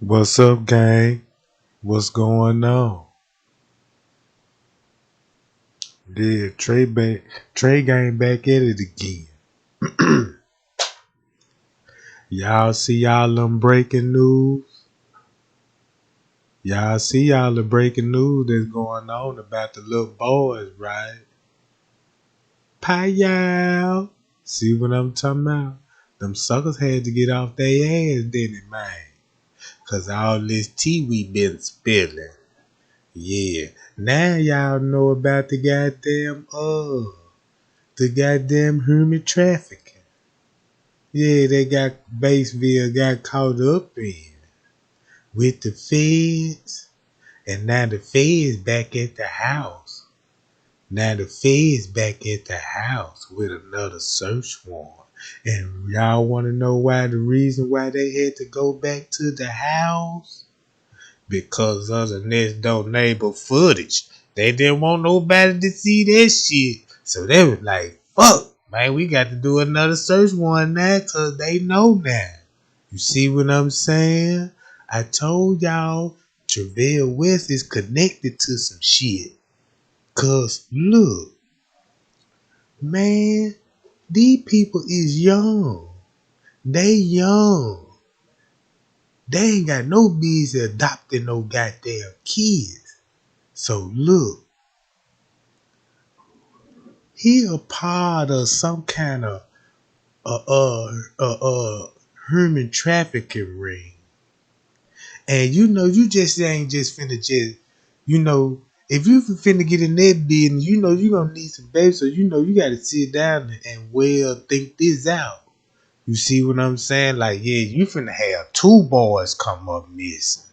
What's up, gang? What's going on? Yeah, Trey gang back at it again. Y'all see y'all them breaking news? Y'all see y'all the breaking news that's going on about the little boys, right? Pie y'all. See what I'm talking about? Them suckers had to get off their ass, didn't it, man? Cause all this tea we been spilling. Yeah. Now y'all know about the goddamn human trafficking. Yeah, they got Batesville got caught up in with the feds, and now the feds back at the house. Now the feds back at the house with another search warrant. And y'all want to know why the reason why they had to go back to the house? Because of the next door neighbor footage. They didn't want nobody to see that shit. So they was like, fuck, man, we got to do another search warrant now because they know now. You see what I'm saying? I told y'all Travell West is connected to some shit. Cause look, man, these people is young. They young. They ain't got no business adopting no goddamn kids. So look, he a part of some kind of uh uh uh, uh human trafficking ring. And you just ain't just finna just you know if you finna get in that business, you gonna need some baby, so you gotta sit down and well think this out. You see what I'm saying? Like, yeah, you finna have two boys come up missing,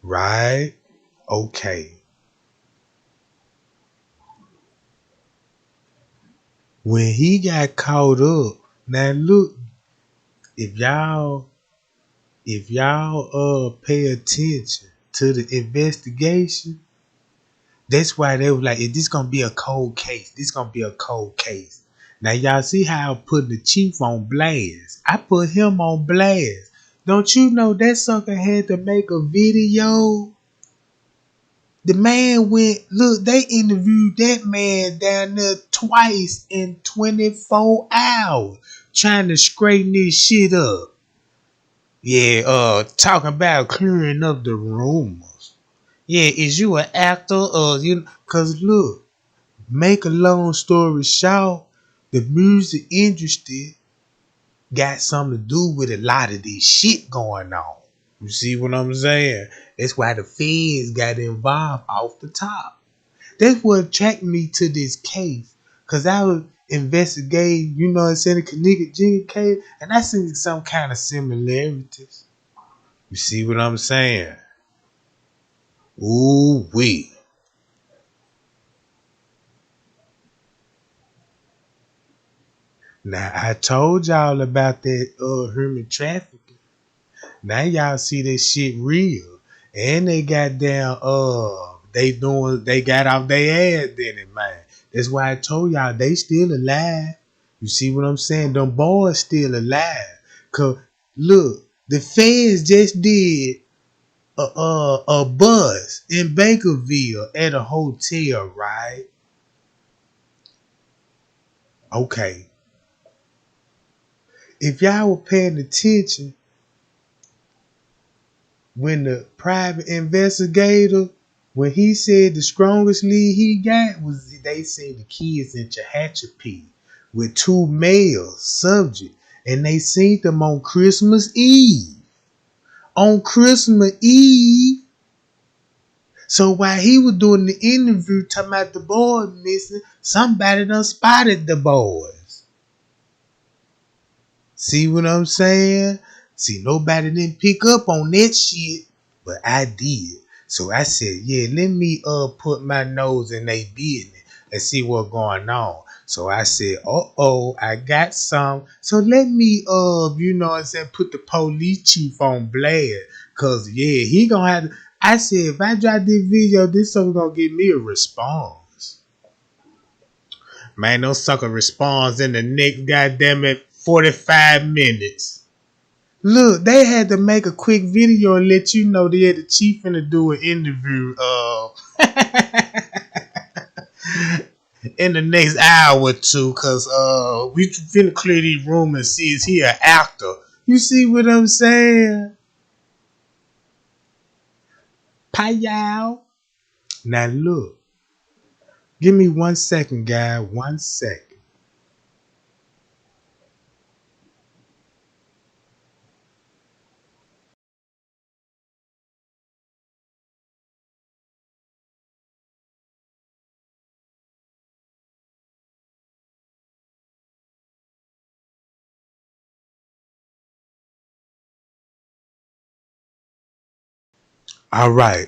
right? Okay. When he got caught up, now look, if y'all pay attention to the investigation, that's why they were like, if this gonna be a cold case, this gonna be a cold case. Now y'all see how I put the chief on blast. I put him on blast. Don't you know that sucker had to make a video? The man they interviewed that man down there twice in 24 hours trying to straighten this shit up. Yeah, talking about clearing up the rumors. Yeah, is you an actor or you? Cause look, make a long story short, the music industry got something to do with a lot of this shit going on. You see what I'm saying? That's why the feds got involved off the top. That's what attracted me to this case. Cause I was investigating, the Connecticut Jiggy case, and I seen some kind of similarities. You see what I'm saying? Ooh wee. Now I told y'all about that human trafficking. Now y'all see this shit real. And they got down they got off their ass then it, man. That's why I told y'all they still alive. You see what I'm saying? Them boys still alive. Cause look, the feds just did a bus in Bakerville at a hotel, right? Okay. If y'all were paying attention when the private investigator, when he said the strongest lead he got was they seen the kids in Tehachapi with two male subjects, and they seen them on Christmas Eve. On Christmas Eve. So while he was doing the interview talking about the boys missing, somebody done spotted the boys. See what I'm saying? See, nobody didn't pick up on that shit, but I did. So I said, yeah, let me put my nose in their business and see what's going on. So I said, I got some. So let me put the police chief on blast. Cause yeah, he gonna have to. I said, if I drop this video, this sucker gonna give me a response. Man, no sucker responds in the next goddamn it 45 minutes. Look, they had to make a quick video and let you know they had the chief finna do an interview in the next hour or two, cause we finna clear these rooms and see is he an actor. You see what I'm saying? Payal. Now look, give me 1 second, guy. 1 second. All right.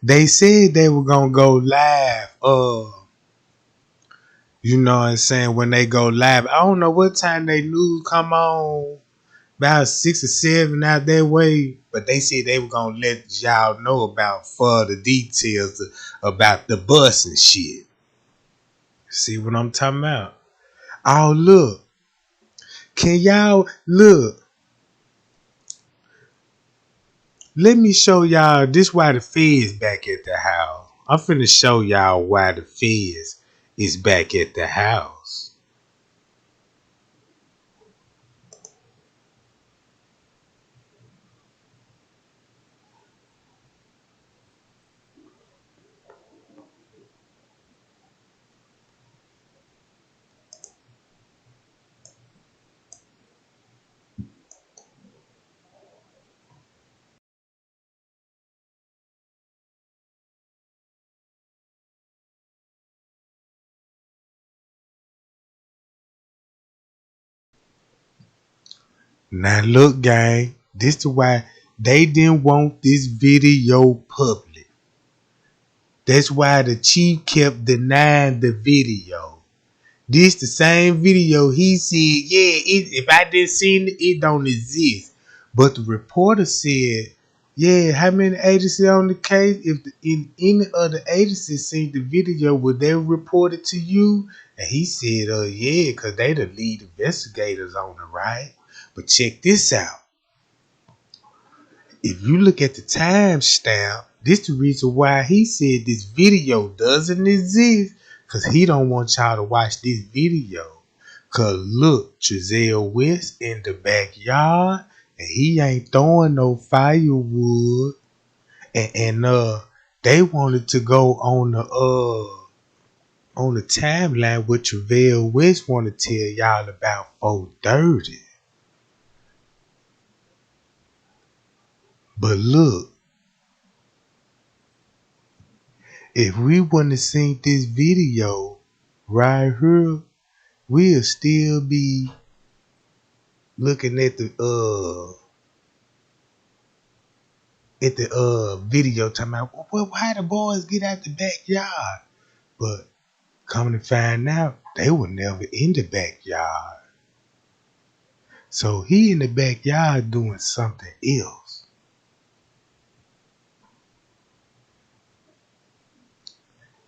They said they were gonna go live. You know what I'm saying? When they go live, I don't know what time they news come on. About 6 or 7 out that way. But they said they were gonna let y'all know about further details about the bus and shit. See what I'm talking about? Oh look. Can y'all look? Let me show y'all this why the feds back at the house. I'm finna show y'all why the feds is back at the house. Now look, gang, this is why they didn't want this video public. That's why the chief kept denying the video. This the same video he said, yeah, if I didn't see it, it don't exist. But the reporter said, yeah, how many agencies on the case? If in any other agency seen the video, would they report it to you? And he said, yeah, because they the lead investigators on it, right? But check this out. If you look at the timestamp, this the reason why he said this video doesn't exist. Cause he don't want y'all to watch this video. Cause look, Giselle West in the backyard and he ain't throwing no firewood. And they wanted to go on the timeline what Giselle West want to tell y'all about 4:30. But look, if we wouldn't have seen this video right here, we'll still be looking at the video talking about, well, why the boys get out the backyard? But coming to find out, they were never in the backyard. So he in the backyard doing something else.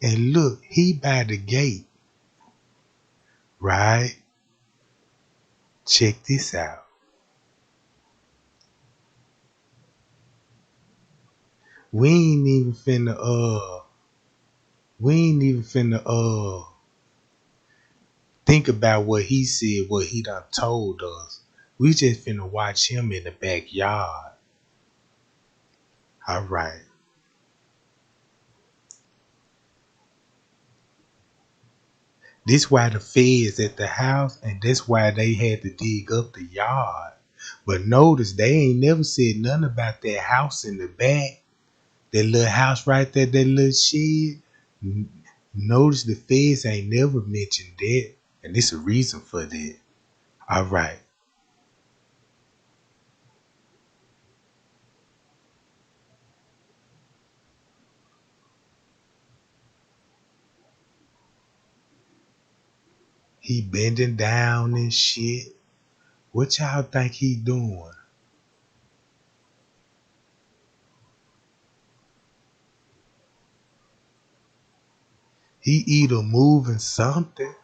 And look, he by the gate, right? Check this out. We ain't even finna we ain't even finna think about what he said, what he done told us. We just finna watch him in the backyard. All right. This why the feds at the house, and that's why they had to dig up the yard. But notice they ain't never said nothing about that house in the back. That little house right there, that little shed. Notice the feds ain't never mentioned that. And there's a reason for that. All right. He bending down and shit. What y'all think he doing? He either moving something.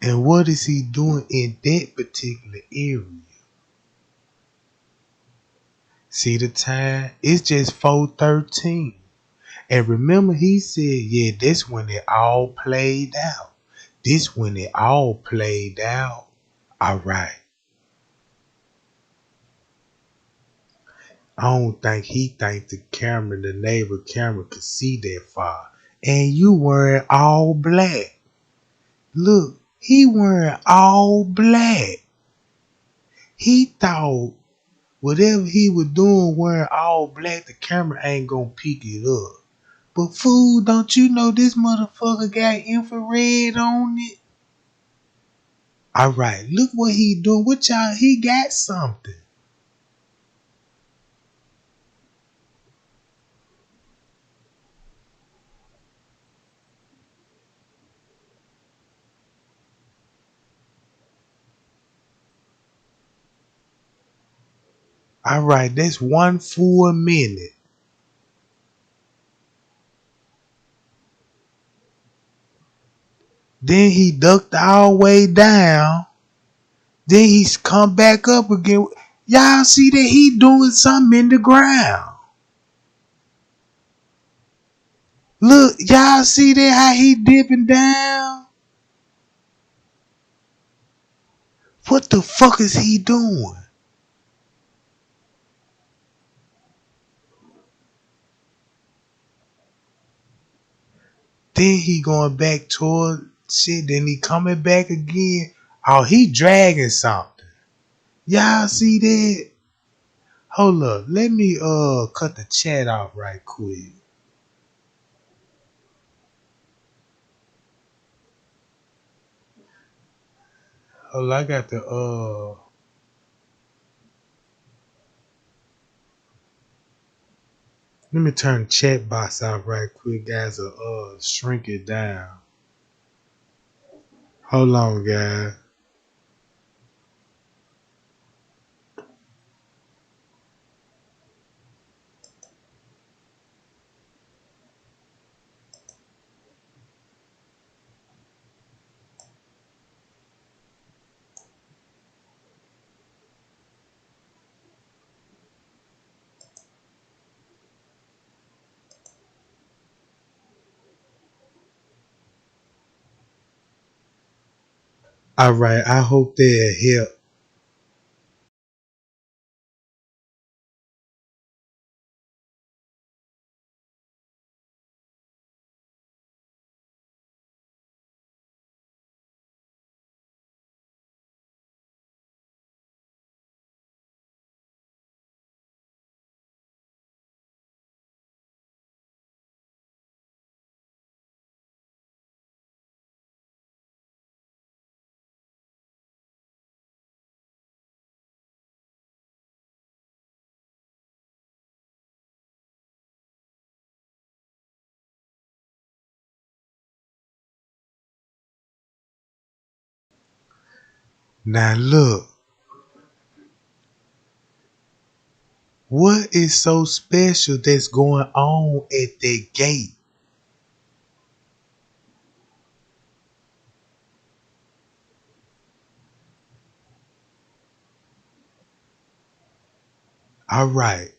And what is he doing in that particular area? See the time? It's just 4:13. And remember he said, yeah, this when it all played out. This when it all played out. All right. I don't think he think the neighbor camera could see that far. And you wearing all black. Look, he wearing all black. He thought whatever he was doing wearing all black, the camera ain't gonna pick it up. But fool, don't you know this motherfucker got infrared on it? Alright, look what he doing. What y'all, he got something. Alright, that's 1 full minute. Then he ducked all the way down. Then he's come back up again. Y'all see that he doing something in the ground. Look, y'all see that how he dipping down? What the fuck is he doing? Then he going back toward shit. Then he coming back again. Oh, he dragging something. Y'all see that? Hold up. Let me cut the chat off right quick. Hold up, I got the let me turn the chat box off right quick, guys, or shrink it down. Hold on, guys. All right, I hope they'll help. Now look, what is so special that's going on at that gate? All right,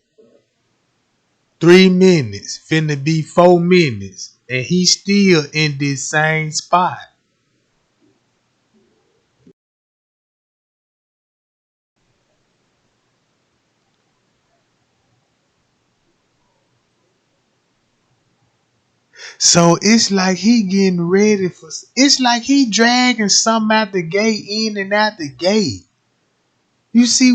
3 minutes, finna be 4 minutes, and he's still in this same spot. So it's like he getting ready for. It's like he dragging something out the gate, in and out the gate. You see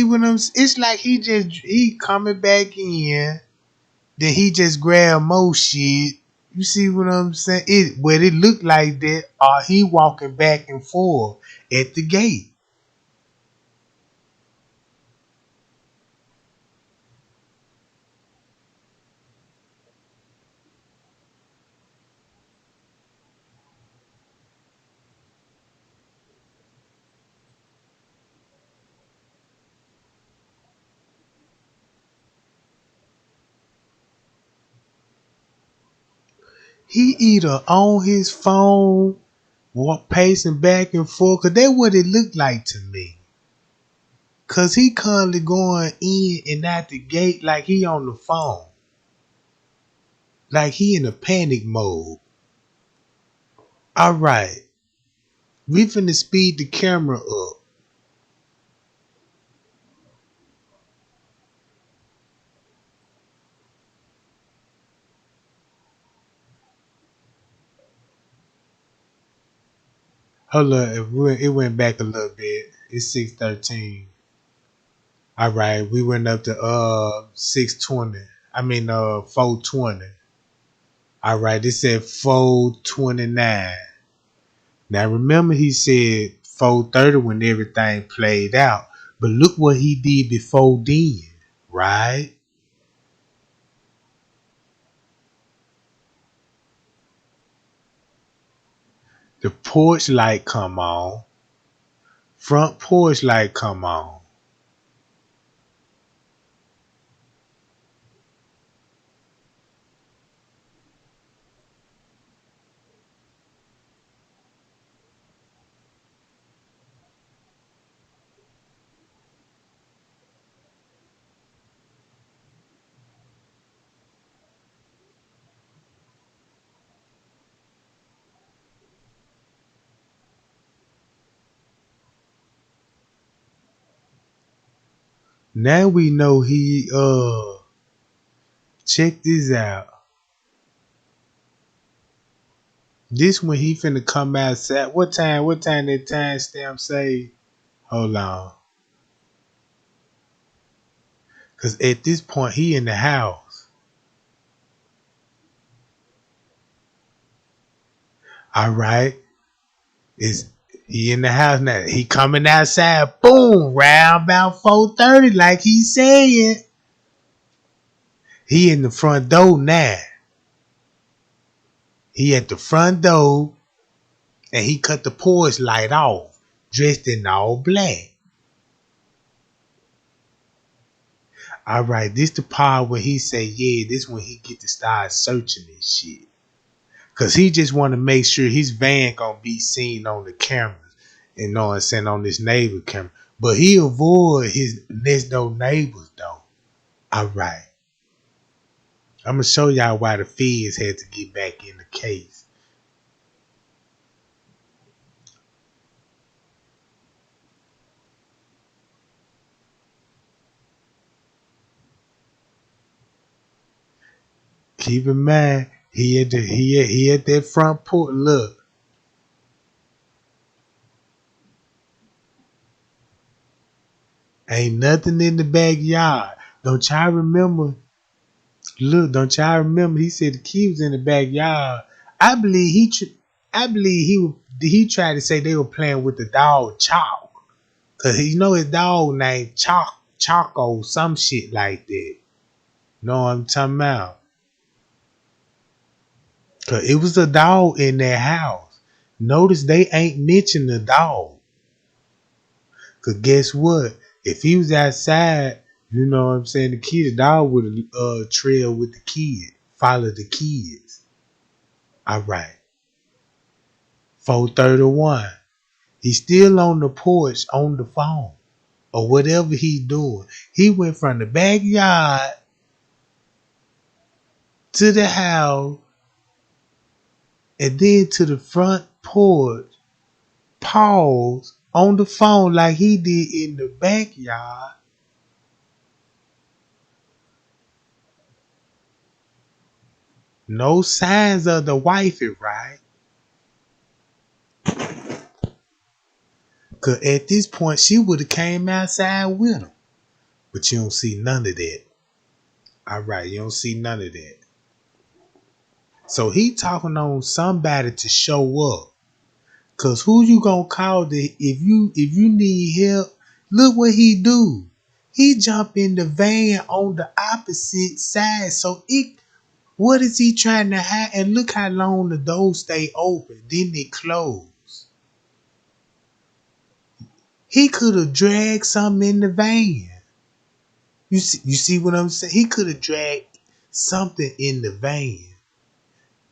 what I'm. It's like he coming back in. Then he just grab more shit. You see what I'm saying? Whether it look like that, or he walking back and forth at the gate. He either on his phone pacing back and forth. Cause that's what it looked like to me. Cause he currently going in and out the gate like he on the phone. Like he in a panic mode. Alright. We finna speed the camera up. Hold up, it went back a little bit. It's 6:13. Alright, we went up to 6:20. 4:20. Alright, it said 4:29. Now remember he said 4:30 when everything played out. But look what he did before then, right? The porch light come on. Front porch light come on. Now we know he check this out. This when he finna come outside. What time that timestamp say? Hold on. Cause at this point he in the house. Alright. Is he in the house now? He coming outside. Boom. Round about 4:30 like he said. He in the front door now. He at the front door and he cut the porch light off. Dressed in all black. Alright, this the part where he say, yeah, this when he get to start searching this shit. Cause he just want to make sure his van gonna be seen on the cameras. And know what I'm saying, on this neighbor camera. But he avoid his next door neighbors though. Alright. I'm gonna show y'all why the feds had to get back in the case. Keep in mind, he at that front porch. Look, ain't nothing in the backyard. Don't y'all remember? Look, don't y'all remember? He said the key was in the backyard. I believe he tried to say they were playing with the dog Chalk, cause he know his dog named Choco, some shit like that. Know what I'm talking about? Cause it was a dog in their house. Notice they ain't mentioned the dog. Cause guess what? If he was outside, you know what I'm saying, the dog would have trailed with the kid, followed the kids. All right. 4:31. He's still on the porch on the phone or whatever he's doing. He went from the backyard to the house and then to the front porch, pause on the phone like he did in the backyard. No signs of the wifey, right? Cause at this point she would have came outside with him. But you don't see none of that. Alright, you don't see none of that. So he talking on somebody to show up. Cause who you gonna call if you need help? Look what he do. He jump in the van on the opposite side. So what is he trying to hide? And look how long the door stay open. Then they close. He could have dragged something in the van. You see what I'm saying? He could have dragged something in the van.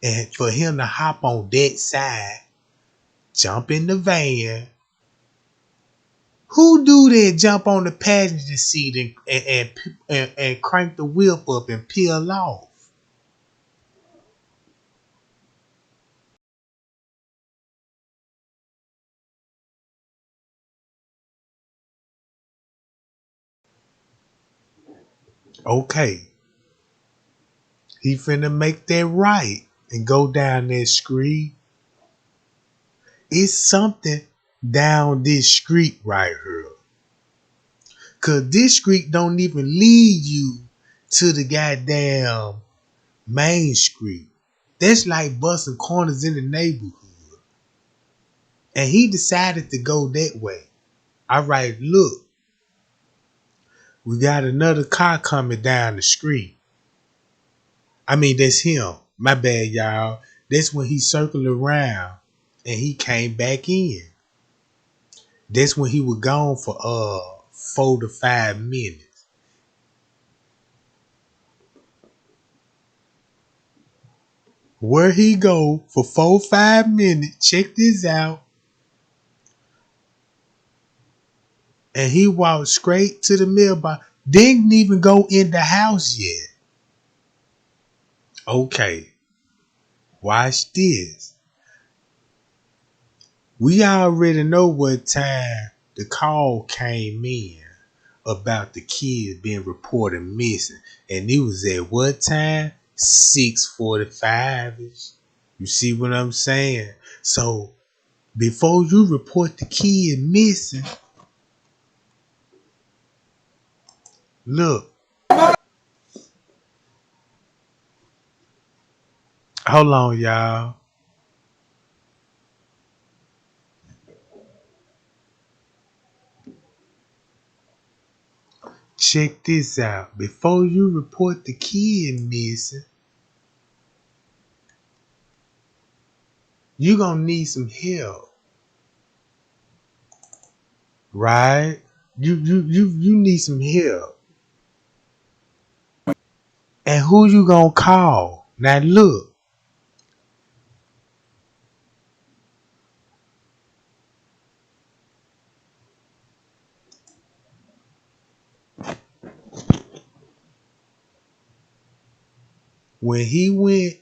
And for him to hop on that side jump in the van. Who do that? Jump on the passenger seat and crank the whip up and peel off. Okay, he finna make that right and go down that street. It's something down this street right here. Cause this street don't even lead you to the goddamn main street. That's like busting corners in the neighborhood. And he decided to go that way. All right, look, we got another car coming down the street. I mean, that's him. My bad, y'all. That's when he circled around and he came back in. That's when he was gone for 4 to 5 minutes. Where he go for 4 5 minutes? Check this out. And he walked straight to the mailbox. Didn't even go in the house yet. Okay, watch this. We already know what time the call came in about the kids being reported missing. And it was at what time? 6:45ish. You see what I'm saying? So before you report the kid missing, look, hold on, y'all. Check this out. Before you report the kid missing, you gonna need some help, right? You need some help. And who you gonna call? Now look, when he went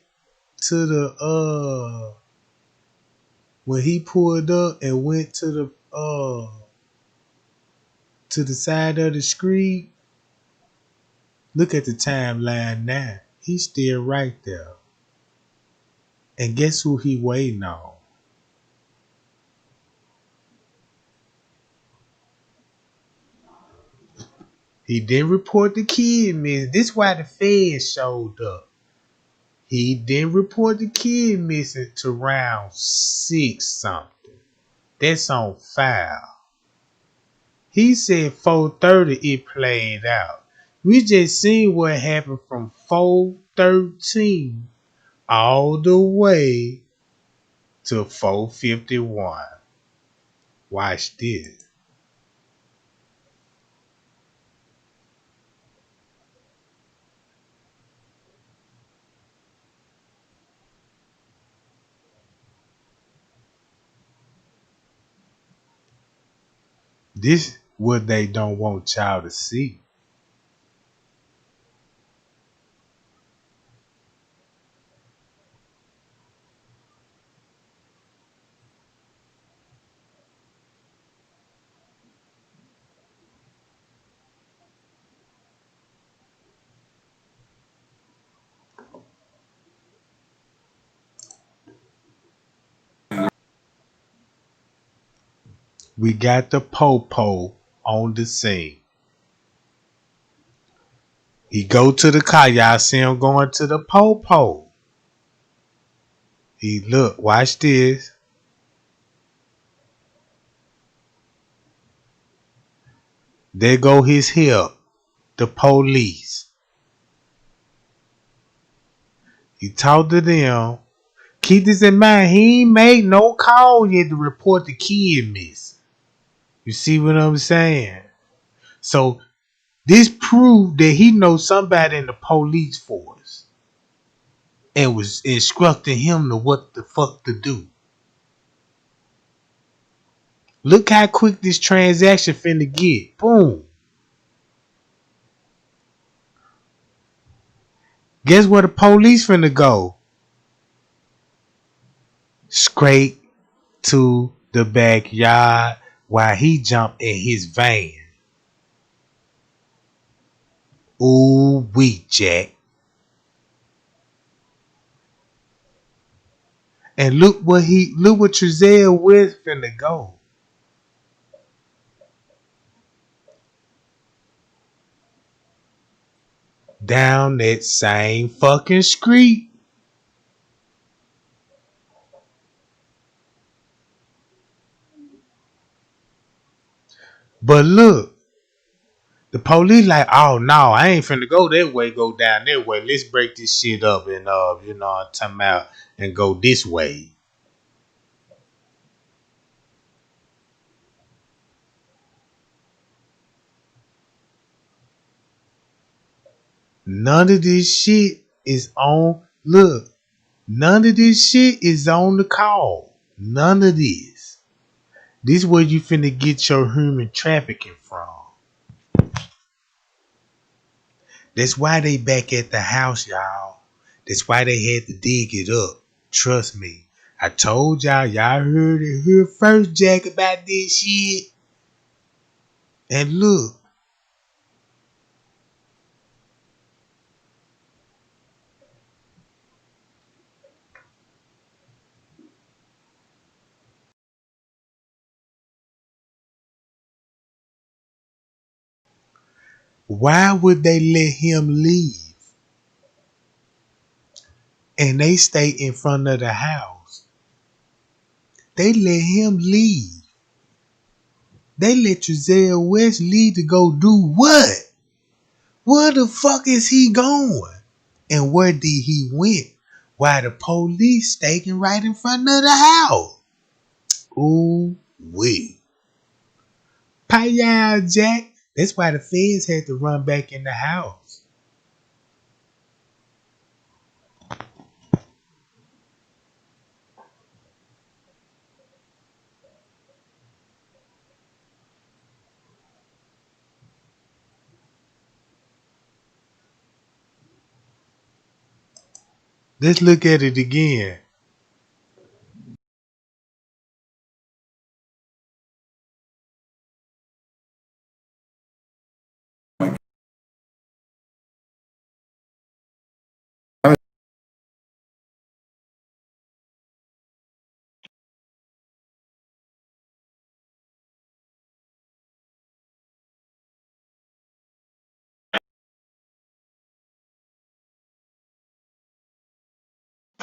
to the when he pulled up and went to the side of the street, look at the timeline now. He's still right there. And guess who he waiting on? He didn't report the kid missing. This why the feds showed up. He didn't report the kid missing to round 6 something. That's on file. He said 4:30 it played out. We just seen what happened from 4:13 all the way to 4:51. Watch this. This what they don't want y'all to see. We got the popo on the scene. He go to the car. Y'all see him going to the popo. He look, watch this. There go his help, the police. He talked to them. Keep this in mind. He ain't made no call yet to report the kid missing. You see what I'm saying? So this proved that he knows somebody in the police force and was instructing him to what the fuck to do. Look how quick this transaction finna get. Boom. Guess where the police finna go? Straight to the backyard while he jumped in his van. Ooh wee, Jack. And look what Trezell West finna go. Down that same fucking street. But look, the police like, oh no, I ain't finna go that way, go down that way. Let's break this shit up and time out and go this way. None of this shit is on look. None of this shit is on the call. None of this. This is where you finna get your human trafficking from. That's why they back at the house, y'all. That's why they had to dig it up. Trust me. I told y'all heard it here first, Jack, about this shit. And look. Why would they let him leave? And they stay in front of the house. They let him leave. They let Trezell West leave to go do what? Where the fuck is he going? And where did he went? Why the police staking right in front of the house? Ooh wee. Pay Jack. That's why the feds had to run back in the house. Let's look at it again.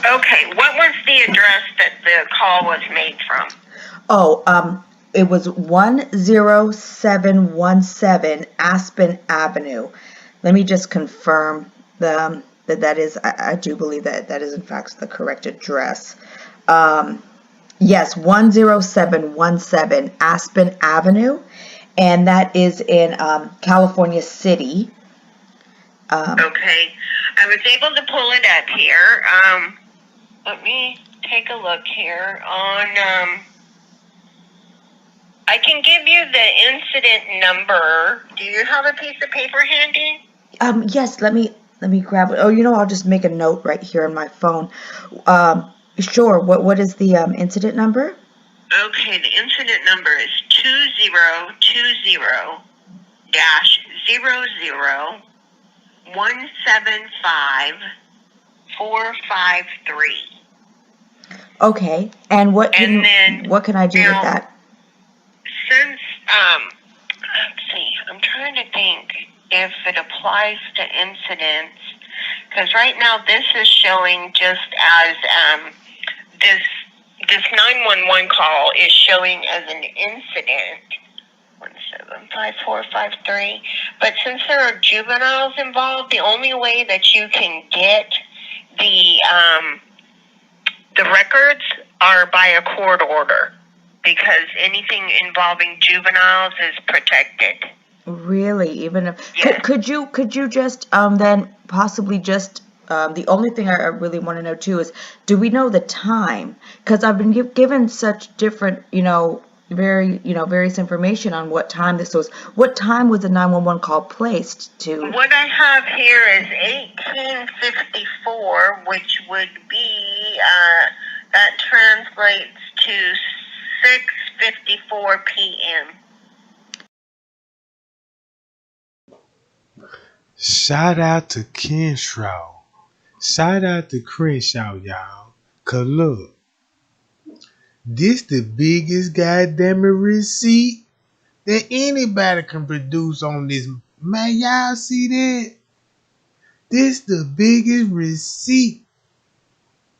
Okay, what was the address that the call was made from? Oh, it was 10717 Aspen Avenue. Let me just confirm that is, I do believe that is in fact the correct address. Yes, 10717 Aspen Avenue, and that is in California City. Okay, I was able to pull it up here. Let me take a look here on. I can give you the incident number. Do you have a piece of paper handy? Yes, let me grab it. Oh, I'll just make a note right here on my phone. Sure. What is the incident number? Okay, the incident number is 2020-0-175-453. Okay, and what can I do with that? Since let's see, I'm trying to think if it applies to incidents, because right now this is showing just as this 911 call is showing as an incident. 175-453. But since there are juveniles involved, the only way that you can get the records are by a court order, because anything involving juveniles is protected. Really? Even if could you just then possibly just the only thing I really want to know too is, do we know the time? Because I've been given such different various information on what time this was. What time was the 911 call placed to? What I have here is 1854, which would be, that translates to 6:54 p.m. Shout out to Crenshaw. Shout out to Crenshaw, y'all. Cause look, this the biggest goddamn receipt that anybody can produce on this. Man, y'all see that? This the biggest receipt.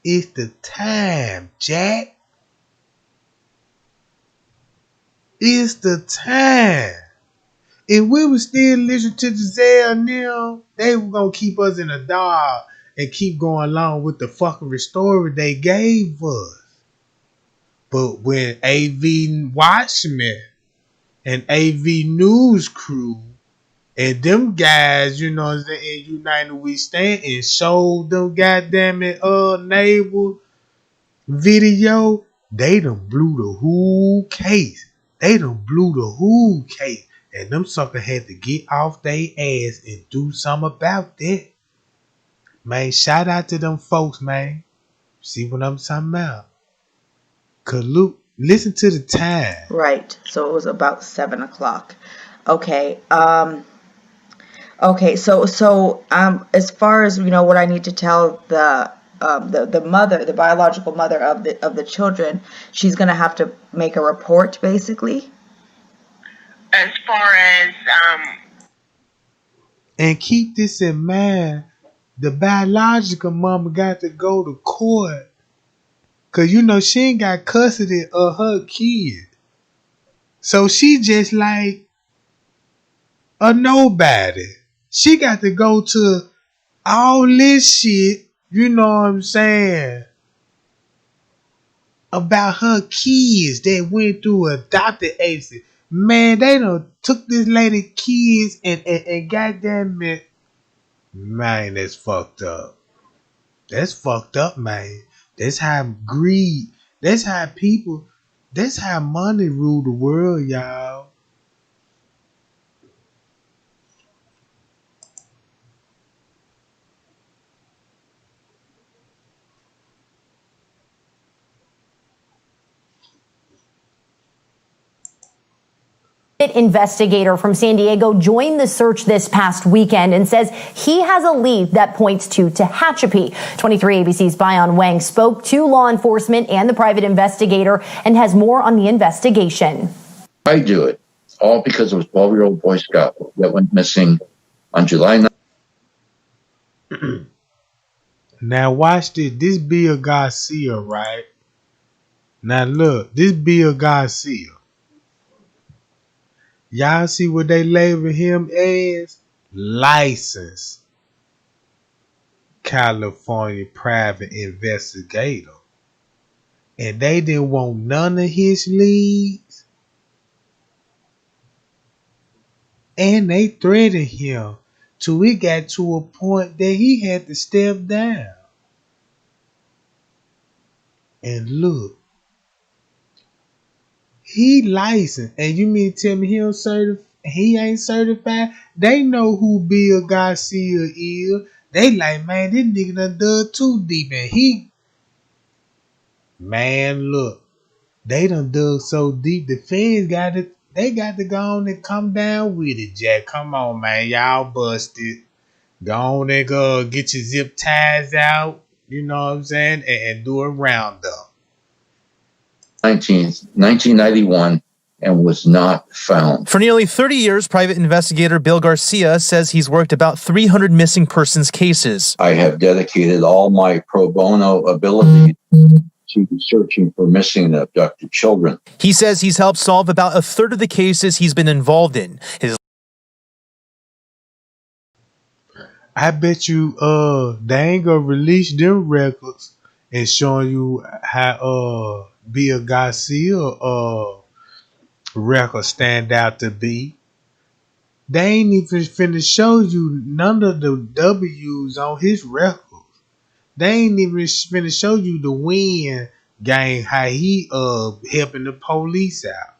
It's the time, Jack. It's the time. If we would still listen to Giselle now, they were gonna keep us in the dark and keep going along with the fucking story they gave us. But when AV Watchmen and AV News Crew and them guys, you know what I'm saying, in United We Stand and showed them goddamn it neighbor video, they done blew the whole case. They done blew the whole case. And them suckers had to get off their ass and do something about that. Man, shout out to them folks, man. See what I'm talking about? Cause look, listen to the time. Right. So it was about 7 o'clock. Okay. Okay. So as far as what I need to tell the mother, the biological mother of the children, she's gonna have to make a report, basically. As far as And keep this in mind, the biological mama got to go to court. Cause she ain't got custody of her kid. So she just like a nobody. She got to go to all this shit, you know what I'm saying, about her kids that went through adopted agency. Man, they done took this lady kids and goddamn it. Man, that's fucked up. That's fucked up, man. That's how greed, that's how people, that's how money rule the world, y'all. Investigator from San Diego joined the search this past weekend and says he has a lead that points to Tehachapi. 23 ABC's Bayan Wang spoke to law enforcement and the private investigator and has more on the investigation. I do it all because of a 12-year-old Boy Scout that went missing on July 9th. Now watch this. This Bill Garcia, right? Now look, this Bill Garcia. Y'all see what they label him as? Licensed California private investigator. And they didn't want none of his leads. And they threatened him till it got to a point that he had to step down. And look, he licensed, and you mean tell me he ain't certified? They know who Bill Garcia is. They like, man, this nigga done dug too deep, and man, look, they done dug so deep. The feds they got to go on and come down with it, Jack. Come on, man, y'all busted. Go on and go get your zip ties out. You know what I'm saying, and do a roundup. 19th, 1991, and was not found. For nearly 30 years, private investigator Bill Garcia says he's worked about 300 missing persons cases. I have dedicated all my pro bono ability to searching for missing and abducted children. He says he's helped solve about a third of the cases he's been involved in. I bet you they ain't gonna release them records and showing you how Bill Garcia record stand out to be. They ain't even finna show you none of the W's on his records. They ain't even finna show you the win game, how he helping the police out.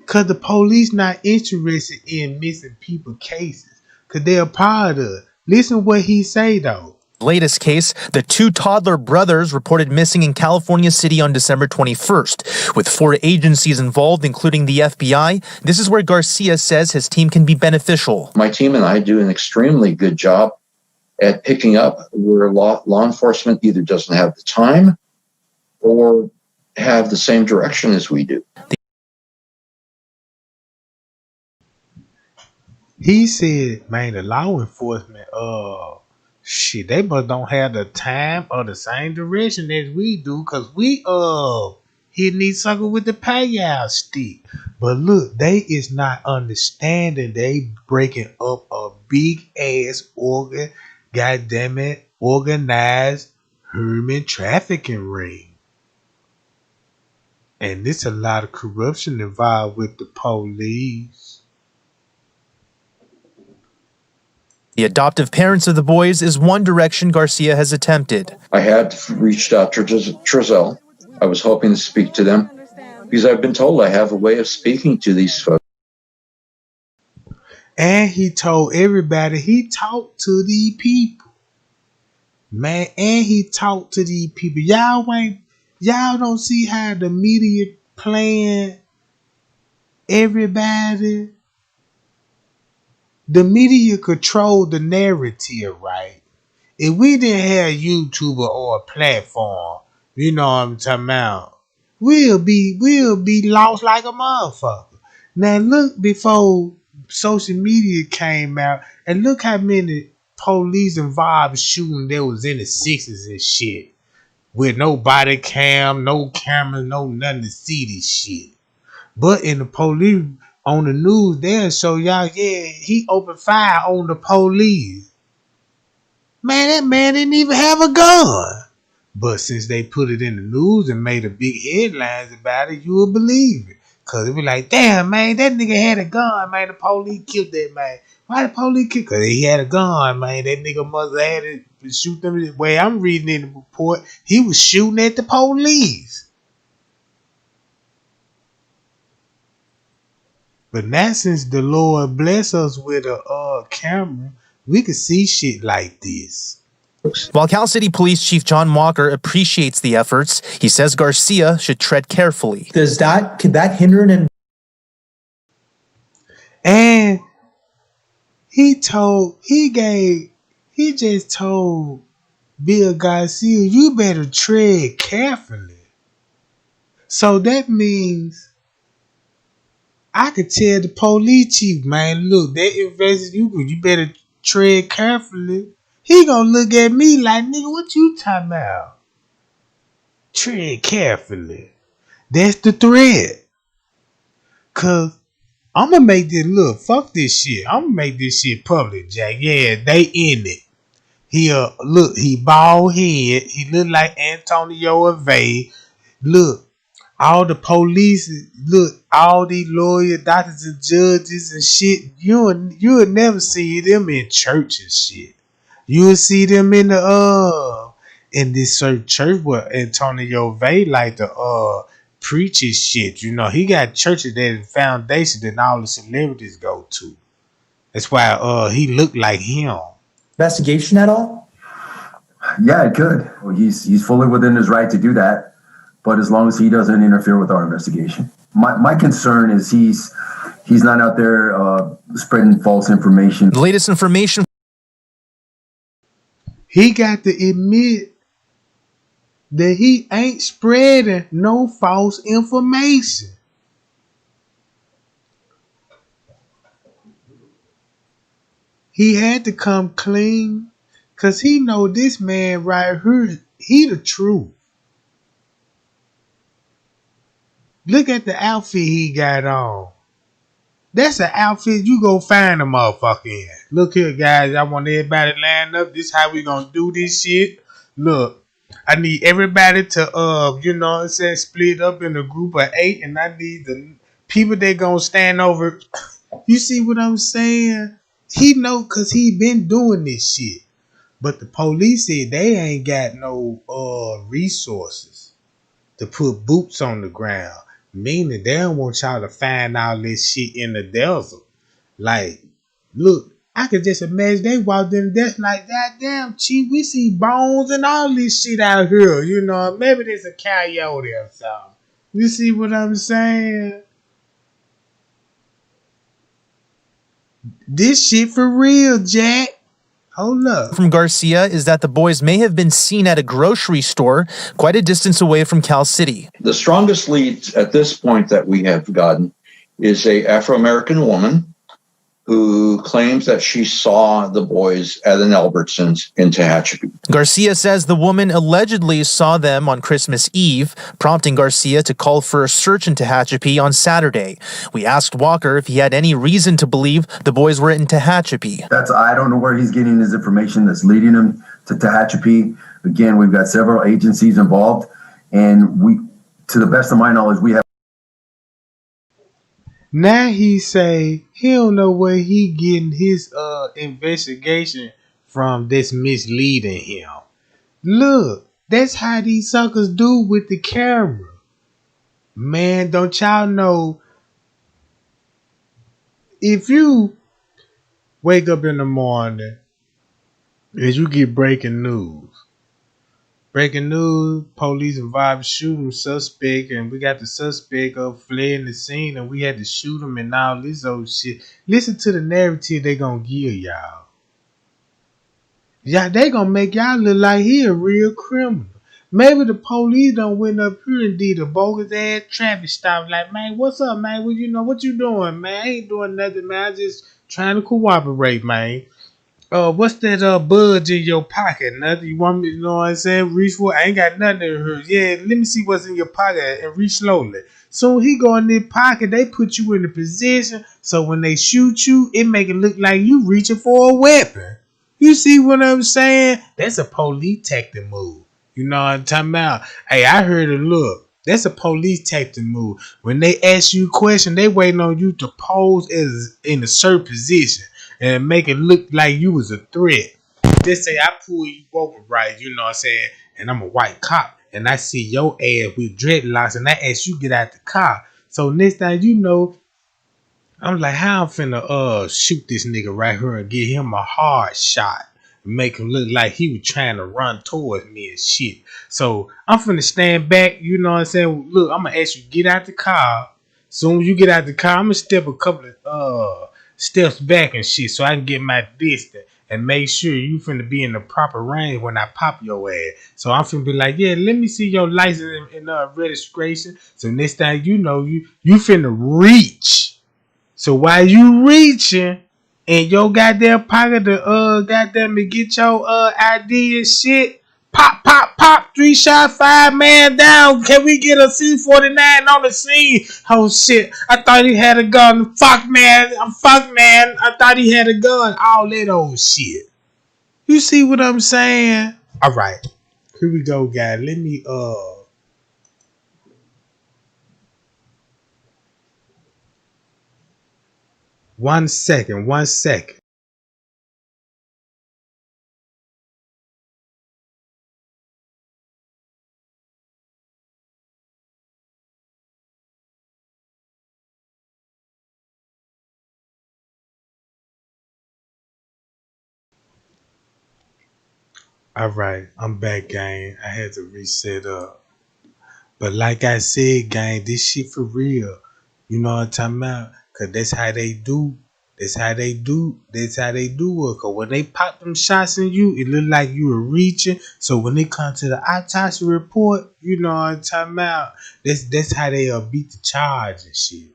Cause the police not interested in missing people cases. Cause they're a part of it. Listen what he say though. Latest case, the two toddler brothers reported missing in California City on December 21st. With 4 agencies involved, including the FBI, this is where Garcia says his team can be beneficial. My team and I do an extremely good job at picking up where law enforcement either doesn't have the time or have the same direction as we do. He said, man, the law enforcement, shit, they must don't have the time or the same direction as we do, cause we hitting these suckers with the payout stick. But look, they is not understanding they breaking up a big ass organized human trafficking ring. And there's a lot of corruption involved with the police. The adoptive parents of the boys is one direction Garcia has attempted. I had reached out to Trezell. I was hoping to speak to them because I've been told I have a way of speaking to these folks. And he told everybody he talked to these people. Man, and he talked to these people. Y'all don't see how the media playing everybody. The media control the narrative, right? If we didn't have YouTube or a platform, you know what I'm talking about, we'll be lost like a motherfucker. Now look before social media came out, and look how many police involved shooting there was in the 60s and shit. With no body cam, no camera, no nothing to see this shit. But in the police, on the news, they'll show y'all, yeah, he opened fire on the police. Man, that man didn't even have a gun. But since they put it in the news and made a big headlines about it, you will believe it. Cause it was like, damn, man, that nigga had a gun, man. The police killed that man. Why the police kill? Cause he had a gun, man. That nigga must have had it to shoot them. The way I'm reading in the report, he was shooting at the police. But now since the Lord bless us with a camera, we can see shit like this. While Cal City Police Chief John Walker appreciates the efforts, he says Garcia should tread carefully. Could that hinder an And he just told Bill Garcia, you better tread carefully. So that means I could tell the police chief, man, look, they invested you better tread carefully. He gonna look at me like, nigga, what you talking about? Tread carefully. That's the threat. Cause I'm gonna make this, look, fuck this shit. I'm gonna make this shit public, Jack. Yeah, they in it. He bald head. He look like Antonio Ave. Look, all the police, look, all these lawyers, doctors and judges and shit, you'll never see them in church and shit. You'll see them in this certain church where Antonio Vay like to preach his shit. You know, he got churches that foundation that all the celebrities go to. That's why he looked like him. investigation at all? Yeah, it could. Well, he's fully within his right to do that, but as long as he doesn't interfere with our investigation. My concern is he's not out there spreading false information. The latest information. He got to admit that he ain't spreading no false information. He had to come clean because he know this man right here, he the truth. Look at the outfit he got on. That's an outfit you go find a motherfucker in. Look here, guys. I want everybody to line up. This is how we gonna do this shit. Look, I need everybody to you know what I'm saying, split up in a group of 8, and I need the people that gonna stand over. You see what I'm saying? He know cause he been doing this shit. But the police said they ain't got no resources to put boots on the ground. Meaning they don't want y'all to find all this shit in the desert. Like, look, I could just imagine they walked in there like, goddamn, chief, we see bones and all this shit out here. You know, maybe there's a coyote or something. You see what I'm saying? This shit for real, Jack. Hold up. From Garcia is that the boys may have been seen at a grocery store quite a distance away from Cal City. The strongest lead at this point that we have gotten is a Afro-American woman who claims that she saw the boys at an Albertsons in Tehachapi. Garcia says the woman allegedly saw them on Christmas Eve, prompting Garcia to call for a search in Tehachapi on Saturday. We asked Walker if he had any reason to believe the boys were in Tehachapi. I don't know where he's getting his information that's leading him to Tehachapi. Again, we've got several agencies involved, and to the best of my knowledge, we have. Now he say he don't know where he getting his investigation from that's misleading him. Look, that's how these suckers do with the camera. Man, don't y'all know, if you wake up in the morning and you get breaking news, police involved shooting suspect, and we got the suspect fleeing the scene, and we had to shoot him and all this old shit. Listen to the narrative they gonna give y'all. Yeah, they gonna make y'all look like he a real criminal. Maybe the police done went up here and did a bogus ass traffic stop. Like, man, what's up, man? What you doing, man? I ain't doing nothing, man. I just trying to cooperate, man. What's that budge in your pocket? Nothing. You want me, you know what I'm saying? Reach for it. I ain't got nothing in here. Yeah, let me see what's in your pocket and reach slowly. So he go in their pocket, they put you in a position so when they shoot you, it make it look like you reaching for a weapon. You see what I'm saying? That's a police tactic move. You know what I'm talking about? Hey, I heard it. Look, that's a police tactic move. When they ask you a question, they waiting on you to pose as in a certain position and make it look like you was a threat. Just say I pull you over, right? You know what I'm saying? And I'm a white cop, and I see your ass with dreadlocks, and I ask you get out the car. So next time you know, I'm like, how I'm finna shoot this nigga right here and get him a hard shot. Make him look like he was trying to run towards me and shit. So I'm finna stand back, you know what I'm saying? Look, I'm gonna ask you get out the car. Soon as you get out the car, I'm gonna step a couple of steps back and shit so I can get my distance and make sure you finna be in the proper range when I pop your ass. So I'm finna be like, yeah, let me see your license and registration. So next time you know you finna reach. So while you reaching in your goddamn pocket to goddamn to get your ID and shit, pop, pop, pop, 3 shot, 5-man down. Can we get a C-49 on the scene? Oh shit, I thought he had a gun. Fuck man. I thought he had a gun. All that old shit. You see what I'm saying? Alright. Here we go, guys. Let me 1 second. Alright, I'm back, gang. I had to reset up. But like I said, gang, this shit for real. You know what I'm talking about? Cause that's how they do. That's how they do it. Cause when they pop them shots in you, it look like you were reaching. So when they come to the autopsy report, you know what I'm talking about? That's how they beat the charge and shit.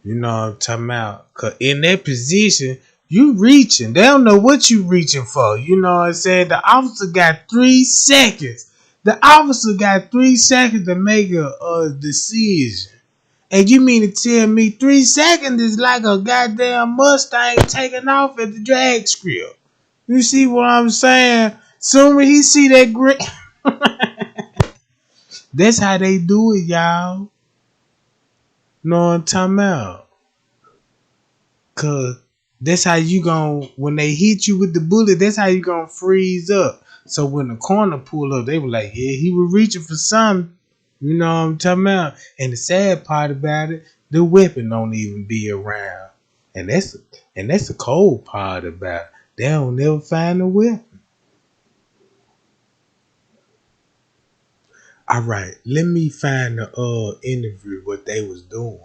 You know what I'm talking about? Cause in that position, you reaching. They don't know what you reaching for. You know what I'm saying? The officer got 3 seconds. To make a decision. And you mean to tell me 3 seconds is like a goddamn Mustang taking off at the drag strip? You see what I'm saying? Soon as he see that grip, that's how they do it, y'all. Know what I'm talking about? Cause that's how you gon' when they hit you with the bullet, that's how you gonna freeze up. So when the coroner pull up, they were like, yeah, he was reaching for something. You know what I'm talking about? And the sad part about it, the weapon don't even be around. And that's the cold part about it. They don't never find the weapon. All right, let me find the interview what they was doing.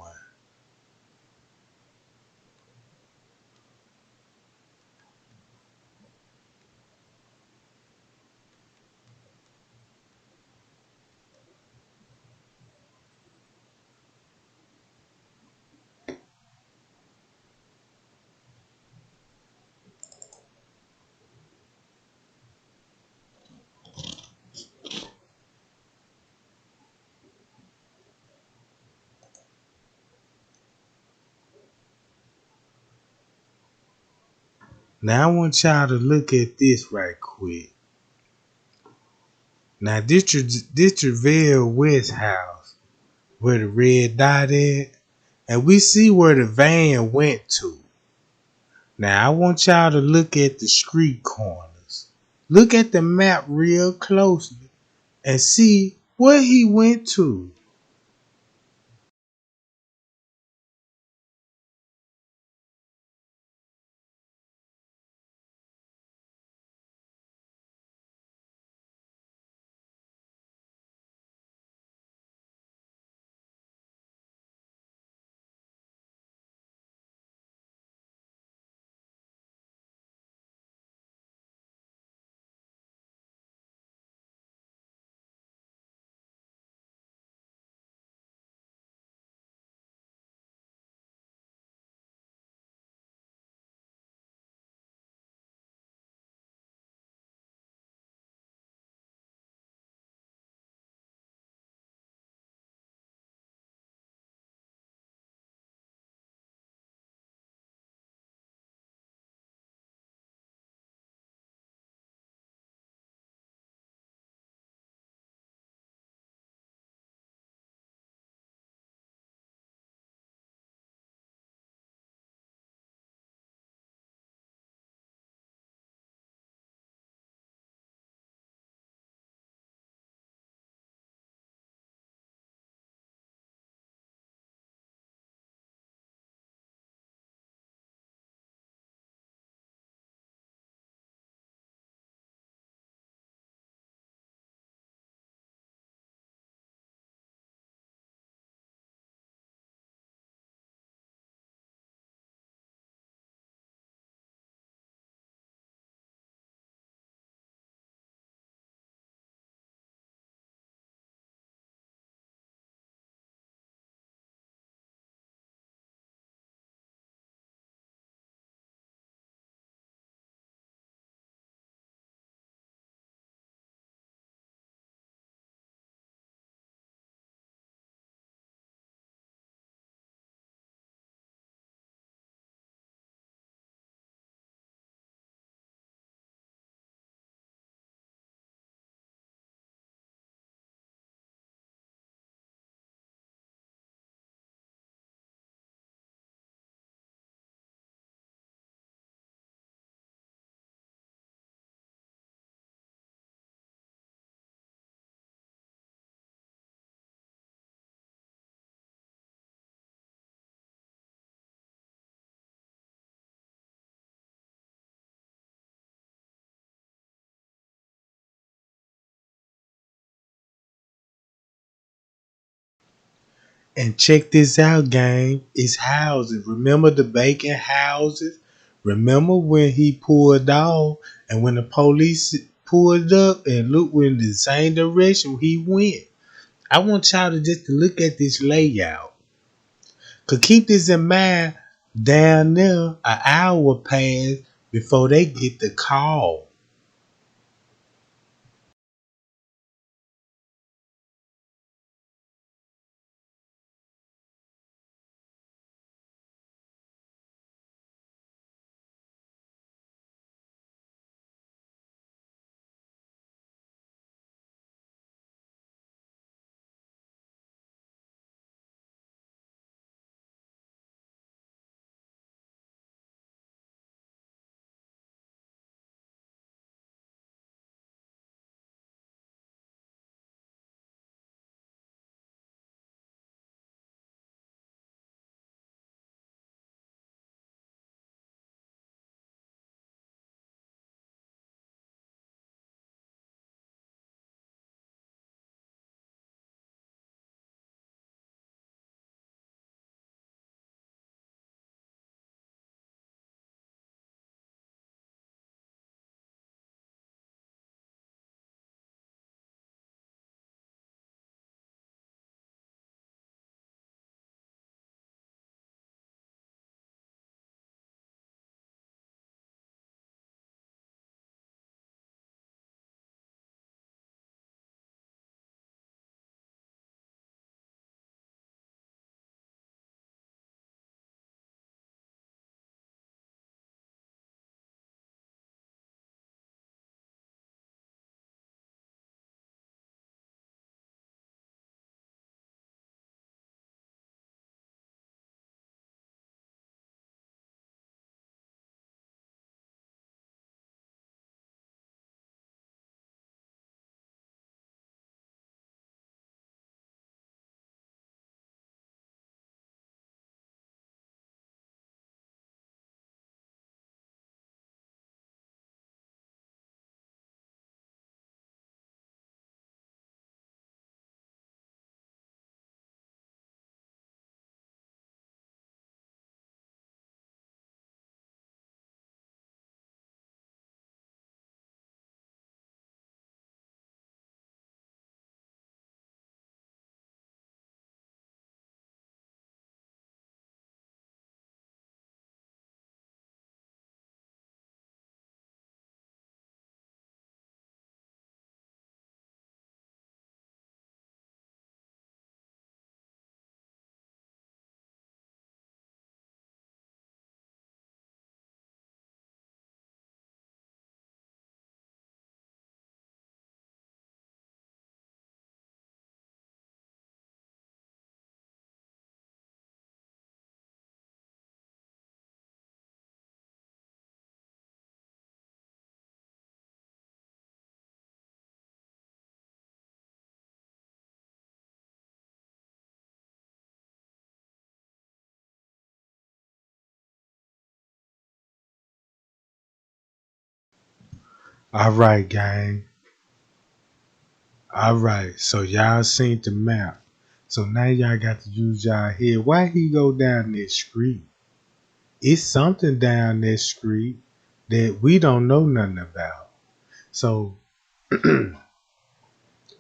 Now I want y'all to look at this right quick. Now this Javale West house where the red dot at, and we see where the van went to. Now I want y'all to look at the street corners. Look at the map real closely and see where he went to. And check this out, gang. It's houses. Remember the Bacon houses? Remember when he pulled off and when the police pulled up and looked in the same direction he went? I want y'all to just look at this layout. Cause keep this in mind, down there, an hour passed before they get the call. All right, gang. All right. So y'all seen the map. So now y'all got to use y'all head. Why he go down this street? It's something down this street that we don't know nothing about. So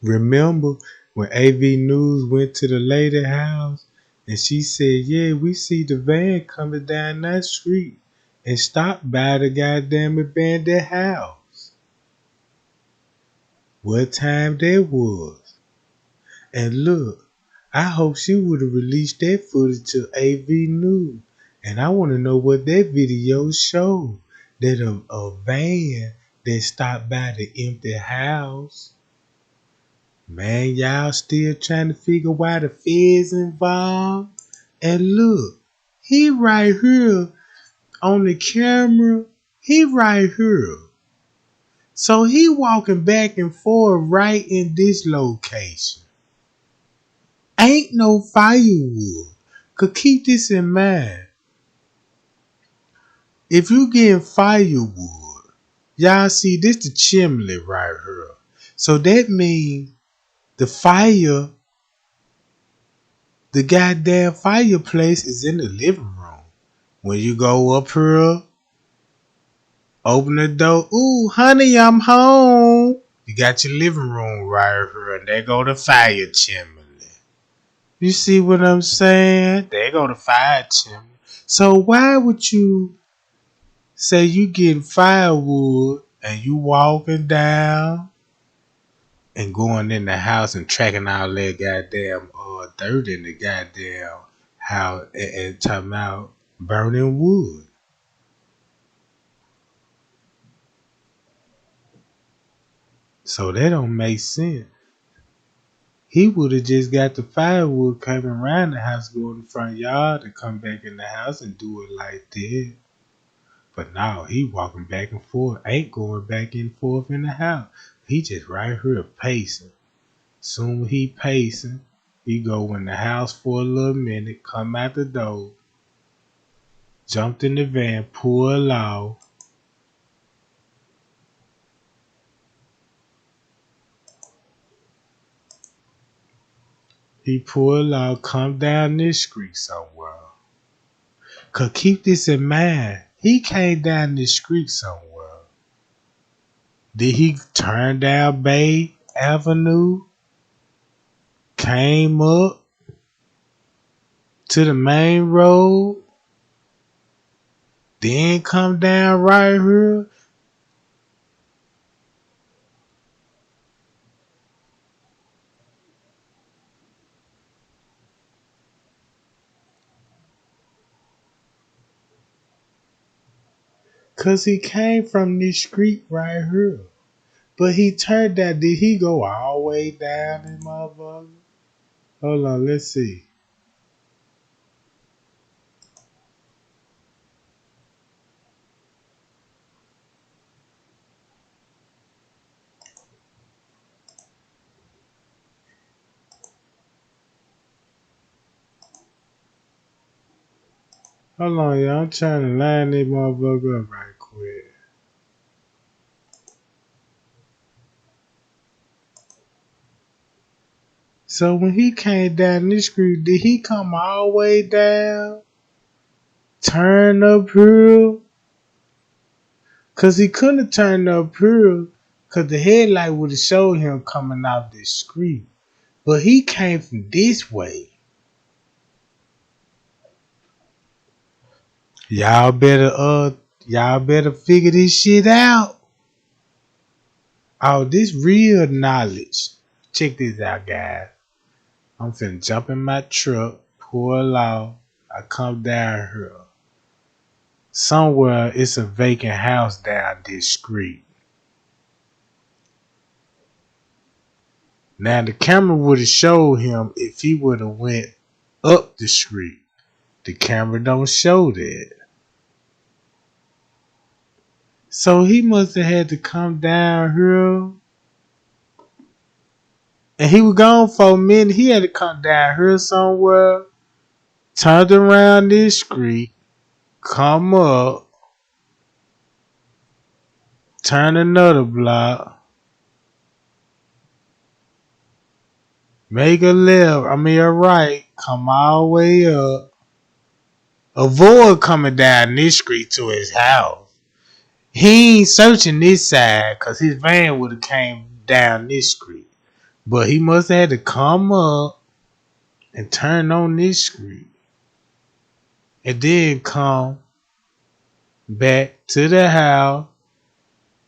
remember when AV News went to the lady house and she said, yeah, we see the van coming down that street and stopped by the goddamn abandoned house. What time that was? And look, I hope she would have released that footage to AV News. And I want to know what that video showed. That a van that stopped by the empty house. Man, y'all still trying to figure why the feds involved. And look, he right here on the camera. He right here. So he walking back and forth right in this location. Ain't no firewood. Could keep this in mind. If you getting firewood, y'all see this the chimney right here. So that means the fire, the goddamn fireplace is in the living room. When you go up here, open the door. Ooh, honey, I'm home. You got your living room right here, and there go the fire chimney. You see what I'm saying? There go the fire chimney. So why would you say you getting firewood and you walking down and going in the house and tracking all that goddamn dirt in the goddamn house and talking about burning wood? So that don't make sense. He would have just got the firewood coming around the house, go in the front yard, and come back in the house and do it like that. But now he walking back and forth, ain't going back and forth in the house. He just right here pacing. Soon he pacing, he go in the house for a little minute, come out the door, jumped in the van, pull off. He pull out, come down this street somewhere. Cause keep this in mind, he came down this street somewhere. Did he turn down Bay Avenue? Came up to the main road? Then come down right here? Cause he came from this street right here. But he turned out, did he go all the way down this motherfucker? Hold on, let's see. Hold on, y'all. I'm trying to line this motherfucker up right quick. So when he came down this street, did he come all the way down? Turn up here? Cause he couldn't have turned up here. Cause the headlight would have showed him coming off this street. But he came from this way. Y'all better figure this shit out. Oh, this real knowledge. Check this out, guys. I'm finna jump in my truck, pull off. I come down here. Somewhere it's a vacant house down this street. Now the camera would have showed him if he would have went up the street. The camera don't show that. So he must have had to come down here. And he was gone for a minute. He had to come down here somewhere. Turned around this street. Come up. turn another block, make a left, a right, come all the way up, avoid coming down this street to his house. He ain't searching this side because his van would have came down this street. But he must have had to come up and turn on this street. And then come back to the house,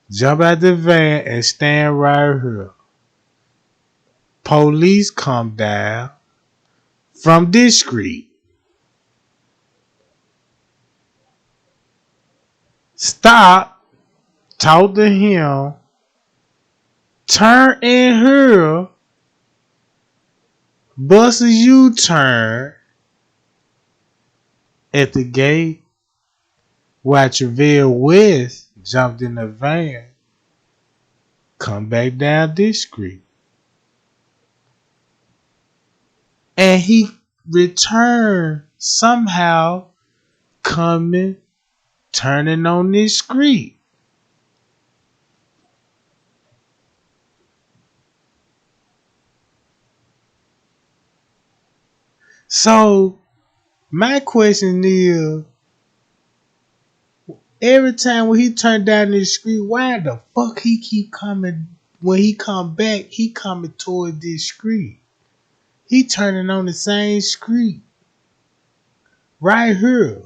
jump out the van and stand right here. Police come down from this street. Stop, talk to him, turn in here, bust a U-turn at the gate while Travell West jumped in the van, come back down this street. And he returned somehow coming, turning on this street. So my question is, every time when he turned down this street, why the fuck he keep coming? When he come back, he coming toward this street. He turning on the same street right here.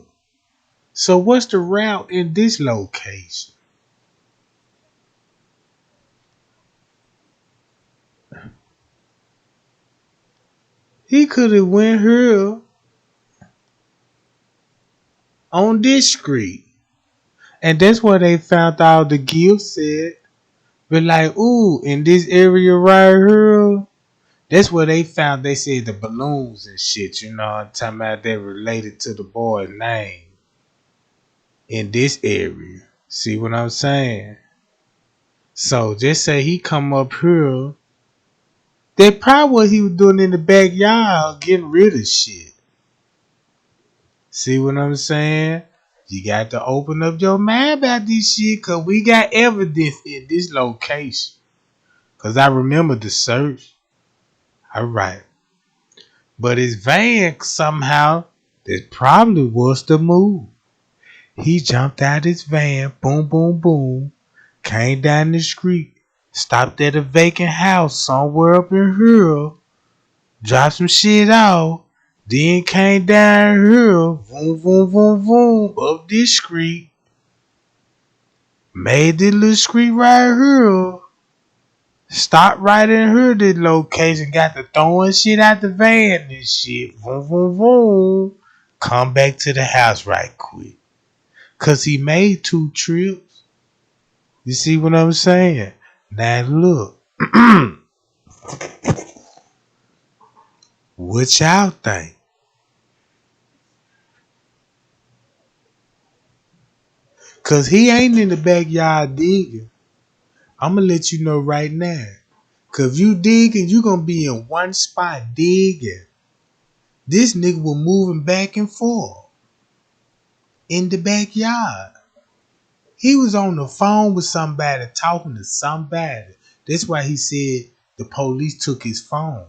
So what's the route in this location? He could have went here on this street. And that's where they found out the gifts at. But like, ooh, in this area right here, that's where they found, they said the balloons and shit, I'm talking about they related to the boy's name in this area. See what I'm saying? So just say he come up here, that probably what he was doing in the backyard, getting rid of shit. See what I'm saying? You got to open up your mind about this shit, cause we got evidence in this location. Cause I remember the search. Alright. But his van somehow, that probably was the move. He jumped out his van, boom, boom, boom, came down the street, stopped at a vacant house somewhere up in here, dropped some shit off, then came down here, boom, boom, boom, boom, up this street, made this little street right here, stopped right in here, this location, got to throwing shit out the van and shit, boom, boom, boom, come back to the house right quick. Cause he made 2 trips. You see what I'm saying? Now look. What y'all think? Cause he ain't in the backyard digging. I'ma let you know right now. Cause if you digging, you gonna be in one spot digging. This nigga was moving back and forth in the backyard. He was on the phone with somebody, talking to somebody. That's why he said the police took his phone.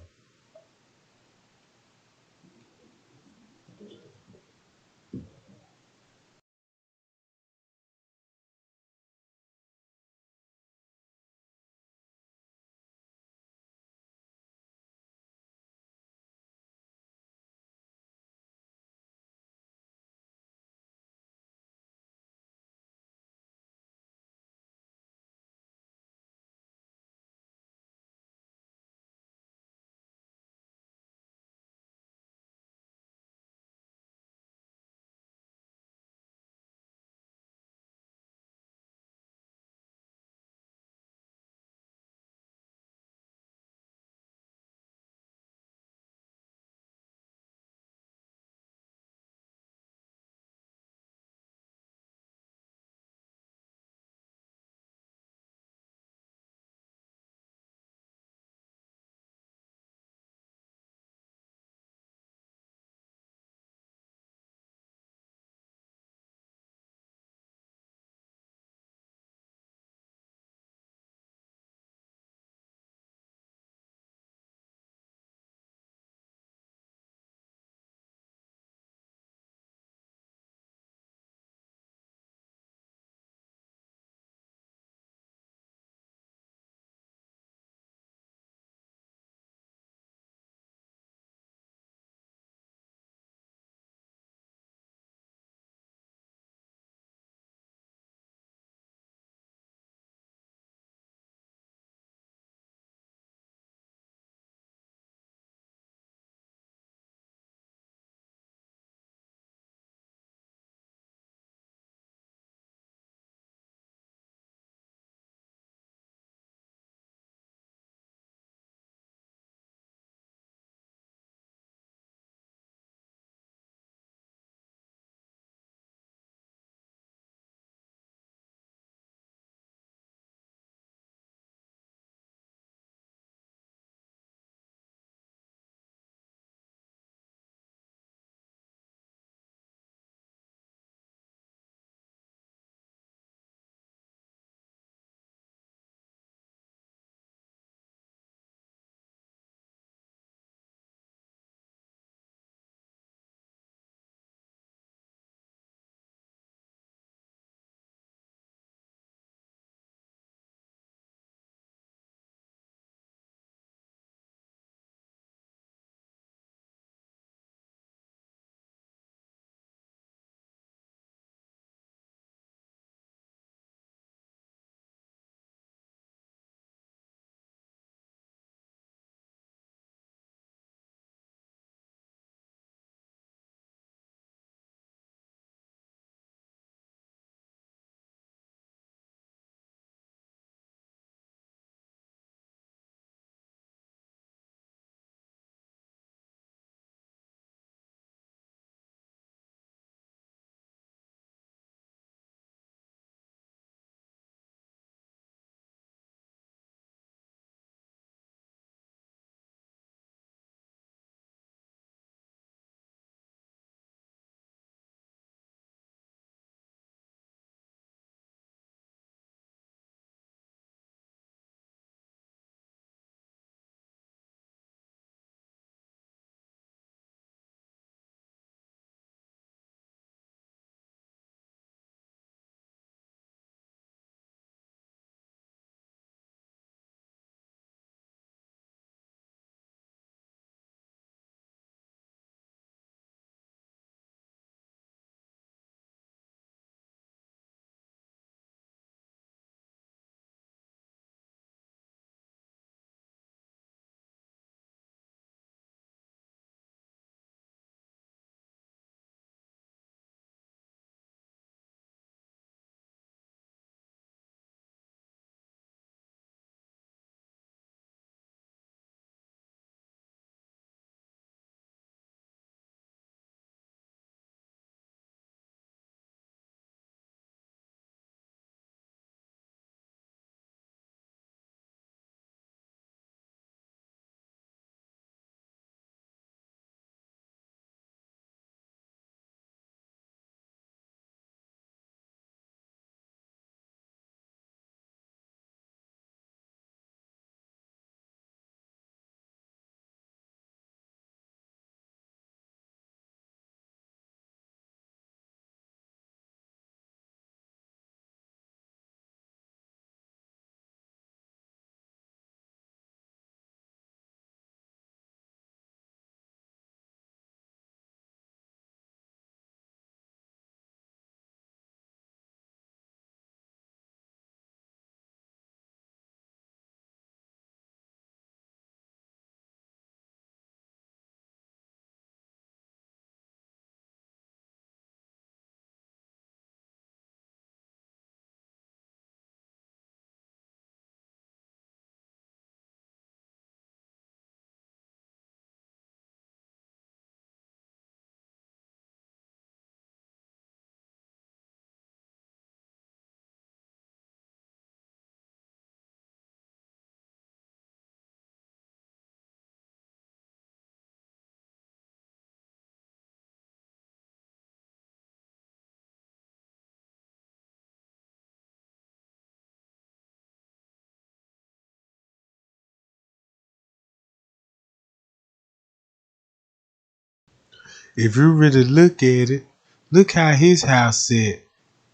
If you really look at it, look how his house set,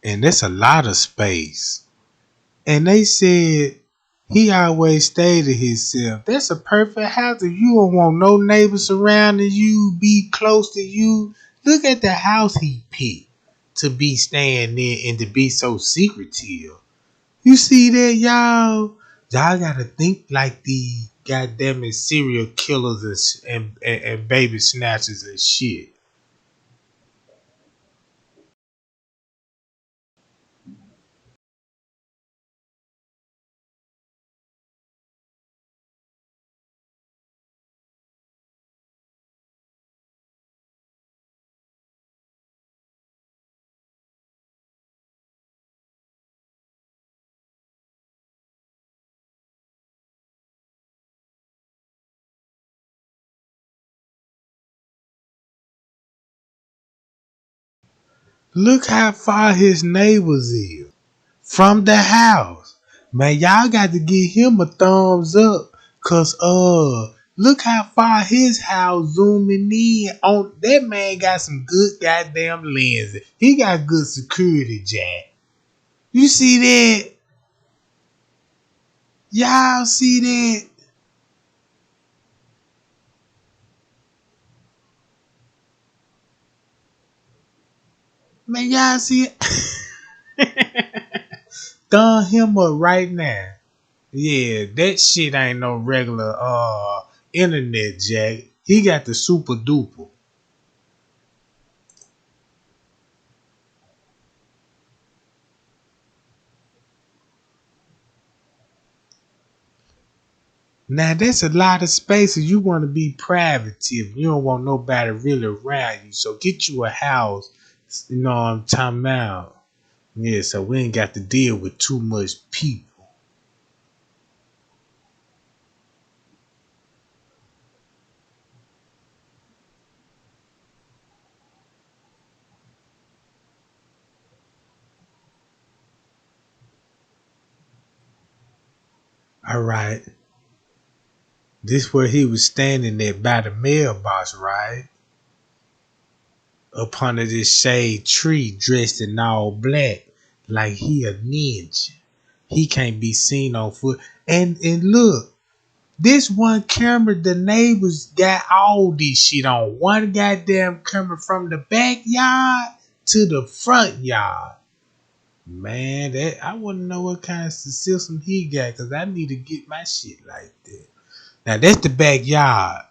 and that's a lot of space. And they said he always stayed to himself. That's a perfect house. If you don't want no neighbors surrounding you, be close to you. Look at the house he picked to be staying there and to be so secretive. You see that, y'all? Y'all gotta think like the goddamn it serial killers and baby snatchers and shit. Look how far his neighbors is from the house. Man, y'all got to give him a thumbs up. Cause look how far his house zooming in on that man got some good goddamn lenses. He got good security, Jack. You see that? Y'all see that? Man, y'all see it? Thumb him up right now. Yeah, that shit ain't no regular internet, Jack. He got the super duper. Now that's a lot of spaces. You want to be privative. You don't want nobody really around you. So get you a house. You know what I'm talking about? Yeah, so we ain't got to deal with too much people. All right. This where he was standing there by the mailbox, right? Up under this shade tree dressed in all black. Like he a ninja. He can't be seen on foot. And look, this one camera, the neighbors got all this shit on. One goddamn camera from the backyard to the front yard. Man, that I wanna know what kind of system he got, cause I need to get my shit like that. Now that's the backyard.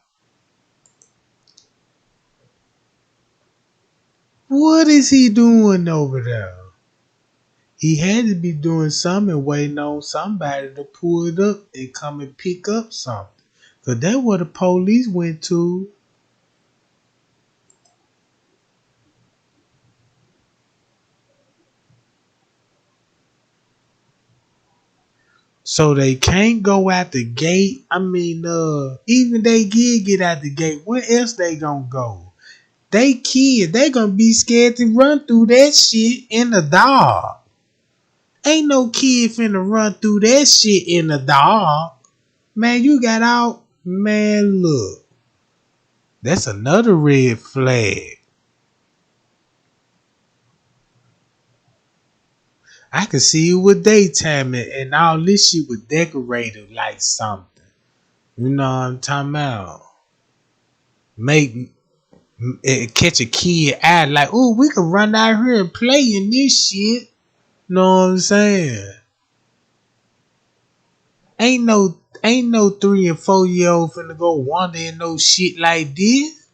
What is he doing over there? He had to be doing something, waiting on somebody to pull it up and come and pick up something. Cause that's where the police went to. So they can't go out the gate. I mean, even they did get out the gate. Where else they gonna go? They kids, they gonna be scared to run through that shit in the dark. Ain't no kid finna run through that shit in the dark. Man, you got out. Man, look. That's another red flag. I can see it with daytime and all this shit was decorated like something. You know what I'm talking about? Make catch a kid eye like, oh, we can run out here and play in this shit. Know what I'm saying? Ain't no 3 and 4 year old finna go wander in no shit like this.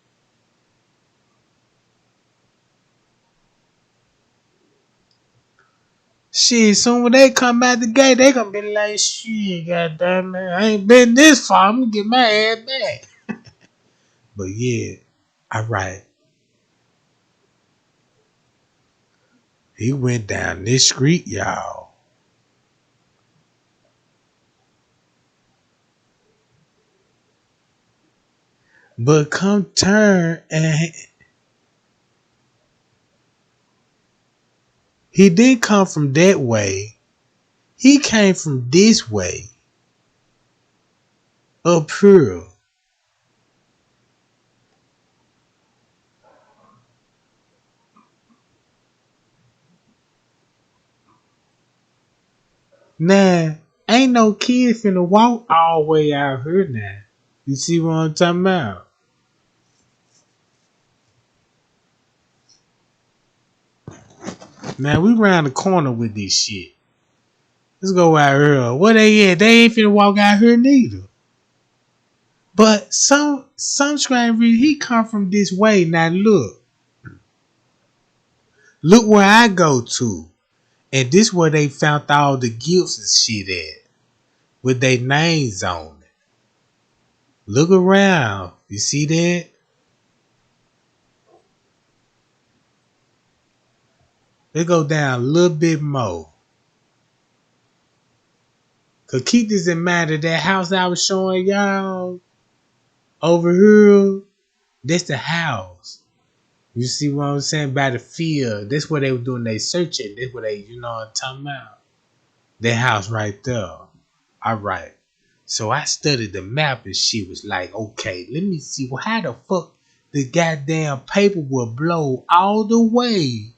Shit, soon when they come out the gate, they gonna be like, shit, goddamn it, I ain't been this far. I'm gonna get my ass back. But yeah, alright. He went down this street, y'all. But come turn and he didn't come from that way. He came from this way. Up here. Nah, ain't no kid finna walk all the way out here now. You see what I'm talking about? Now we round the corner with this shit. Let's go out here. Where they at? They ain't finna walk out here neither. But some strange reason he come from this way. Now look where I go to, and this where they found all the gifts and shit at, with their names on it. Look around. You see that? They go down a little bit more. Cause keep this in mind that house I was showing y'all over here, that's the house. You see what I'm saying? By the field. That's where they were doing their searching. That's where they, you know what I'm talking about? That house right there. Alright. So I studied the map and she was like, okay, let me see. Well, how the fuck the goddamn paper will blow all the way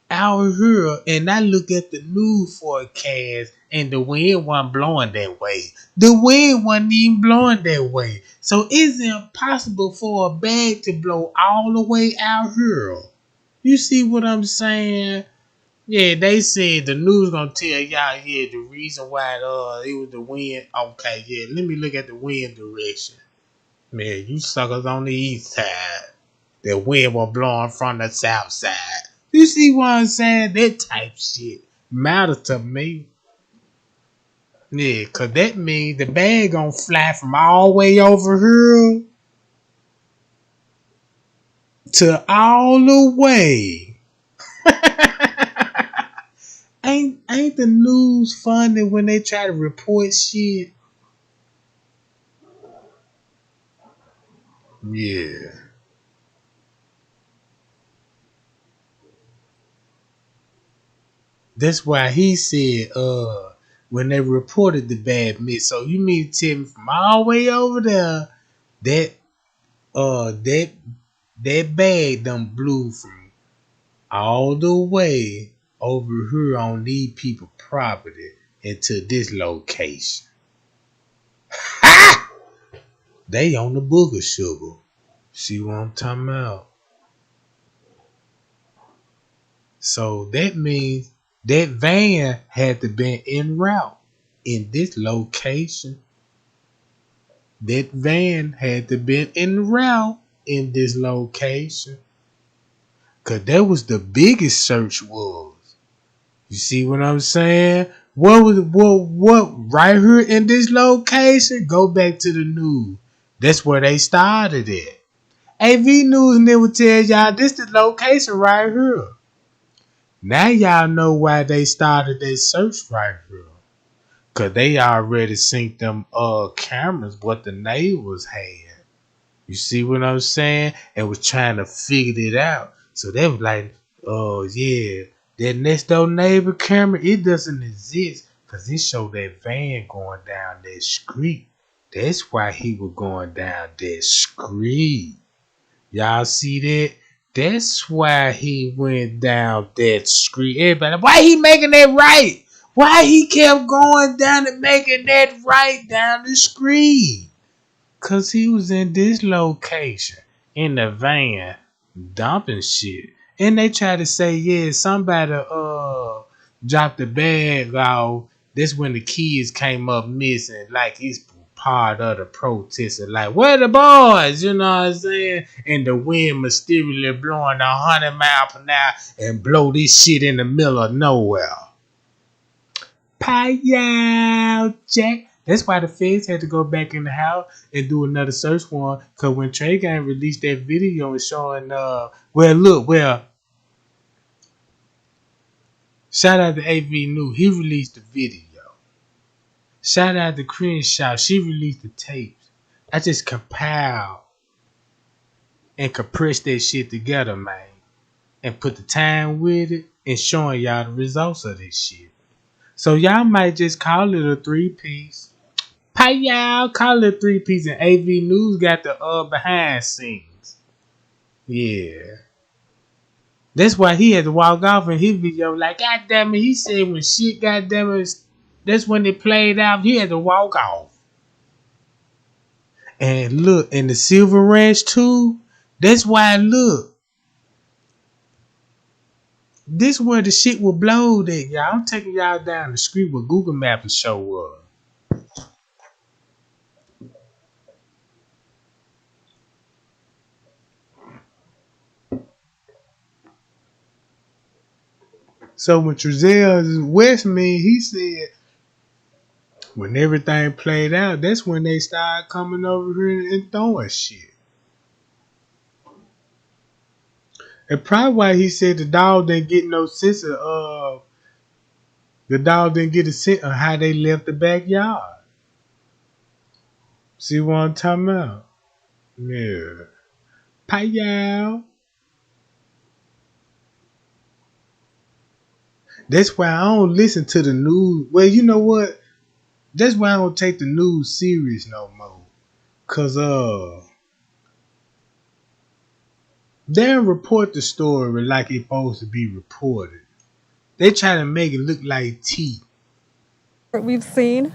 out here, and I look at the news forecast and the wind wasn't blowing that way. The wind wasn't even blowing that way. So it's impossible for a bag to blow all the way out here. You see what I'm saying? Yeah, they said the news gonna tell y'all, yeah, the reason why it was the wind. Okay, yeah, let me look at the wind direction. Man, you suckers on the east side. The wind was blowing from the south side. You see what I'm saying? That type shit matter to me. Yeah, cause that means the bag gonna fly from all the way over here to all the way. ain't the news funny when they try to report shit? Yeah. That's why he said, when they reported the bad mist. So you mean to tell me from all the way over there that that bag done blew from all the way over here on these people property into this location. Ha! They on the booger sugar. See what I'm talking about? So that means that van had to be en route in this location. That van had to be en route in this location. Cause that was the biggest search was. You see what I'm saying? What right here in this location? Go back to the news. That's where they started at. AV News never tell y'all this the location right here. Now y'all know why they started their search right here. Cause they already synced them cameras what the neighbors had. You see what I'm saying? And was trying to figure it out. So they was like, oh yeah, that next door neighbor camera, it doesn't exist. Cause it showed that van going down that street. That's why he was going down that street. Y'all see that? That's why he went down that street. Everybody, why he making that right? Why he kept going down and making that right down the street? Cause he was in this location in the van dumping shit. And they try to say, yeah, somebody dropped the bag off. That's when the kids came up missing, like he's part of the protest. Like, where the boys? You know what I'm saying? And the wind mysteriously blowing 100 miles per hour and blow this shit in the middle of nowhere. Pie Jack. That's why the feds had to go back in the house and do another search warrant. Cause when Trey Gang released that video and showing shout out to AV News, he released the video. Shout out to Crenshaw, she released the tapes. I just compiled and compressed that shit together, man. And put the time with it and showing y'all the results of this shit. So y'all might just call it a 3-piece. Pie y'all, call it a 3-piece, and AV News got the behind scenes. Yeah. That's why he had to walk off in his video like, God damn it, he said when shit, God damn it, That's when it played out. He had to walk off. And look, in the Silver Ranch too, that's why, look. This where the shit will blow that, y'all. I'm taking y'all down the street where Google Maps show up. So when Trezell Westman, he said, when everything played out, that's when they started coming over here and throwing shit. And probably why he said the dog didn't get no sense of the dog didn't get a sense of how they left the backyard. See what I'm talking about? Yeah. Pie y'all. That's why I don't listen to the news. Well, you know what? That's why I don't take the news serious no more. Cause they don't report the story like it's supposed to be reported. They try to make it look like tea. We've seen,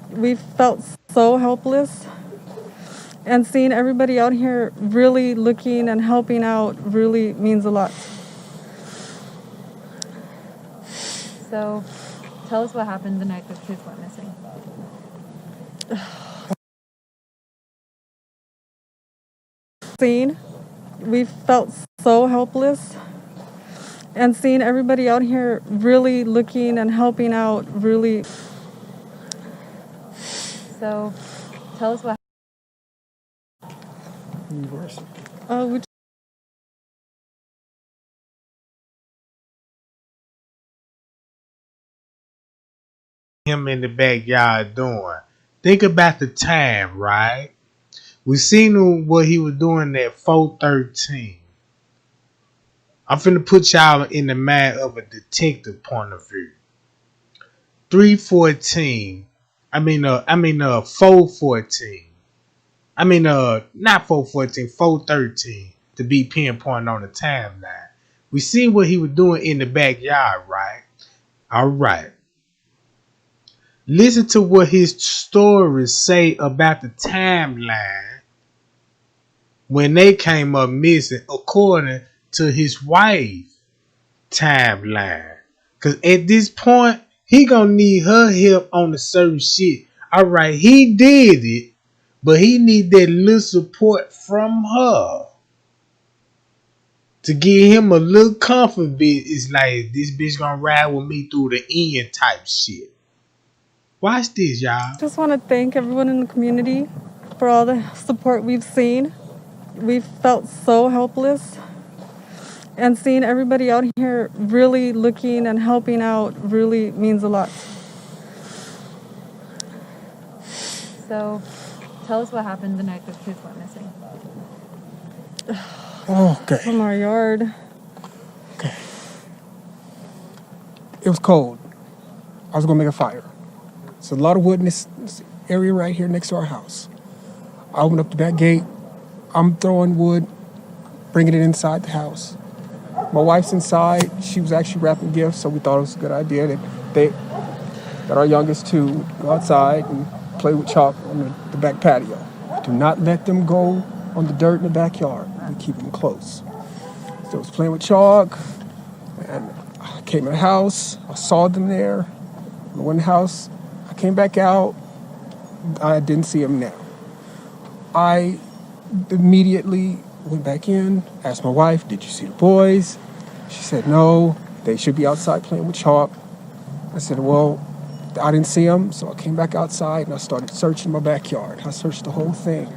we've felt so helpless, and seeing everybody out here really looking and helping out really means a lot. So, tell us what happened the night the kids went missing. Seeing, we've felt so helpless, and seeing everybody out here really looking and helping out really. So, tell us what We Him in the backyard doing. Think about the time, right? We seen what he was doing at 413. I'm finna put y'all in the mind of a detective point of view. 314. 414. Not 414, 413 to be pinpoint on the timeline. We seen what he was doing in the backyard, right? All right. Listen to what his stories say about the timeline when they came up missing according to his wife timeline. Cause at this point, he gonna need her help on a certain shit. Alright, he did it, but he need that little support from her. To give him a little comfort bit, it's like this bitch gonna ride with me through the end type shit. Watch this, y'all. just want to thank everyone in the community for all the support we've seen. We've felt so helpless, and seeing everybody out here really looking and helping out really means a lot. So, tell us what happened the night the kids went missing. Okay. From our yard. Okay. It was cold. I was gonna make a fire. There's a lot of wood in this area right here next to our house. I opened up the back gate. I'm throwing wood, bringing it inside the house. My wife's inside. She was actually wrapping gifts, so we thought it was a good idea that our youngest two go outside and play with chalk on the back patio. Do not let them go on the dirt in the backyard. We keep them close. So I was playing with chalk, and I came in the house. I saw them there. I went in the house. I came back out. I didn't see them now. I immediately went back in, asked my wife, did you see the boys? She said, no, they should be outside playing with chalk. I said, well, I didn't see them, so I came back outside and I started searching my backyard. I searched the whole thing.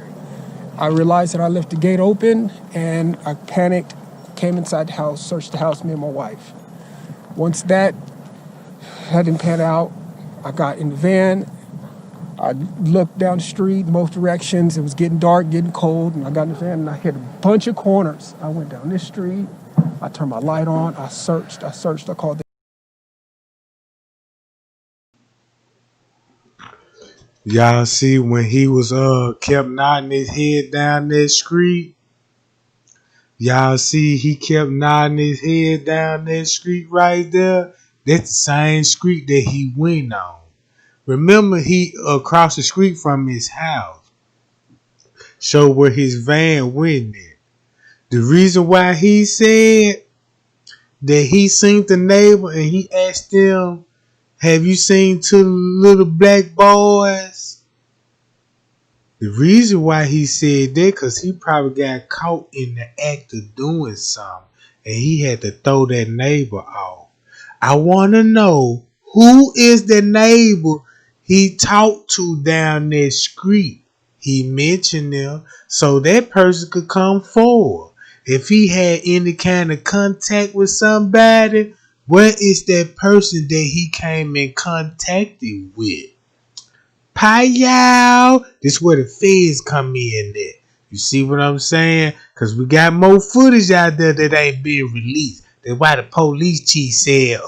I realized that I left the gate open, and I panicked, came inside the house, searched the house, me and my wife. Once that didn't pan out, I got in the van. I looked down the street, both directions. It was getting dark, getting cold, and I got in the van and I hit a bunch of corners. I went down this street. I turned my light on. I searched. I called. Y'all see when he was kept nodding his head down that street? Y'all see he kept nodding his head down that street right there? That's the same street that he went on. Remember, he across the street from his house. So where his van went at. The reason why he said that he seen the neighbor and he asked them, have you seen two little black boys? The reason why he said that, because he probably got caught in the act of doing something and he had to throw that neighbor off. I want to know, who is the neighbor he talked to down that street? He mentioned them so that person could come forward. If he had any kind of contact with somebody, where is that person that he came in contacted with? Payal. This where the feds come in at. You see what I'm saying? Because we got more footage out there that ain't being released. That's why the police chief said,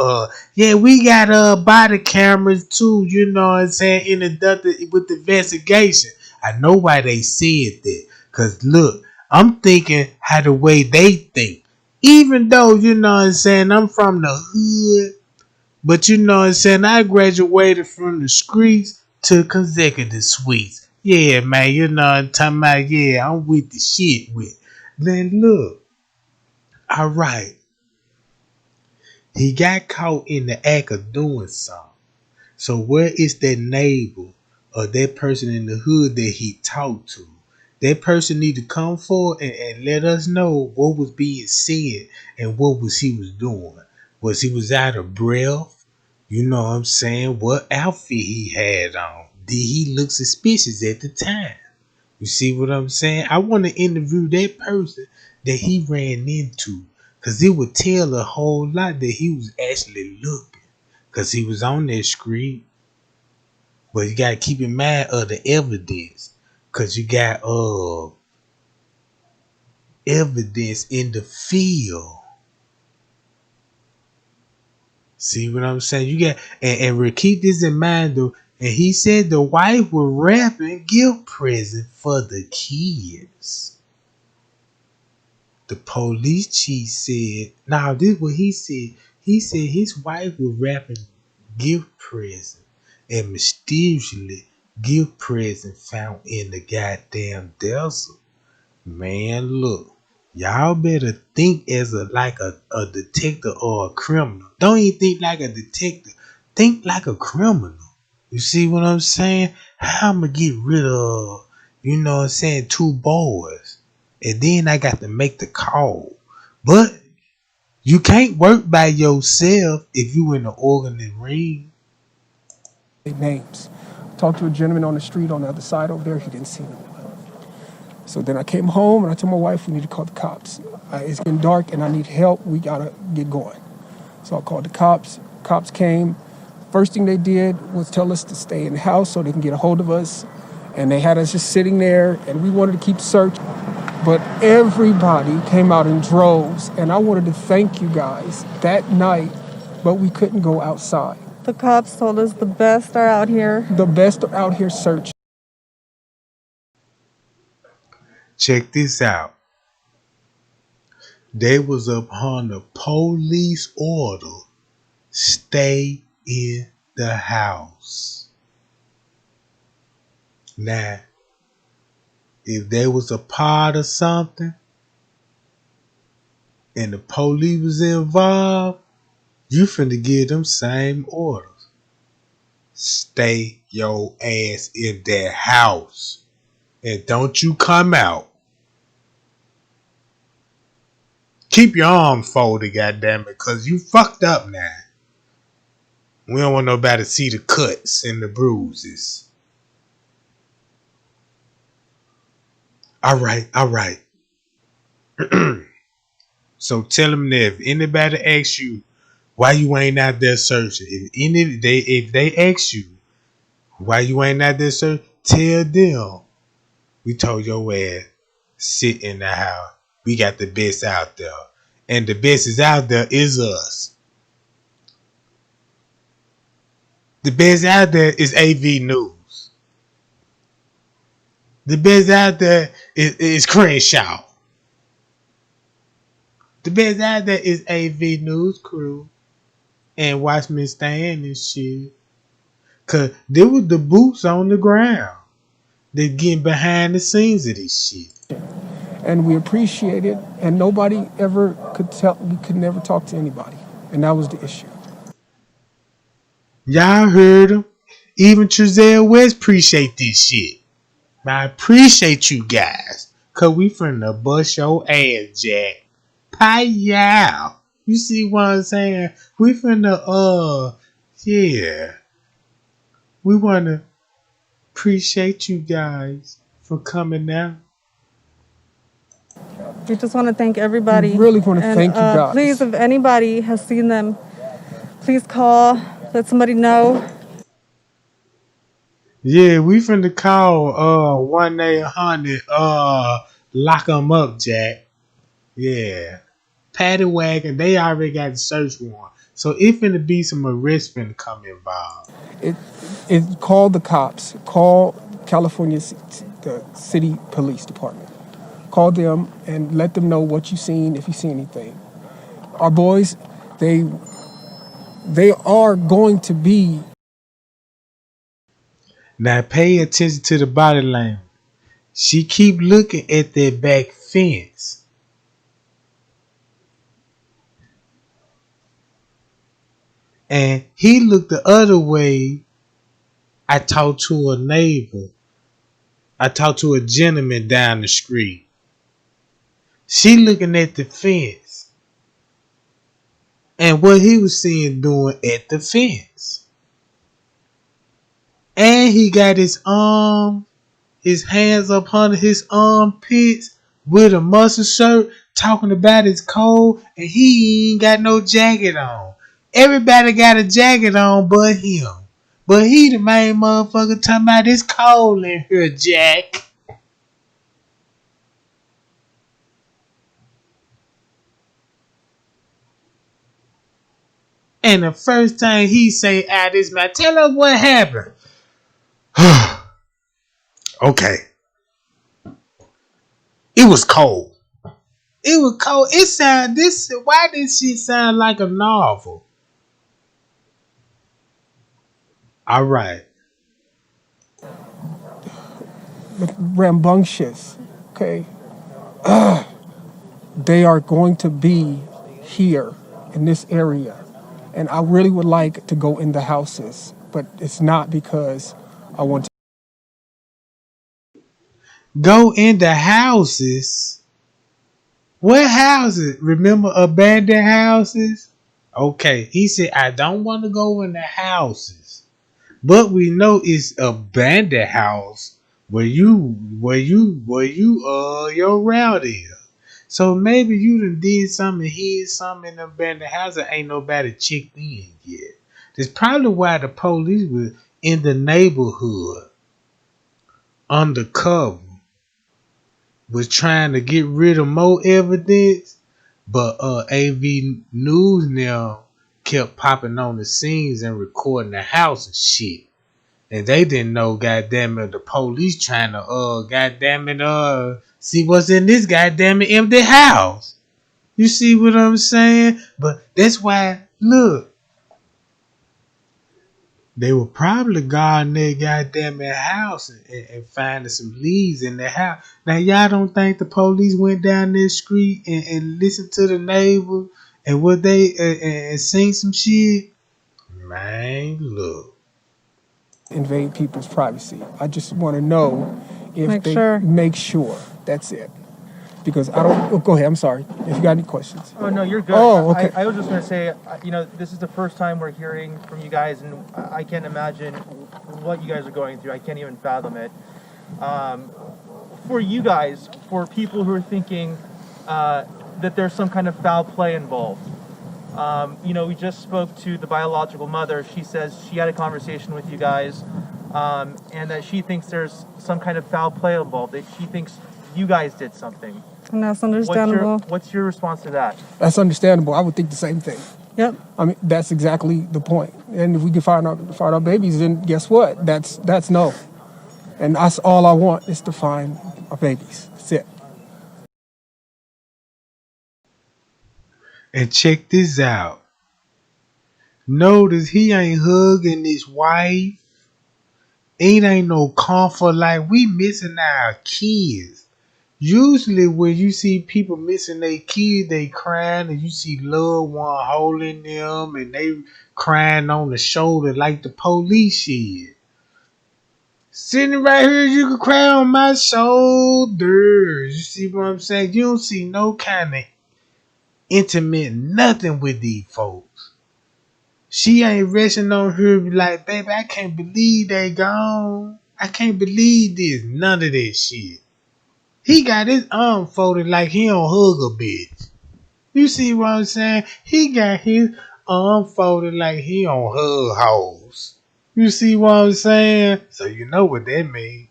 yeah, we got body cameras too, you know what I'm saying, introduced with the investigation. I know why they said that. Because look, I'm thinking how the way they think. Even though, you know what I'm saying, I'm from the hood, but you know what I'm saying, I graduated from the streets to consecutive suites. Yeah, man, you know what I'm talking about? Yeah, I'm with the shit with. Then look, alright, he got caught in the act of doing something. So where is that neighbor or that person in the hood that he talked to? That person need to come forward and let us know what was being said and what was he was doing. Was he was out of breath? You know what I'm saying? What outfit he had on? Did he look suspicious at the time? You see what I'm saying? I want to interview that person that he ran into, because it would tell a whole lot that he was actually looking, because he was on that street. But you got to keep in mind of the evidence, because you got evidence in the field. See what I'm saying? You got and keep this in mind though. And he said the wife was wrapping gift present for the kids. The police chief said, now this is what he said. He said his wife was wrapping gift present and mysteriously gift present found in the goddamn desert. Man, look. Y'all better think as a detective or a criminal. Don't even think like a detective. Think like a criminal. You see what I'm saying? How I'm gonna get rid of, you know what I'm saying, two boys. And then I got to make the call. But you can't work by yourself if you in the organ and ring. Names. Talked to a gentleman on the street on the other side over there. He didn't see them. So then I came home and I told my wife we need to call the cops. It's getting dark and I need help. We gotta get going. So I called the cops. Cops came. First thing they did was tell us to stay in the house so they can get a hold of us. And they had us just sitting there and we wanted to keep searching. But everybody came out in droves. And I wanted to thank you guys that night, but we couldn't go outside. The cops told us the best are out here. The best are out here searching. Check this out. They was upon the police order, stay in the house. Now, if they was a part of something and the police was involved, you finna give them same orders. Stay your ass in that house and don't you come out. Keep your arms folded, goddammit, cause you fucked up now. We don't want nobody to see the cuts and the bruises. Alright. So tell them that if anybody asks you why you ain't out there searching, if they ask you why you ain't out there searching, tell them we told your ass sit in the house. We got the best out there, and the best is out there is us. The best out there is AV News. The best out there is Crenshaw. The best out there is AV News Crew and Watch Me Stand and shit. Cause there was the boots on the ground. They getting behind the scenes of this shit. And we appreciate it, and nobody ever could tell, we could never talk to anybody. And that was the issue. Y'all heard him. Even Trezell West appreciate this shit. I appreciate you guys. Cause we finna bust your ass, Jack. Pie. You see what I'm saying? We finna, yeah. We wanna appreciate you guys for coming out. We just want to thank everybody. We really want to thank you guys. Please, if anybody has seen them, please call, let somebody know. Yeah, we finna call 1-800 lock them up, Jack. Yeah. Paddy wagon, they already got the search warrant. So it finna be some arrests finna come involved. It call the cops, call California the city police department. Call them and let them know what you've seen, if you see anything. Our boys, they are going to be. Now pay attention to the body language. She keep looking at that back fence. And he looked the other way. I talked to a neighbor. I talked to a gentleman down the street. She looking at the fence. And what he was seeing doing at the fence. And he got his hands up under his armpits with a muscle shirt talking about his cold, and he ain't got no jacket on. Everybody got a jacket on but him. But he the main motherfucker talking about it's cold in here, Jack. And the first time he say out his mouth, tell us what happened. Okay. It was cold. It was cold. Why this shit sound like a novel? All right. Rambunctious, okay? They are going to be here in this area. And I really would like to go in the houses, but it's not because I want to. Go in the houses? What houses? Remember abandoned houses? Okay. He said, I don't want to go in the houses. But we know it's abandoned house where your route is. So maybe you done did something, hid something in the abandoned house that ain't nobody checked in yet. That's probably why the police was in the neighborhood undercover, was trying to get rid of more evidence, but AV News now kept popping on the scenes and recording the house and shit. And they didn't know, goddamn it, the police trying to, goddamn it, see what's in this goddamn it empty house. You see what I'm saying? But that's why, look, they were probably guarding their goddamn house and finding some leads in their house. Now, y'all don't think the police went down their street and listened to the neighbor and what they and seen some shit? Man, look. Invade people's privacy. I just want to know if make sure. That's it. Because I don't. Oh, go ahead. I'm sorry. If you got any questions. Oh no, you're good. Oh, okay. I was just going to say, this is the first time we're hearing from you guys, and I can't imagine what you guys are going through. I can't even fathom it. For you guys, for people who are thinking that there's some kind of foul play involved. We just spoke to the biological mother. She says she had a conversation with you guys, and that she thinks there's some kind of foul play involved. That she thinks you guys did something. And that's understandable. What's your response to that? That's understandable. I would think the same thing. Yep. I mean, that's exactly the point. And if we can find our babies, then guess what? That's no. And that's all I want is to find our babies. That's it. And check this out. Notice he ain't hugging his wife. It ain't no comfort. Like, we missing our kids. Usually when you see people missing their kids, they crying, and you see loved one holding them and they crying on the shoulder like the police shit. Sitting right here, you can cry on my shoulders. You see what I'm saying? You don't see no kind of intimate nothing with these folks. She ain't resting on her like, baby, I can't believe they gone. I can't believe this. None of this shit. He got his arm folded like he don't hug a bitch. You see what I'm saying? He got his arm folded like he don't hug hoes. You see what I'm saying? So you know what that means.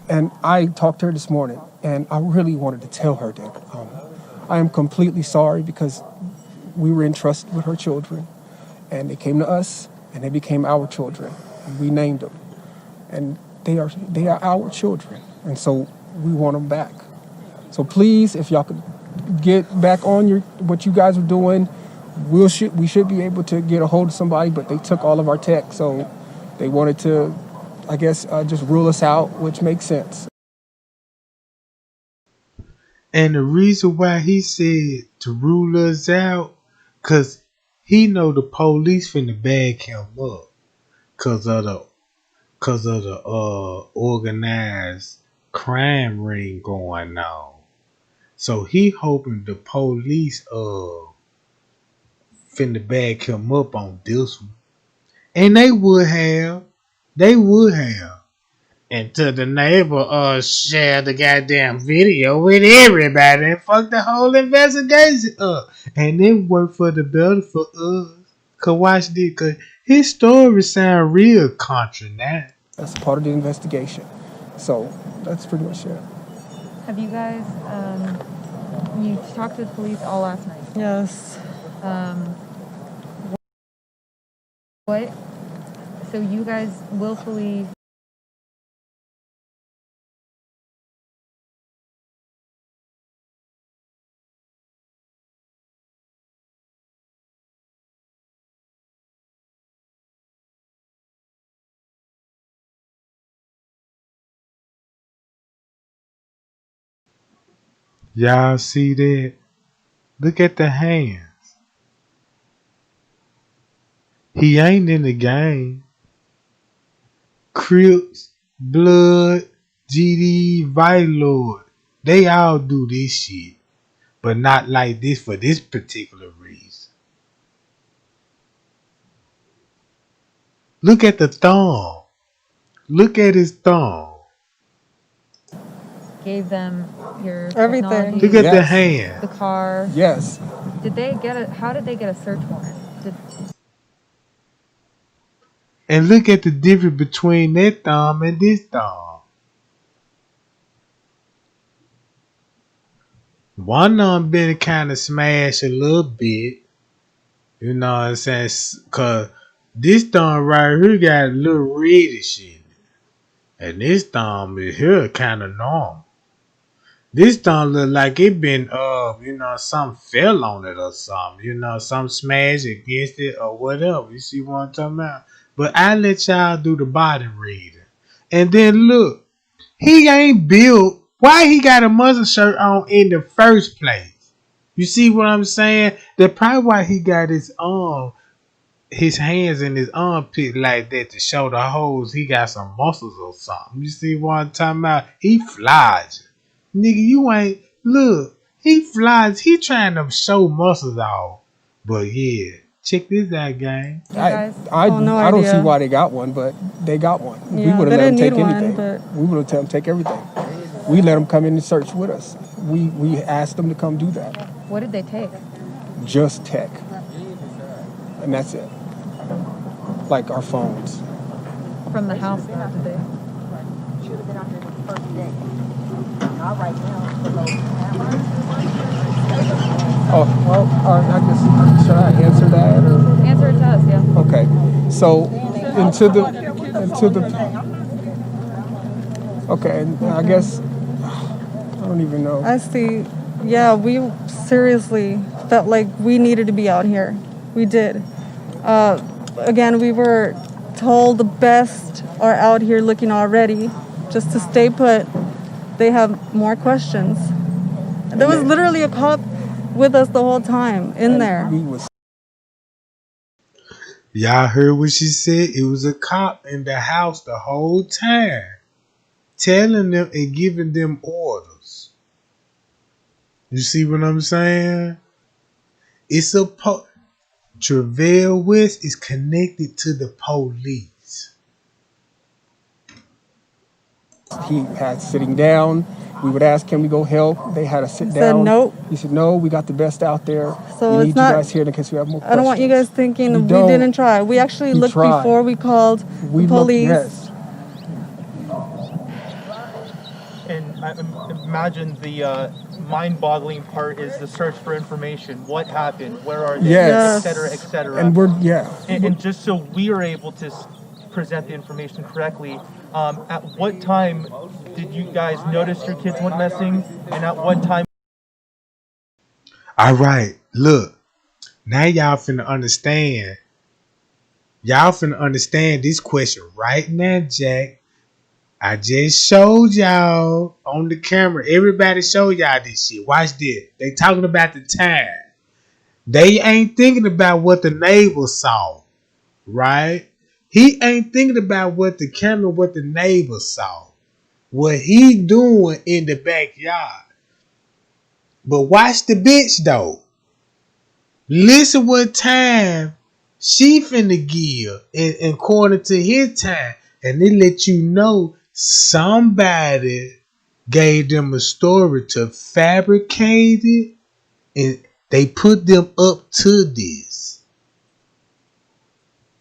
And I talked to her this morning, and I really wanted to tell her that I am completely sorry because we were entrusted with her children, and they came to us, and they became our children, and we named them, and they are our children, and so we want them back. So please, if y'all could get back on what you guys are doing, we should be able to get a hold of somebody, but they took all of our tech, so they wanted to, I guess, just rule us out, which makes sense. And the reason why he said to rule us out, cause he know the police finna bag him up, cause of the organized crime ring going on. So he hoping the police finna bag him up on this one. And they would have. Until the neighbor shared the goddamn video with everybody and fucked the whole investigation up. And it worked for the better for us. Cause watch this, cause his story sound real contra now. That's part of the investigation. So that's pretty much it. Have you guys, you talked to the police all last night? Yes. What? So you guys willfully... Y'all see that? Look at the hands. He ain't in the game. Crips, Blood, GD, Vital Lord. They all do this shit. But not like this for this particular reason. Look at the thumb. Look at his thumb. Gave them your Everything. technology, Look at the hand. the car. Yes. How did they get a search warrant? And look at the difference between that thumb and this thumb. One of them been kind of smashed a little bit. You know what I'm saying? Cause this thumb right here got a little reddish in it. And this thumb is here kind of normal. This thumb look like it been something fell on it or something. Something smashed against it or whatever. You see what I'm talking about? But I let y'all do the body reading. And then look, he ain't built. Why he got a muscle shirt on in the first place? You see what I'm saying? That's probably why he got his hands in his armpit like that to show the holes he got some muscles or something. You see what I'm talking about? He flies. Nigga, you ain't. Look, he flies. He trying to show muscles off. But yeah, check this out, gang. I don't see why they got one, but they got one. Yeah, we would have let them take anything. But... We would have let them take everything. We let them come in and search with us. We asked them to come do that. What did they take? Just tech. And that's it. Like our phones. From the house, though, did they? Should have been out there the first day. Not right now. Oh, well, I guess, should I answer that? Or? Answer it to us, yeah. Okay. So, okay, and I guess, I don't even know. I see. Yeah, we seriously felt like we needed to be out here. We did. Again, we were told the best are out here looking already. Just to stay put, they have more questions. There was literally a cop with us the whole time in there. Y'all heard what she said? It was a cop in the house the whole time, telling them and giving them orders. You see what I'm saying? It's a Travell West is connected to the police. He had sitting down. We would ask, can we go help? They had to sit down. Said nope. He said, no, we got the best out there. So we it's need not, you guys here in case we have more questions. I don't want you guys thinking we didn't try. We actually looked tried. before we called the police. Yes. And I imagine the mind-boggling part is the search for information. What happened? Where are they? Yes. Et cetera, et cetera. And And just so we are able to present the information correctly, at what time did you guys notice your kids went missing? And at what time? All right, look. Now y'all finna understand. Y'all finna understand this question right now, Jack. I just showed y'all on the camera. Everybody showed y'all this shit. Watch this. They talking about the time. They ain't thinking about what the neighbor saw, right? He ain't thinking about what the camera, what the neighbor saw. What he doing in the backyard. But watch the bitch though. Listen what time she finna give and according to his time. And they let you know somebody gave them a story to fabricate it. And they put them up to this.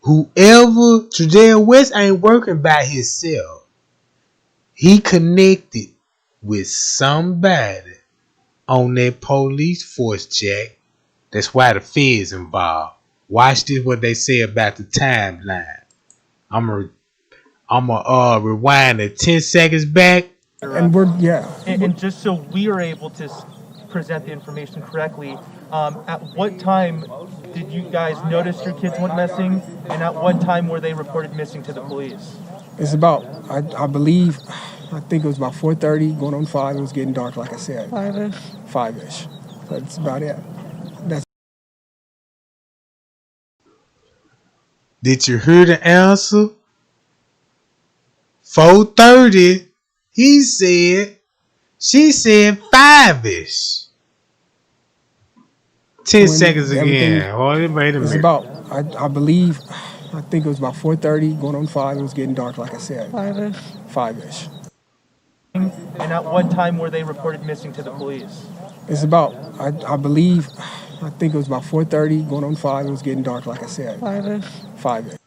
Whoever, Travell West ain't working by himself. He connected with somebody on that police force, Jack. That's why the feds involved. Watch this what they say about the timeline. I'ma rewind it 10 seconds back. And And just so we are able to present the information correctly, at what time did you guys notice your kids went missing? And at what time were they reported missing to the police? It's about, I believe, I think it was about 4:30, going on 5. It was getting dark, like I said. 5-ish. 5-ish. That's about it. Did you hear the answer? 4:30. He said. She said 5-ish. 10 seconds again. Oh, wait a minute. It's about, I believe, I think it was about 4:30, going on 5. It was getting dark, like I said. 5-ish. 5-ish. And at what time were they reported missing to the police? It's about, I believe, I think it was about 4:30, going on 5. It was getting dark, like I said. 5-ish. 5-ish.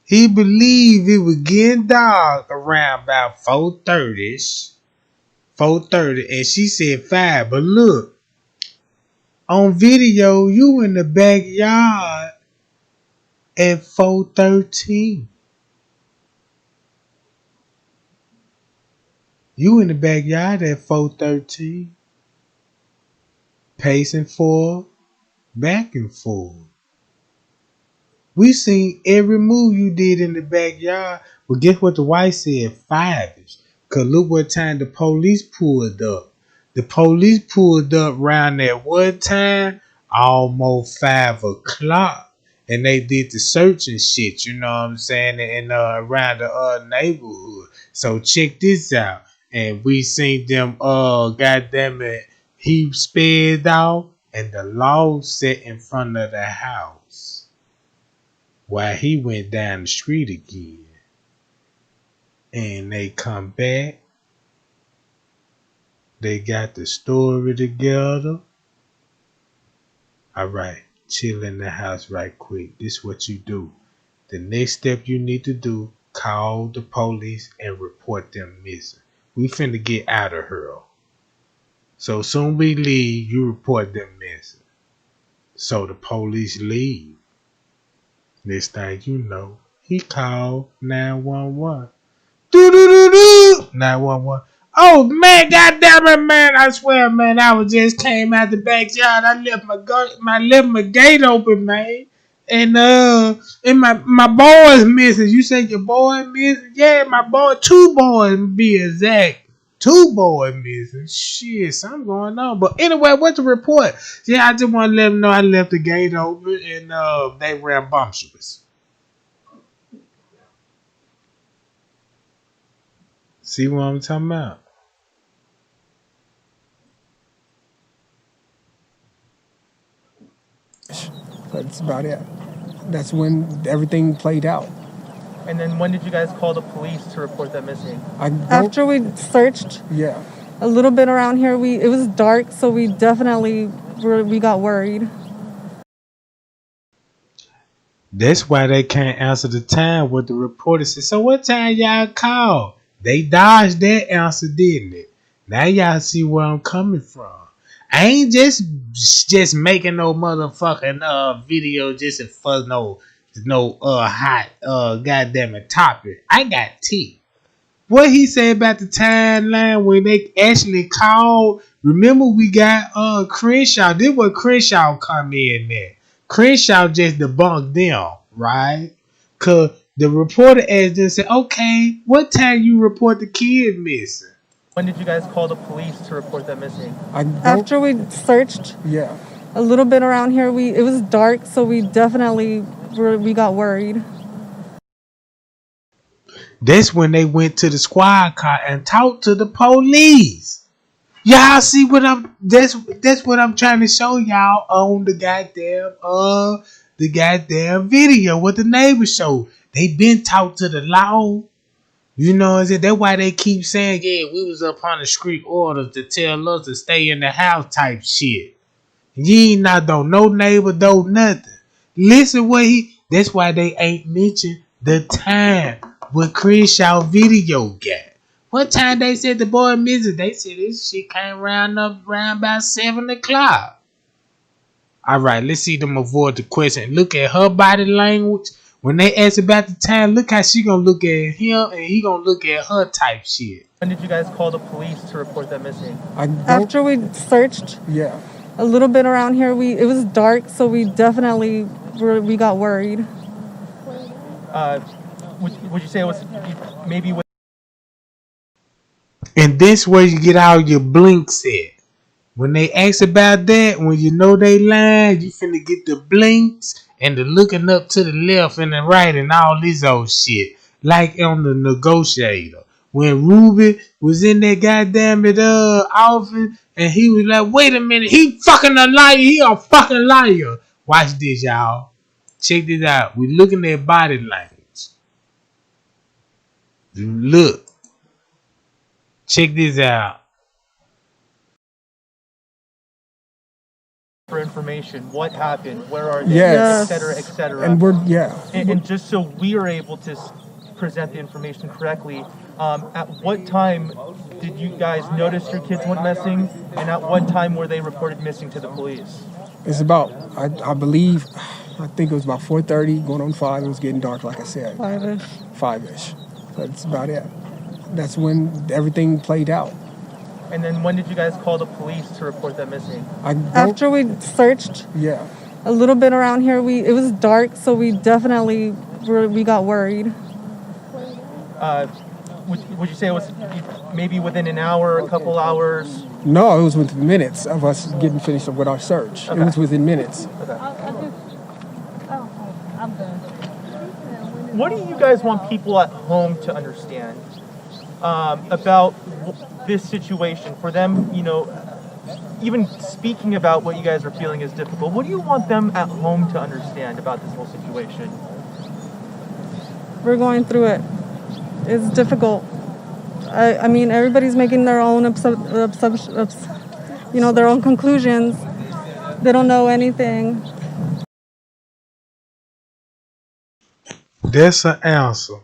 He believed it was getting dark around about 4:30ish. 4:30, and she said 5. But look, on video, you in the backyard at 4:13. You in the backyard at 4:13. Pacing forth, back and forth. We seen every move you did in the backyard. But guess what the wife said? 5-ish. Cause look what time the police pulled up. The police pulled up around that one time, almost 5 o'clock. And they did the search and shit, you know what I'm saying? And around the neighborhood. So check this out. And we seen them, goddamn it, he sped off and the law sat in front of the house while he went down the street again. And they come back. They got the story together. All right, chill in the house right quick. This is what you do. The next step you need to do, call the police and report them missing. We finna get out of here. So soon we leave, you report them missing. So the police leave. Next thing you know, he called 911. Do 911. Oh man, goddamn it, man! I swear, man, I was just came out the backyard. I left my gate open, man, And my boy's missing. You say your boy missing? Yeah, my boy, 2 boys to be exact. 2 boys missing. Shit, something going on. But anyway, what's the report? Yeah, I just want to let them know I left the gate open and they rambunctious. See what I'm talking about? That's about it. That's when everything played out. And then when did you guys call the police to report them missing? After we searched Yeah. a little bit around here, it was dark, so we definitely we got worried. That's why they can't answer the time what the reporter said. So what time y'all called? They dodged that answer, didn't it? Now y'all see where I'm coming from. I ain't just making no motherfucking video just for no hot goddamn it topic. I got tea. What he said about the timeline when they actually called. Remember we got Crenshaw. This what Crenshaw come in there. Crenshaw just debunked them, right? Cause the reporter asked them, said, okay, what time you report the kid missing? When did you guys call the police to report them missing? After we searched a little bit around here, it was dark, so we definitely we got worried. That's when they went to the squad car and talked to the police. Y'all see what that's what I'm trying to show y'all on the goddamn video what the neighbors showed. They been talked to the law. You know what I'm saying? That's why they keep saying, yeah, we was up on the street orders to tell us to stay in the house type shit. You ain't not though no neighbor though nothing. Listen what that's why they ain't mentioned the time what Crenshaw video got. What time they said the boy missing? They said this shit came around about 7 o'clock. Alright, let's see them avoid the question. Look at her body language. When they ask about the time, look how she gonna look at him and he gonna look at her type shit. When did you guys call the police to report them missing? After we searched a little bit around here, it was dark, so we definitely we got worried. Would you say it was maybe with? And this where you get all your blinks at. When they ask about that, when you know they lying, you finna get the blinks and the looking up to the left and the right and all this old shit. Like on the Negotiator. When Ruby was in that goddamn office and he was like, wait a minute, he fucking a liar, he a fucking liar. Watch this, y'all. Check this out. We looking at body language. Look. Check this out. For information, what happened, where are they, Yes. et cetera. And and just so we are able to present the information correctly, at what time did you guys notice your kids went missing, and at what time were they reported missing to the police? It's about, I think it was about 4:30, going on 5. It was getting dark, like I said. 5-ish. 5-ish. That's about it. That's when everything played out. And then when did you guys call the police to report them missing? After we searched a little bit around here, it was dark, so we definitely we got worried. Would you say it was maybe within an hour, a couple hours? No, it was within minutes of us getting finished with our search. Okay. It was within minutes. I'm done. What do you guys want people at home to understand about this situation? For them, even speaking about what you guys are feeling is difficult. What do you want them at home to understand about this whole situation? We're going through it. It's difficult. I mean, everybody's making their own their own conclusions. They don't know anything. That's an answer.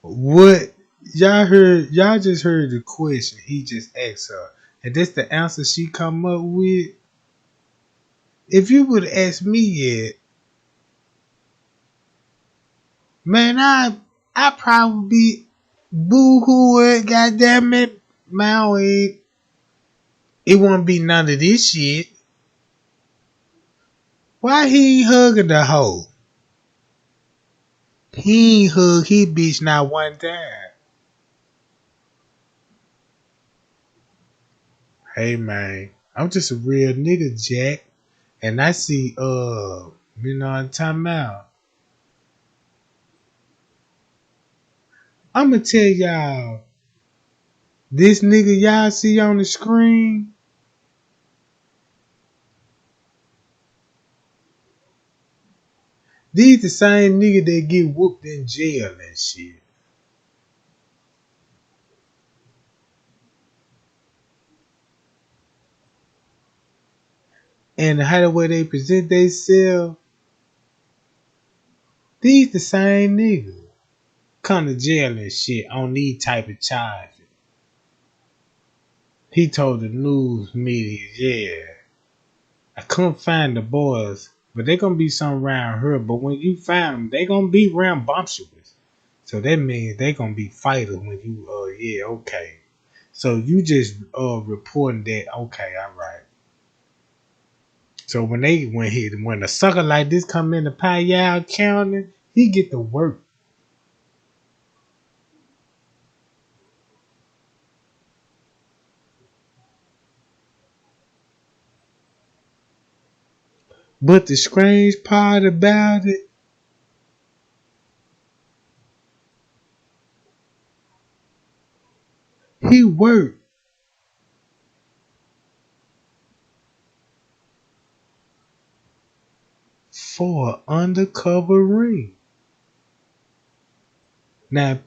What y'all heard? Y'all just heard the question he just asked her, and that's the answer she come up with. If you would ask me it, man, I probably be boo-hooing, goddamn it, man. It won't be none of this shit. Why he ain't hugging the hoe? He ain't hug his bitch not one time. Hey man, I'm just a real nigga, Jack. And I see you know what I'm talking about. I'ma tell y'all, this nigga y'all see on the screen, these the same nigga that get whooped in jail and shit. And how the way they present themselves, these the same nigga come to jail and shit on these type of charges. He told the news media, yeah, I couldn't find the boys, but they gonna be some around here. But when you find them, they gonna be rambunctious. So that means they gonna be fighters when you, yeah, okay. So you just reporting that, okay, all right. So when a sucker like this come into Payal County, he get to work. But the strange part about it, he worked for an undercover ring. Now,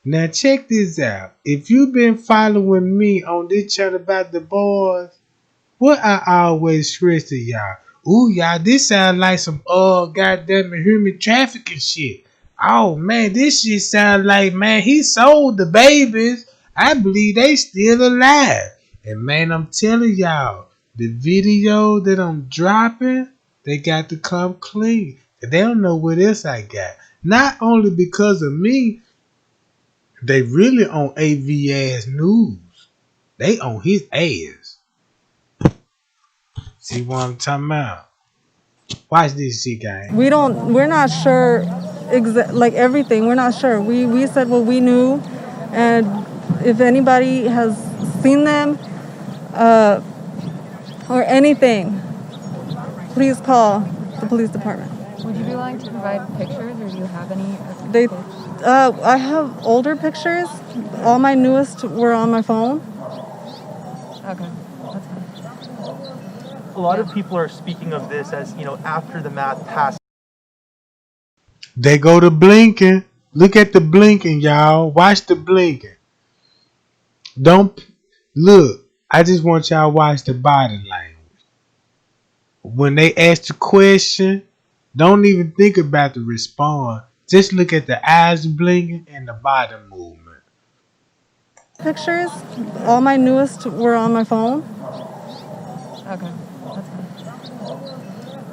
now check this out. If you've been following me on this channel about the boys, what I always stress to y'all, ooh y'all, this sound like some goddamn human trafficking shit. Oh man, this shit sound like, man, he sold the babies. I believe they still alive. And man, I'm telling y'all, the video that I'm dropping, they got to come clean. They don't know what else I got. Not only because of me, they really on AV ass news. They on his ass. See what I'm talking about? Watch this shit, gang. We're not sure like everything. We're not sure. We said what we knew, and if anybody has seen them or anything, please call the police department. Would you be willing to provide pictures, or do you have any? I have older pictures. All my newest were on my phone. Okay, that's fine. A lot of people are speaking of this as, after the math passed. They go to blinking. Look at the blinking, y'all. Watch the blinking. Don't look. I just want y'all to watch the body language. When they ask the question, don't even think about the response. Just look at the eyes blinking and the body movement. Pictures. All my newest were on my phone. Okay, that's fine.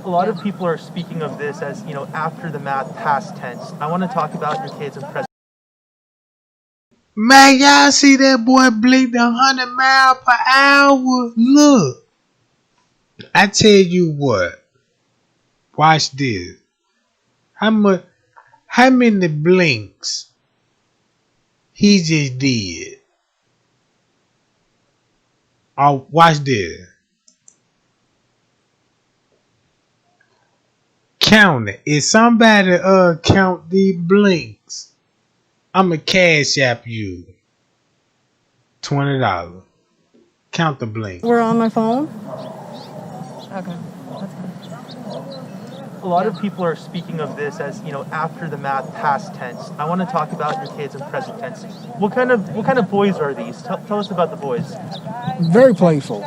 A lot of people are speaking of this as, after the math past tense. I want to talk about your kids in present. Man, y'all see that boy blink 100 miles per hour? Look. I tell you what. Watch this. How many blinks he just did? Oh, watch this. Count it. If somebody count these blinks, I'ma cash app you $20. Count the blinks. Were on my phone. Okay, that's fine. A lot of people are speaking of this as, after the math past tense. I want to talk about your kids in present tense. What kind of boys are these? Tell us about the boys. Very playful.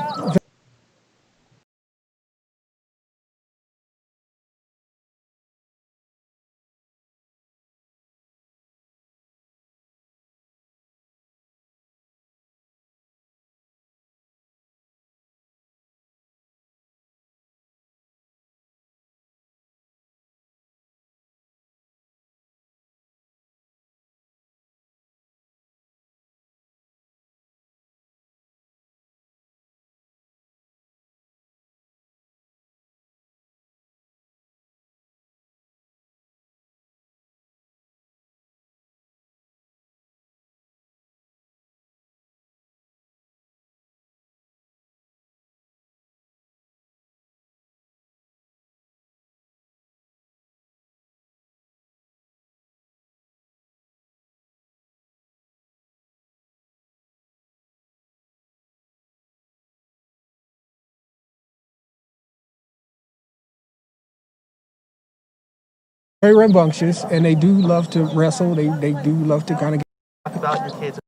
Very rambunctious, and they do love to wrestle. They do love to kind of Talk about your kids.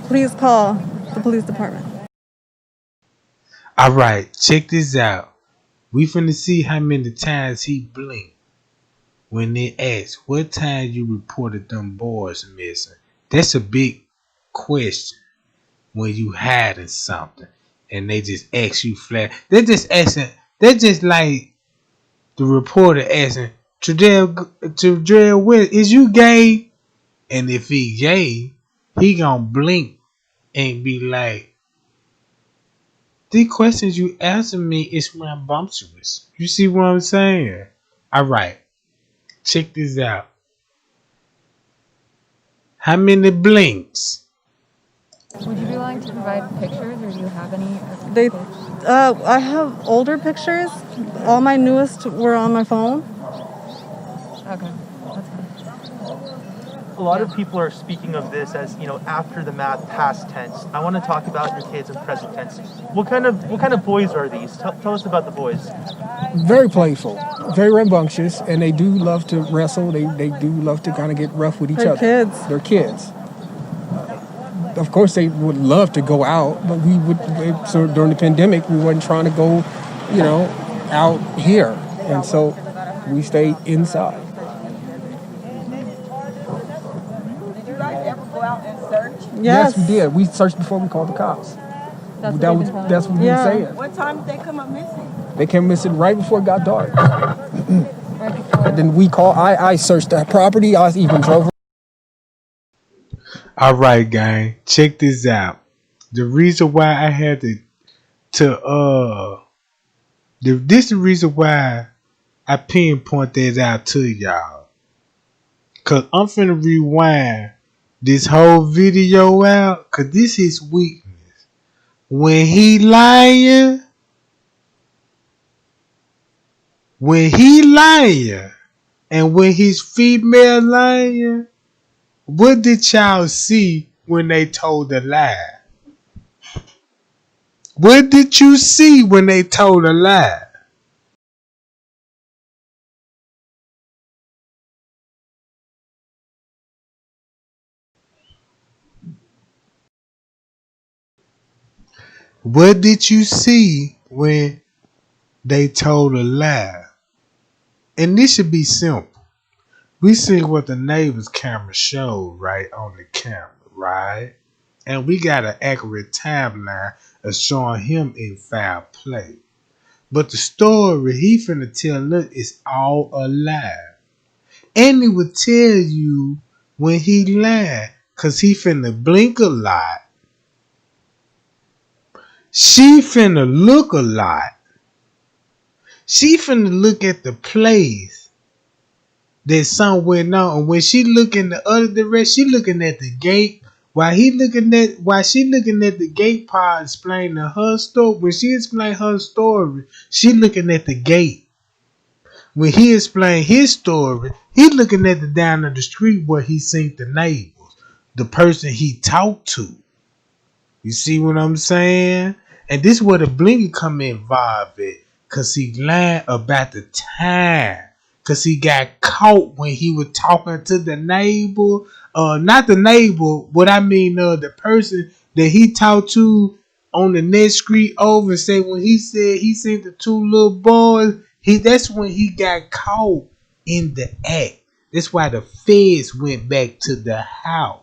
Please call the police department. All right, check this out. We finna see how many times he blinked when they ask what time you reported them boys missing. That's a big question when you hiding something and they just ask you flat. They're just asking. They're just like the reporter asking Tredell, is you gay? And if he gay, he gonna blink and be like, the questions you answer me is rambunctious. You see what I'm saying? All right, check this out. How many blinks? Would you be willing to provide pictures, or do you have any? I have older pictures. All my newest were on my phone. Okay. A lot of people are speaking of this as, after the math, past tense. I want to talk about your kids in present tense. What kind of boys are these? Tell us about the boys. very playful, very rambunctious, and they do love to wrestle. They do love to kind of get rough with each other. Kids. They're kids. Of course, they would love to go out, but so during the pandemic, we weren't trying to go, out here. And so we stayed inside. Did you guys ever go out and search? Yes, we did. We searched before we called the cops. That's what we were saying. What time did they come up missing? They came missing right before it got dark. And then we called. I searched the property. I even drove. All right, gang, check this out. The reason why I had this is the reason why I pinpoint that out to y'all. Cause I'm finna rewind this whole video out. Cause this is weakness. When he lying, and when he's female lying, what did y'all see when they told a lie? What did you see when they told a lie? What did you see when they told a lie? And this should be simple. We see what the neighbor's camera showed right on the camera, right? And we got an accurate timeline of showing him in foul play. But the story he finna tell us is all a lie. And he would tell you when he lied, cause he finna blink a lot. She finna look a lot. She finna look at the place that something went on. And when she looking the other direction, she looking at the gate. While she looking at the gate part explaining her story. When she explained her story, she looking at the gate. When he explained his story, he looking at the down of the street where he seen the neighbors, the person he talked to. You see what I'm saying? And this is where the blinky come involved at. Cause he lied about the time. Cause he got caught when he was talking to the neighbor. Not the neighbor, what I mean the person that he talked to on the next street over. Say when he said he seen the two little boys, that's when he got caught in the act. That's why the feds went back to the house.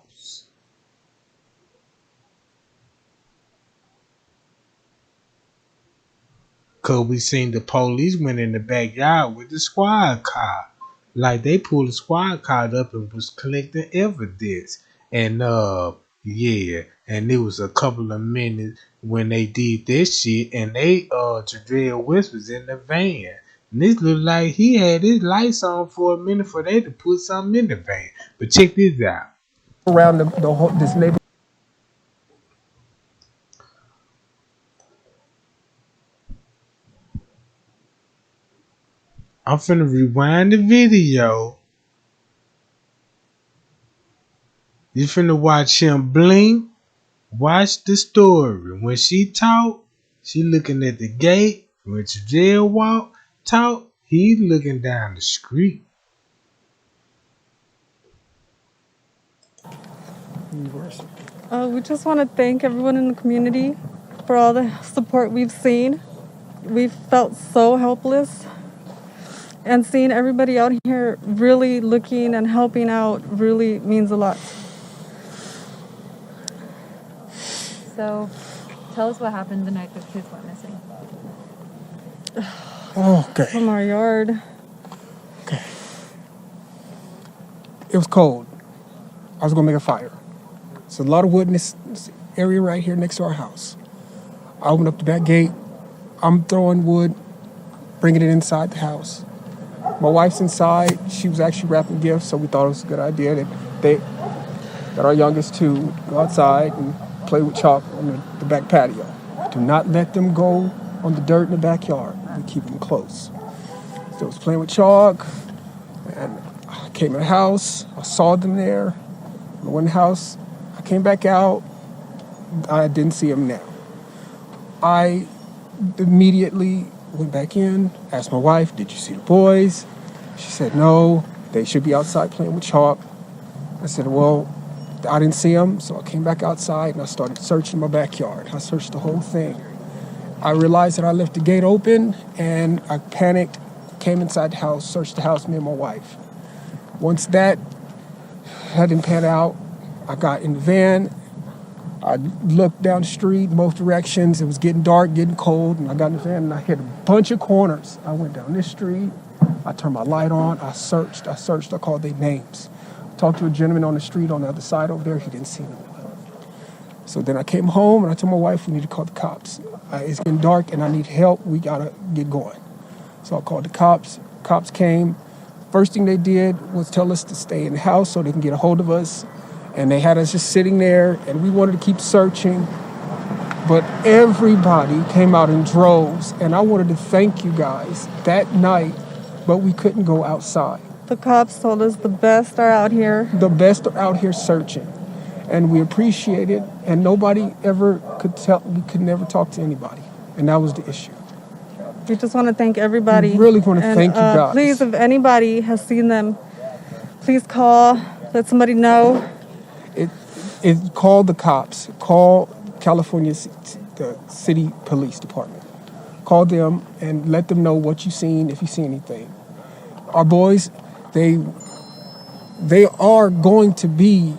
Cause we seen the police went in the backyard with the squad car. Like they pulled the squad car up and was collecting evidence. And yeah, and it was a couple of minutes when they did this shit and they Jadrell West was in the van. And this looked like he had his lights on for a minute for they to put something in the van. But check this out. Around this neighborhood. I'm finna rewind the video. You finna watch him blink. Watch the story. When she talk, she looking at the gate. When Giselle talk, he looking down the street. We just want to thank everyone in the community for all the support we've seen. We've felt so helpless. And seeing everybody out here really looking and helping out really means a lot. So, tell us what happened the night the kids went missing. Okay. From our yard. Okay. It was cold. I was gonna make a fire. There's a lot of wood in this area right here next to our house. I opened up the back gate. I'm throwing wood, bringing it inside the house. My wife's inside. She was actually wrapping gifts, so we thought it was a good idea that our youngest two would go outside and play with chalk on the back patio. Do not let them go on the dirt in the backyard. We keep them close. So I was playing with chalk, and I came in the house. I saw them there. I went in the house. I came back out. I didn't see them now. I immediately went back in, asked my wife, did you see the boys? She said, no, they should be outside playing with chalk. I said, well, I didn't see them, so I came back outside and I started searching my backyard. I searched the whole thing. I realized that I left the gate open and I panicked, came inside the house, searched the house, me and my wife. Once that didn't pan out, I got in the van. I looked down the street, both directions. It was getting dark, getting cold, and I got in the van and I hit a bunch of corners. I went down this street. I turned my light on. I searched. I called their names. Talked to a gentleman on the street on the other side over there. He didn't see them. So then I came home and I told my wife we need to call the cops. It's getting dark and I need help. We gotta get going. So I called the cops. Cops came. First thing they did was tell us to stay in the house so they can get a hold of us. And they had us just sitting there, and we wanted to keep searching. But everybody came out in droves, and I wanted to thank you guys that night, but we couldn't go outside. The cops told us the best are out here. The best are out here searching, and we appreciate it, and nobody ever could tell, we could never talk to anybody, and that was the issue. We just want to thank everybody. We really want to thank you guys. Please, if anybody has seen them, please call, let somebody know. Call the cops. Call California the City Police Department. Call them and let them know what you've seen, if you see anything. Our boys, they are going to be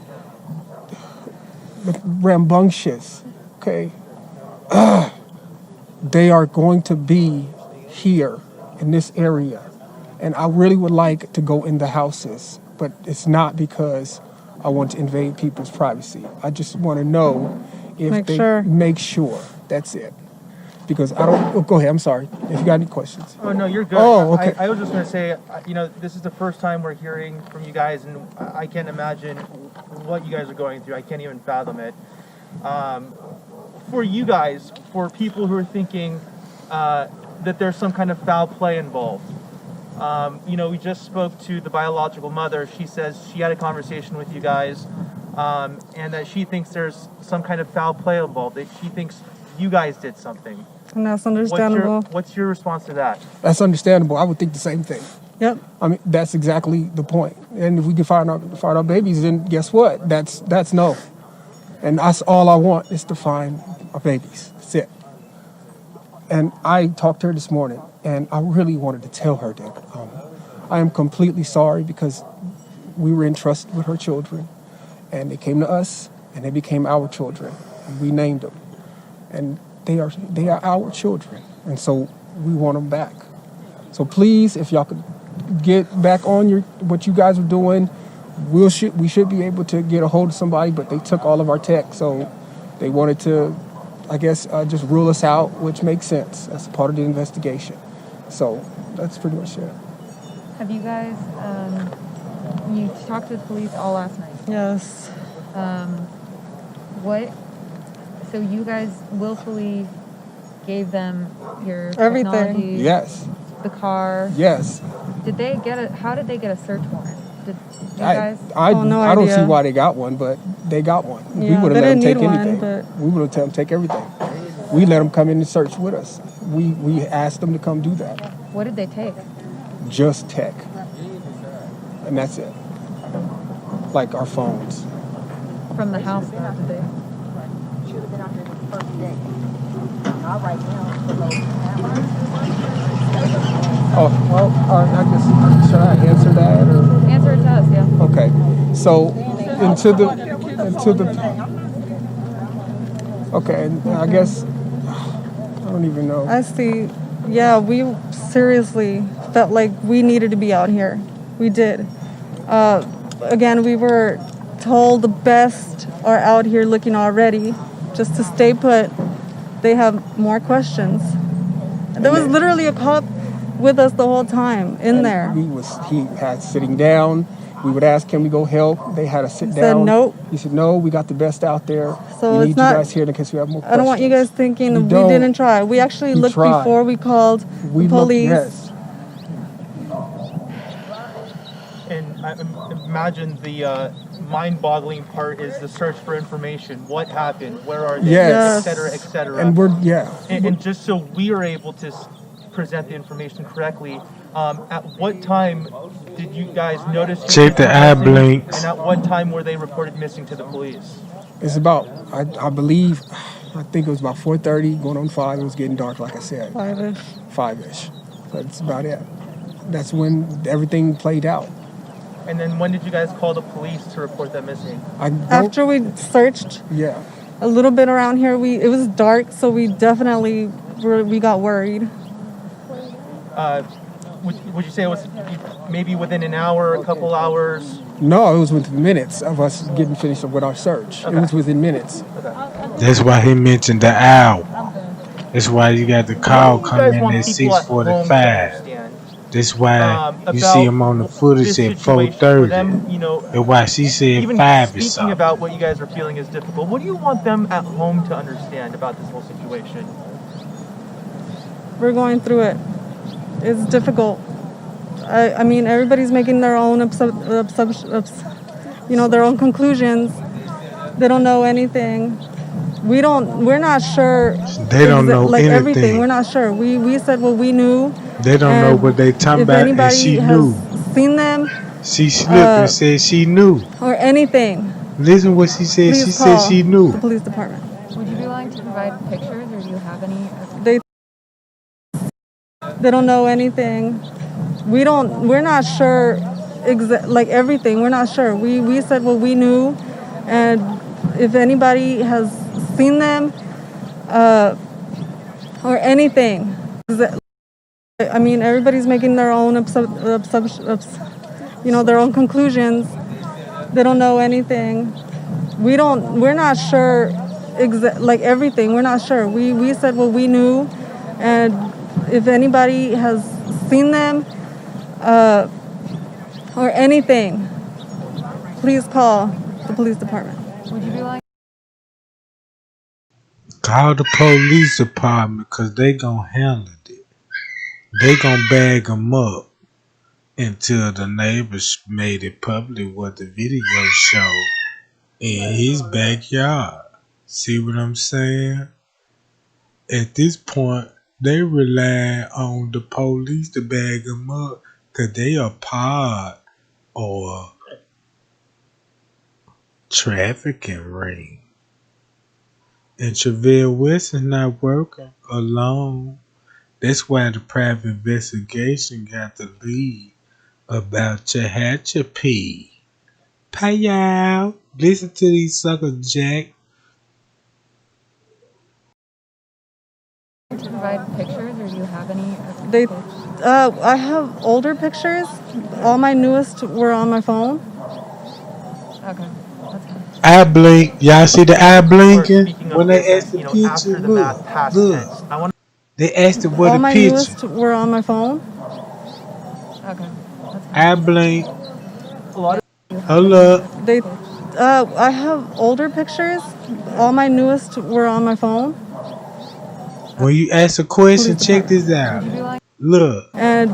rambunctious, okay? They are going to be here in this area. And I really would like to go in the houses, but it's not because I want to invade people's privacy. I just want to know if make sure. That's it. Because I don't. Oh, go ahead. I'm sorry. If you got any questions. Oh no, you're good. Oh, okay. I was just going to say, this is the first time we're hearing from you guys, and I can't imagine what you guys are going through. I can't even fathom it. For you guys, for people who are thinking that there's some kind of foul play involved. We just spoke to the biological mother. She says she had a conversation with you guys, and that she thinks there's some kind of foul play involved. That she thinks you guys did something. And that's understandable. What's your response to that? That's understandable. I would think the same thing. Yep. I mean, that's exactly the point. And if we can find our babies, then guess what? That's no. And that's all I want is to find our babies. That's it. And I talked to her this morning, and I really wanted to tell her that I am completely sorry because we were entrusted with her children, and they came to us, and they became our children, and we named them, and they are our children, and so we want them back. So please, if y'all could get back on what you guys are doing, we should be able to get a hold of somebody, but they took all of our tech, so they wanted to, I guess, just rule us out, which makes sense. That's part of the investigation. So that's pretty much it. Have you guys, you talked to the police all last night? Yes. So you guys willfully gave them your everything. technology? Yes. the car. Yes. Did they get a? How did they get a search warrant? Did you guys? I no I don't see idea. why they got one, but they got one. Yeah, we would they have let them didn't take need anything. one, but We would have let them take everything. We let them come in and search with us. We asked them to come do that. What did they take? Just tech, and that's it. Like our phones. From the house, though, did they? Should have been out here the first day. Not right now. Oh well, I guess should I answer that or? Answer it to us, yeah. Okay, so into the okay, and I guess I don't even know. I see. Yeah, we seriously felt like we needed to be out here. We did. Again, we were told the best are out here looking already. Just to stay put. They have more questions. There was literally a cop with us the whole time in there. He had sitting down. We would ask, can we go help? They had to sit He down. said nope. He said, no, we got the best out there. So we it's need not, you guys here in case we have more questions. I don't want you guys thinking we don't. didn't try. We actually looked tried. before we called the police. Yes. And I imagine the mind-boggling part is the search for information. What happened? Where are they? Yes. Et cetera, et cetera. And And just so we are able to present the information correctly, at what time did you guys notice? Check the eye blinks. And at what time were they reported missing to the police? It's about, I believe, I think it was about 4:30, going on 5. It was getting dark, like I said. 5-ish. 5-ish. That's about it. That's when everything played out. And then when did you guys call the police to report them missing? After we searched Yeah. a little bit around here, it was dark, so we definitely we got worried. Would you say it was maybe within an hour, a couple hours? No, it was within minutes of us getting finished with our search. Okay. It was within minutes. That's why he mentioned the hour. That's why you got the call coming in at 6:45. That's why you see him on the footage at 4:30. That's why she said Even 5 or speaking something. about what you guys are feeling is difficult. What do you want them at home to understand about this whole situation? We're going through it. It's difficult. I mean, everybody's making their own their own conclusions. They don't know anything. We're not sure. They don't know like anything. Everything. We're not sure. We said what we knew. They don't know what they talking if about, and anybody she has knew. seen them She slipped and said she knew. or anything, Listen what she said. please She said call she knew. the police department. Would you be willing to provide pictures, or do you have any? They don't know anything. We're not sure like everything. We're not sure. We said what we knew, and if anybody has seen them or anything. I mean, everybody's making their own their own conclusions. They don't know anything. We're not sure like everything. We're not sure. We said what we knew, and if anybody has seen them or anything, please call the police department. Would you be willing? Call the police department because they gonna handle it. They gonna bag them up until the neighbors made it public what the video showed in his backyard. See what I'm saying? At this point, they rely on the police to bag them up because they are part or trafficking ring. And Travell West is not working alone. That's why the private investigation got the lead about Tehachapi. Pay out. Listen to these suckers, Jack. To provide pictures, or do you have any? I have older pictures. All my newest were on my phone. Okay, that's fine. Eye blink. Y'all see the eye blinking? When they asked the picture, after the math past tense. I want they asked the what All the my picture. newest were on my phone. Okay, that's fine. Eye blink. a lot of Hold up. I have older pictures. All my newest were on my phone. When you ask a question, check this out. Look, And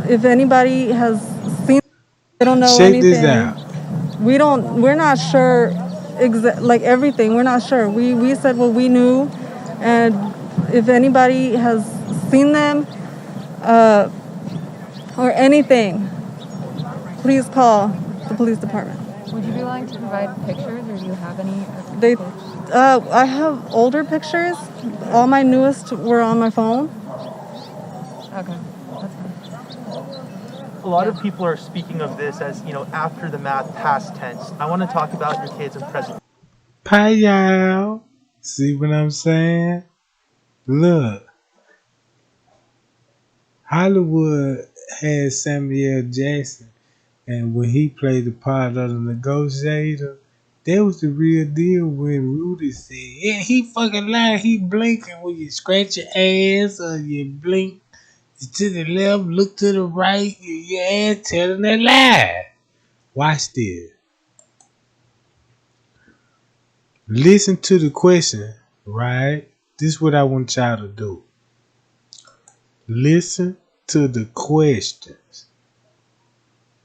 if anybody has seen, they don't know check this anything. out. We're not sure like everything. We're not sure. We said what we knew, and if anybody has seen them or anything, please call the police department. Would you be willing to provide pictures, or do you have any? I have older pictures. All my newest were on my phone. Okay, that's fine. A lot of people are speaking of this as, after the math, past tense. I want to talk about your kids in present. Pie y'all. See what I'm saying? Look. Hollywood had Samuel Jackson, and when he played the part of the negotiator, that was the real deal when Rudy said, yeah, he fucking lying, he blinking when you scratch your ass or you blink to the left, look to the right, your ass telling a lie. Watch this. Listen to the question, right? This is what I want y'all to do. Listen to the questions,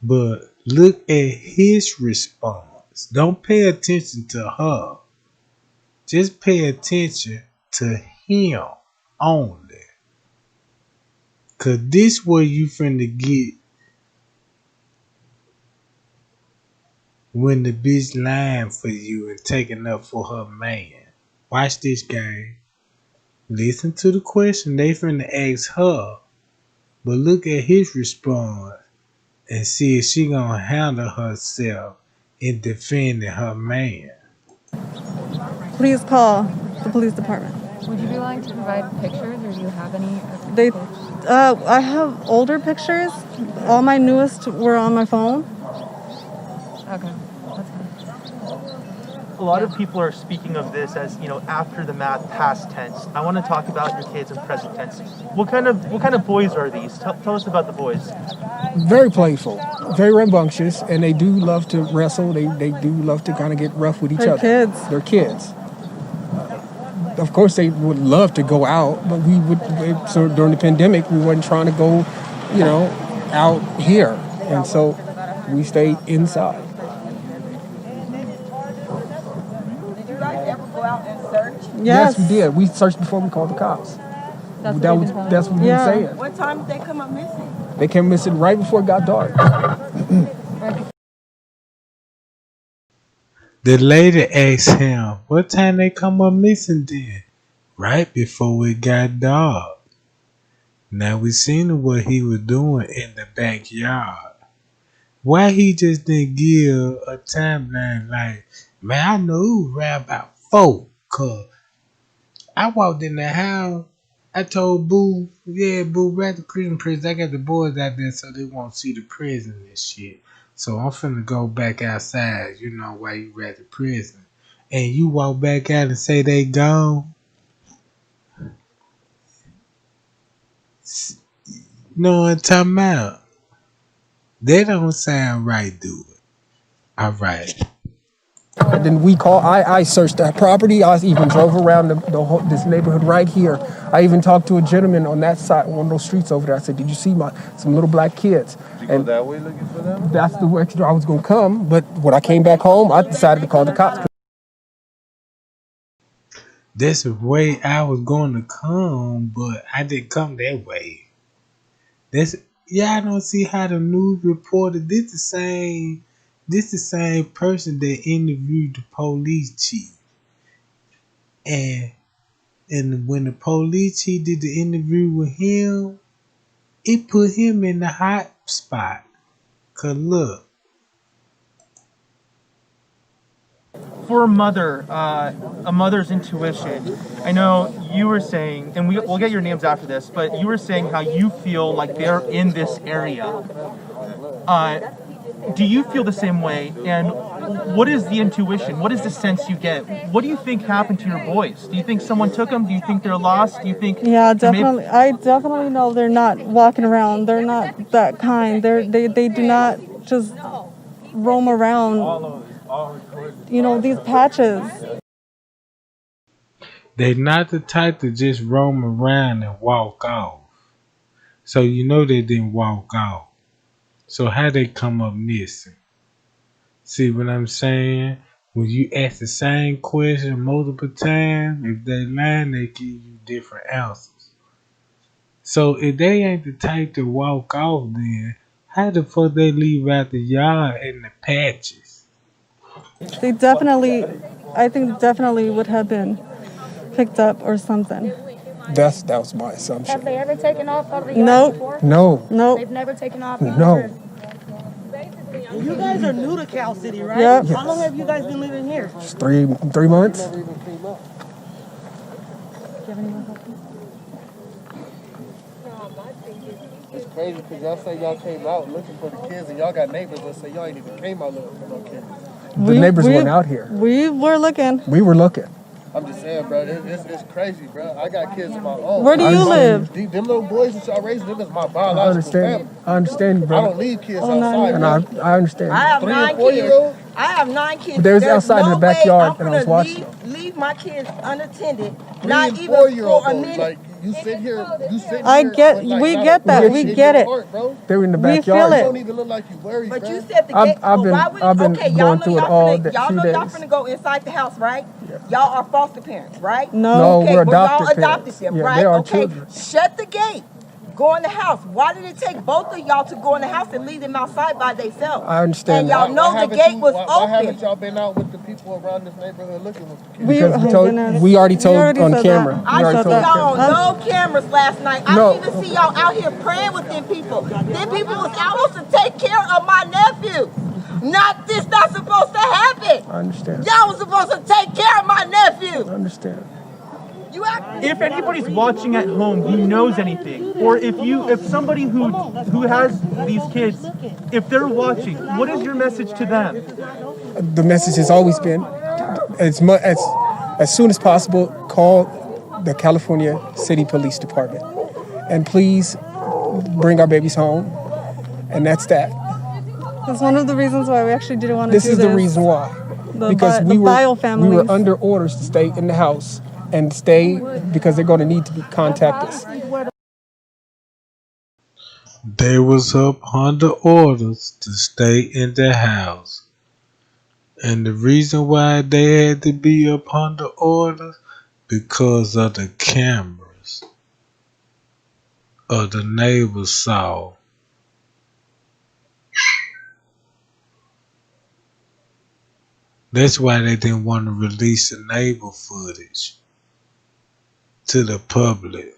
but look at his response. Don't pay attention to her. Just pay attention to him only. Cause this where you finna get when the bitch lying for you and taking up for her man. Watch this game. Listen to the question they finna ask her, but look at his response and see if she gonna handle herself in defending her man. Please call the police department. Would you be willing to provide pictures, or do you have any? I have older pictures. All my newest were on my phone. Okay, that's fine. A lot of people are speaking of this as, after the math, past tense. I want to talk about your kids in present tense. What kind of boys are these? Tell us about the boys. Very playful, very rambunctious, and they do love to wrestle. They do love to kind of get rough with each other. Kids. They're kids. Of course, they would love to go out, but so during the pandemic, we weren't trying to go, out here. And so we stayed inside. Did you guys ever go out and search? Yes, we did. We searched before we called the cops. That's what we were saying. What time did they come up missing? They came missing right before it got dark. The lady asked him, what time they come up missing then? Right before it got dark. Now we seen what he was doing in the backyard. Why he just didn't give a timeline like, man, I know it was around about 4, cause I walked in the house, I told Boo, yeah, Boo, right the prison, I got the boys out there so they won't see the prison and shit. So I'm finna go back outside, while you at the prison. And you walk back out and say they gone. No, I'm talking about. That don't sound right, dude. All right. And then I searched that property. I even drove around this neighborhood right here. I even talked to a gentleman on that side, one of those streets over there. I said, did you see some little black kids? Did you go that way looking for them? That's the way I was going to come. But when I came back home, I decided to call the cops. That's the way I was going to come, but I didn't come that way. I don't see how the news reported. This the same person that interviewed the police chief. And when the police chief did the interview with him, it put him in the hot spot. Cause look. For a mother's intuition, I know you were saying, and we'll get your names after this, but you were saying how you feel like they're in this area. Do you feel the same way? And what is the intuition? What is the sense you get? What do you think happened to your boys? Do you think someone took them? Do you think they're lost? Do you think? Yeah, definitely. I definitely know they're not walking around. They're not that kind. They do not just roam around. These patches. They're not the type to just roam around and walk off. So you know they didn't walk off. So how they come up missing? See what I'm saying? When you ask the same question multiple times, if they lying, they give you different answers. So if they ain't the type to walk off, then how the fuck they leave out the yard and the patches? They definitely, I think definitely would have been picked up or something. That was my assumption. Have they ever taken off of the yard Nope. before? No. Nope. They've never taken off? No. You guys are new to Cal City, right? Yep. How long have you guys been living here? It's 3 months. It's crazy because y'all say y'all came out looking for the kids and y'all got neighbors that say y'all ain't even came out looking for no kids. The neighbors weren't out here. We were looking. We were looking. I'm just saying, bro, it's crazy, bro. I got kids of my own. Where do you live? Them little boys that y'all raising, them is my biological family. I understand, bro. I don't leave kids outside. And I understand. I have 3 9 and 4 year kids. old. I have 9 kids. But there's There's outside in no the backyard way and I was I'm watching. gonna leave my kids unattended. 3 Not and even 4 year old for a though. minute. Like you sit here. I get, we get that, we get it. They were in the We feel backyard. it. You don't even look like you worried, But bro. you said the I've- gate. I've been- why would I've been okay, y'all going know through it y'all all finna, the y'all 2 know y'all days. finna go inside the house, right? Y'all are foster parents, right? No. Okay, we're well, y'all adopted adopted parents. them, Yeah, right? they are Okay, children. shut the gate. Go in the house. Why did it take both of y'all to go in the house and leave them outside by themselves? I understand And that. y'all know the gate was Why haven't open. y'all been out with the people around this neighborhood looking with the kids? Because we already told on said camera. that. We I already see told on y'all camera. on no cameras last night. I No. didn't even see y'all out here praying with them people. Them people was out to take care of my nephew. Not this not supposed to happen. I understand. Y'all was supposed to take care of my nephew. I understand. You act If anybody's watching at home who knows anything, or if somebody who has these kids, if they're watching, what is your message to them? The message has always been, as soon as possible, call the California City Police Department, and please bring our babies home. And that's that. That's one of the reasons why we actually didn't want to This do is the reason why. Because we were under orders to stay in the house and stay because they're going to need to contact us. They was up under orders to stay in the house. And the reason why they had to be up under orders, because of the cameras of the neighbors saw. That's why they didn't want to release the neighbor footage to the public.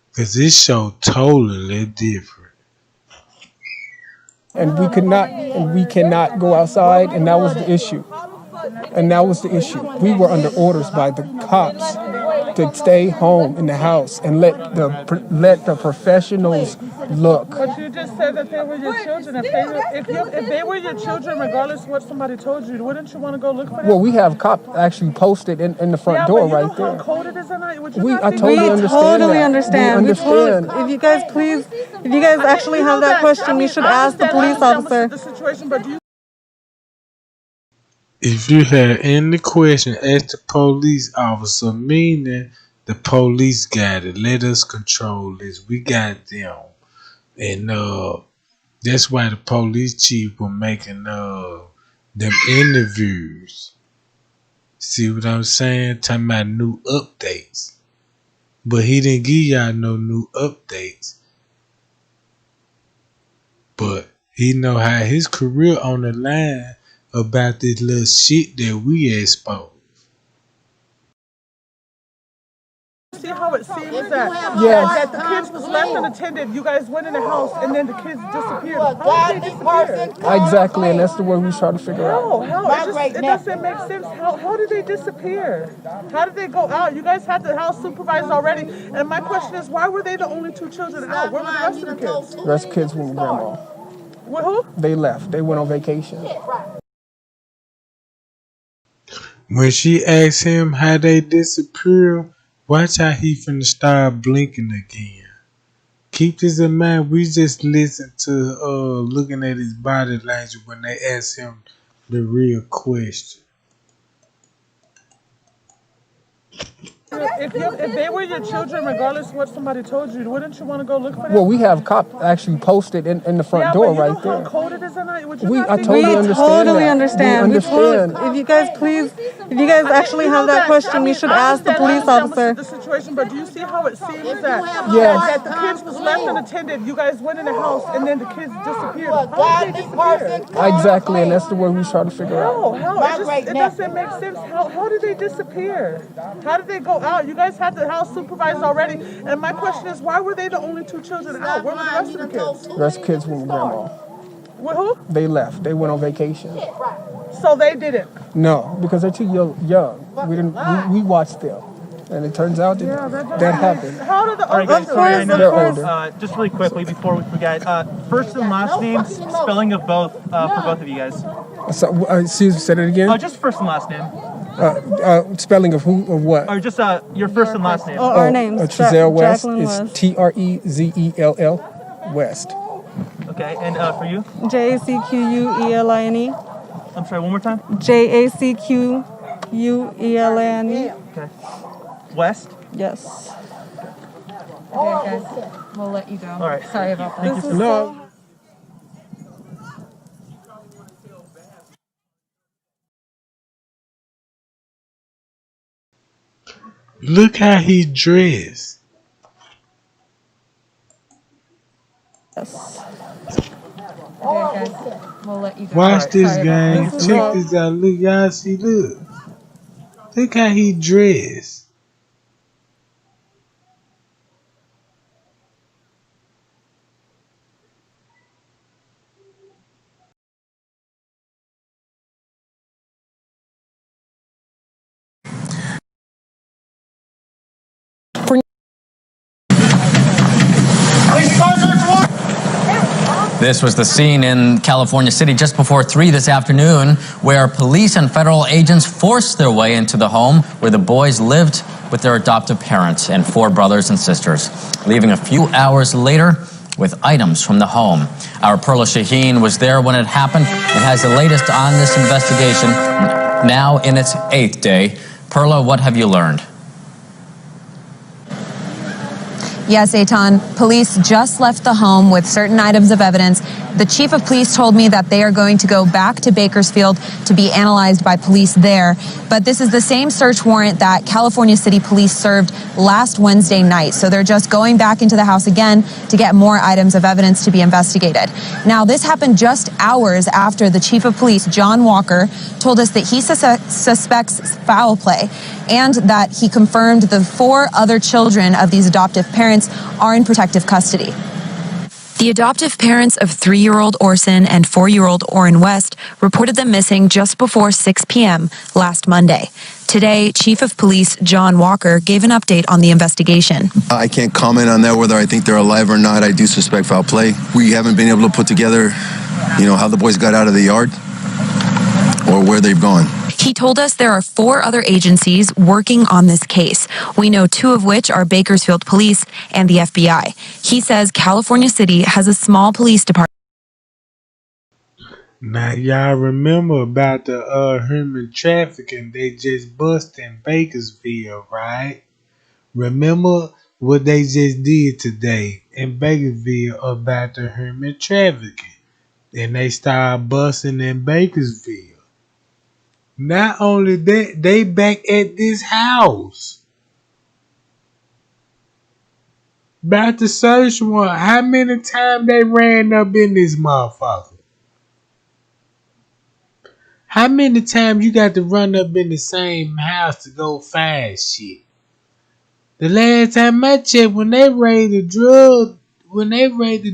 Because this show totally different. And we cannot go outside, and that was the issue. We were under orders by the cops to stay home in the house and let the professionals look. But you just said that they were your children. If they were your children, regardless of what somebody told you, wouldn't you want to go look for them? Well, we have cops actually posted in the front door right there. How cold it is at night? I totally understand. We understand. If you guys actually have that question, you should ask the police officer. The situation, but do you? If you have any question, ask the police officer, meaning the police got it. Let us control this. We got them. And that's why the police chief was making them interviews. See what I'm saying? Talking about new updates. But he didn't give y'all no new updates. But he know how his career on the line about this little shit that we exposed. See how it seems that the kids was left unattended. You guys went in the house and then the kids disappeared. How did they disappear? Exactly, and that's the way we try to figure out. It doesn't make sense. How did they disappear? How did they go out? You guys had the house supervised already. And my question is, why were they the only 2 children out? Where were the rest of the kids? The rest of the kids went with grandma. With who? They left. They went on vacation. When she asked him how they disappeared, watch how he finna start blinking again. Keep this in mind. We just listen to looking at his body language when they ask him the real question. If they were your children, regardless of what somebody told you, wouldn't you want to go look for them? Well, we have cop actually posted in the front door right there. How cold it is at night? Would you We totally understand. If you guys actually have that question, we should ask the police officer. The situation, but do you see how it seems that the kids was left unattended? You guys went in the house and then the kids disappeared. How did they disappear? Exactly, and that's the word we try to figure out. It doesn't make sense. How did they disappear? How did they go out? You guys had the house supervised already. And my question is, why were they the only 2 children out? Where were the rest of the kids? The rest of the kids went with grandma. With who? They left. They went on vacation. So they didn't? No, because they're too young. We didn't. We watched them. And it turns out that happened. How did the All right, guys, sorry, I know they're older. just really quickly before we forget, first and last name, spelling of both for both of you guys. So, excuse me, say that again? Just first and last name. Spelling of who or what? Or just your first and last name. Our names. Trezell West Jacqueline is West. Trezell West. Okay, and for you? JACQUELINE. I'm sorry, one more time? JACQUELINE. Okay. West? Yes. Okay, guys, we'll let you go. All right. Sorry about that. Thank you so much. No. Look how he dressed. Yes. Okay, guys, we'll let you go. Watch this Sorry game. about that. Check this out. Look, y'all see, look. Look how he dressed. This was the scene in California City just before 3 this afternoon, where police and federal agents forced their way into the home where the boys lived with their adoptive parents and 4 brothers and sisters, leaving a few hours later with items from the home. Our Perla Shaheen was there when it happened and has the latest on this investigation, now in its 8th day. Perla, what have you learned? Yes, Eitan, police just left the home with certain items of evidence. The chief of police told me that they are going to go back to Bakersfield to be analyzed by police there. But this is the same search warrant that California City Police served last Wednesday night. So they're just going back into the house again to get more items of evidence to be investigated. Now, this happened just hours after the chief of police, John Walker, told us that he suspects foul play and that he confirmed the 4 other children of these adoptive parents are in protective custody. The adoptive parents of 3-year-old Orson and 4-year-old Orrin West reported them missing just before 6 p.m. last Monday. Today, Chief of Police John Walker gave an update on the investigation. I can't comment on that, whether I think they're alive or not. I do suspect foul play. We haven't been able to put together, how the boys got out of the yard or where they've gone. He told us there are 4 other agencies working on this case. We know 2 of which are Bakersfield Police and the FBI. He says California City has a small police department. Now, y'all remember about the human trafficking they just busted in Bakersfield, right? Remember what they just did today in Bakersfield about the human trafficking. And they started busting in Bakersfield. Not only that, they back at this house. About the search warrant. How many times they ran up in this motherfucker? How many times you got to run up in the same house to go find shit? The last time I checked, when they raid the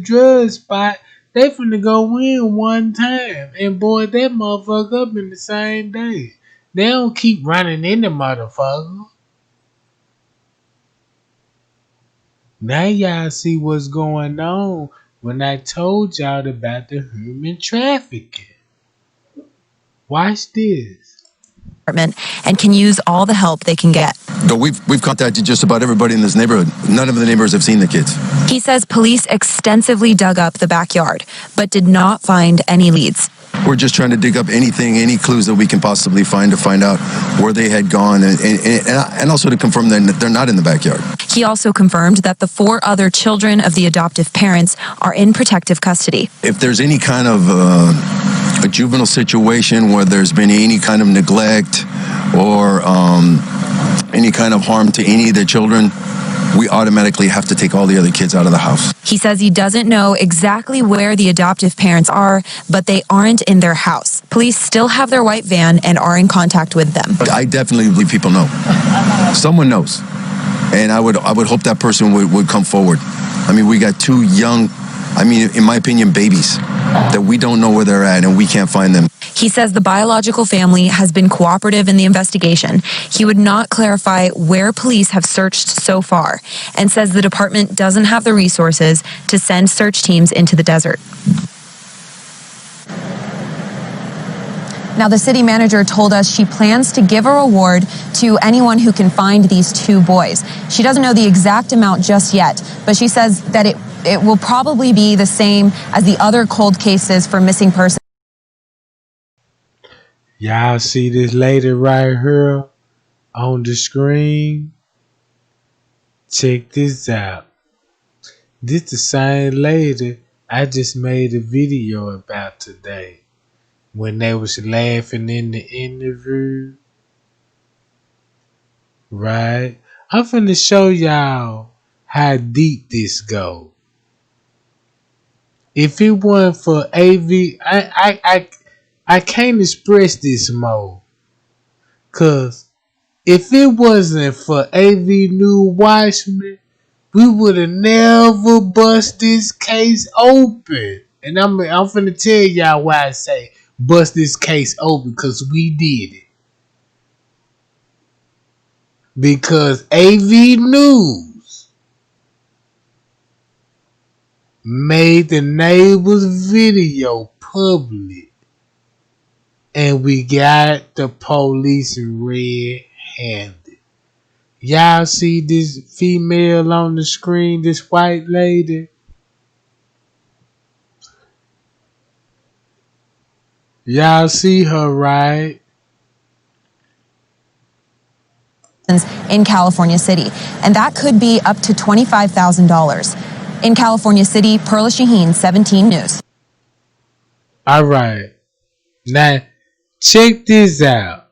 drug spot, they finna go in one time and board that motherfucker up in the same day. They don't keep running in the motherfucker. Now y'all see what's going on when I told y'all about the human trafficking. Watch this. And can use all the help they can get. We've contacted just about everybody in this neighborhood. None of the neighbors have seen the kids. He says police extensively dug up the backyard, but did not find any leads. We're just trying to dig up anything, any clues that we can possibly find to find out where they had gone and also to confirm that they're not in the backyard. He also confirmed that the 4 other children of the adoptive parents are in protective custody. If there's any kind of a juvenile situation where there's been any kind of neglect or any kind of harm to any of the children, we automatically have to take all the other kids out of the house. He says he doesn't know exactly where the adoptive parents are, but they aren't in their house. Police still have their white van and are in contact with them. I definitely believe people know. Someone knows. And I would hope that person would come forward. I mean, we got 2 young, in my opinion, babies that we don't know where they're at and we can't find them. He says the biological family has been cooperative in the investigation. He would not clarify where police have searched so far and says the department doesn't have the resources to send search teams into the desert. Now, the city manager told us she plans to give a reward to anyone who can find these 2 boys. She doesn't know the exact amount just yet, but she says that it will probably be the same as the other cold cases for missing persons. Y'all see this lady right here on the screen? Check this out. This the same lady I just made a video about today. When they was laughing in the interview. Right? I'm finna show y'all how deep this go. If it wasn't for AV, I can't express this more. Cause if it wasn't for AV New Watchman, we would have never bust this case open. And I'm finna tell y'all why I say bust this case open, because we did it. Because AV News made the neighbor's video public. And we got the police red-handed. Y'all see this female on the screen, this white lady? Y'all see her, right? In California City, and that could be up to $25,000. In California City, Perla Shaheen, 17 News. All right. Now, check this out.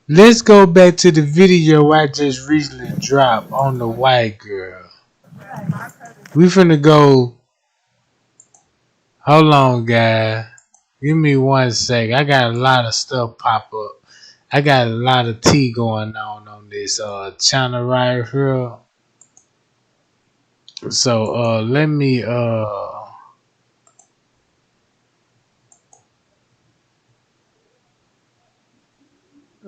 Let's go back to the video I just recently dropped on the white girl. We finna go. Hold on, guys. Give me 1 sec. I got a lot of stuff pop up. I got a lot of tea going on this channel right here. So let me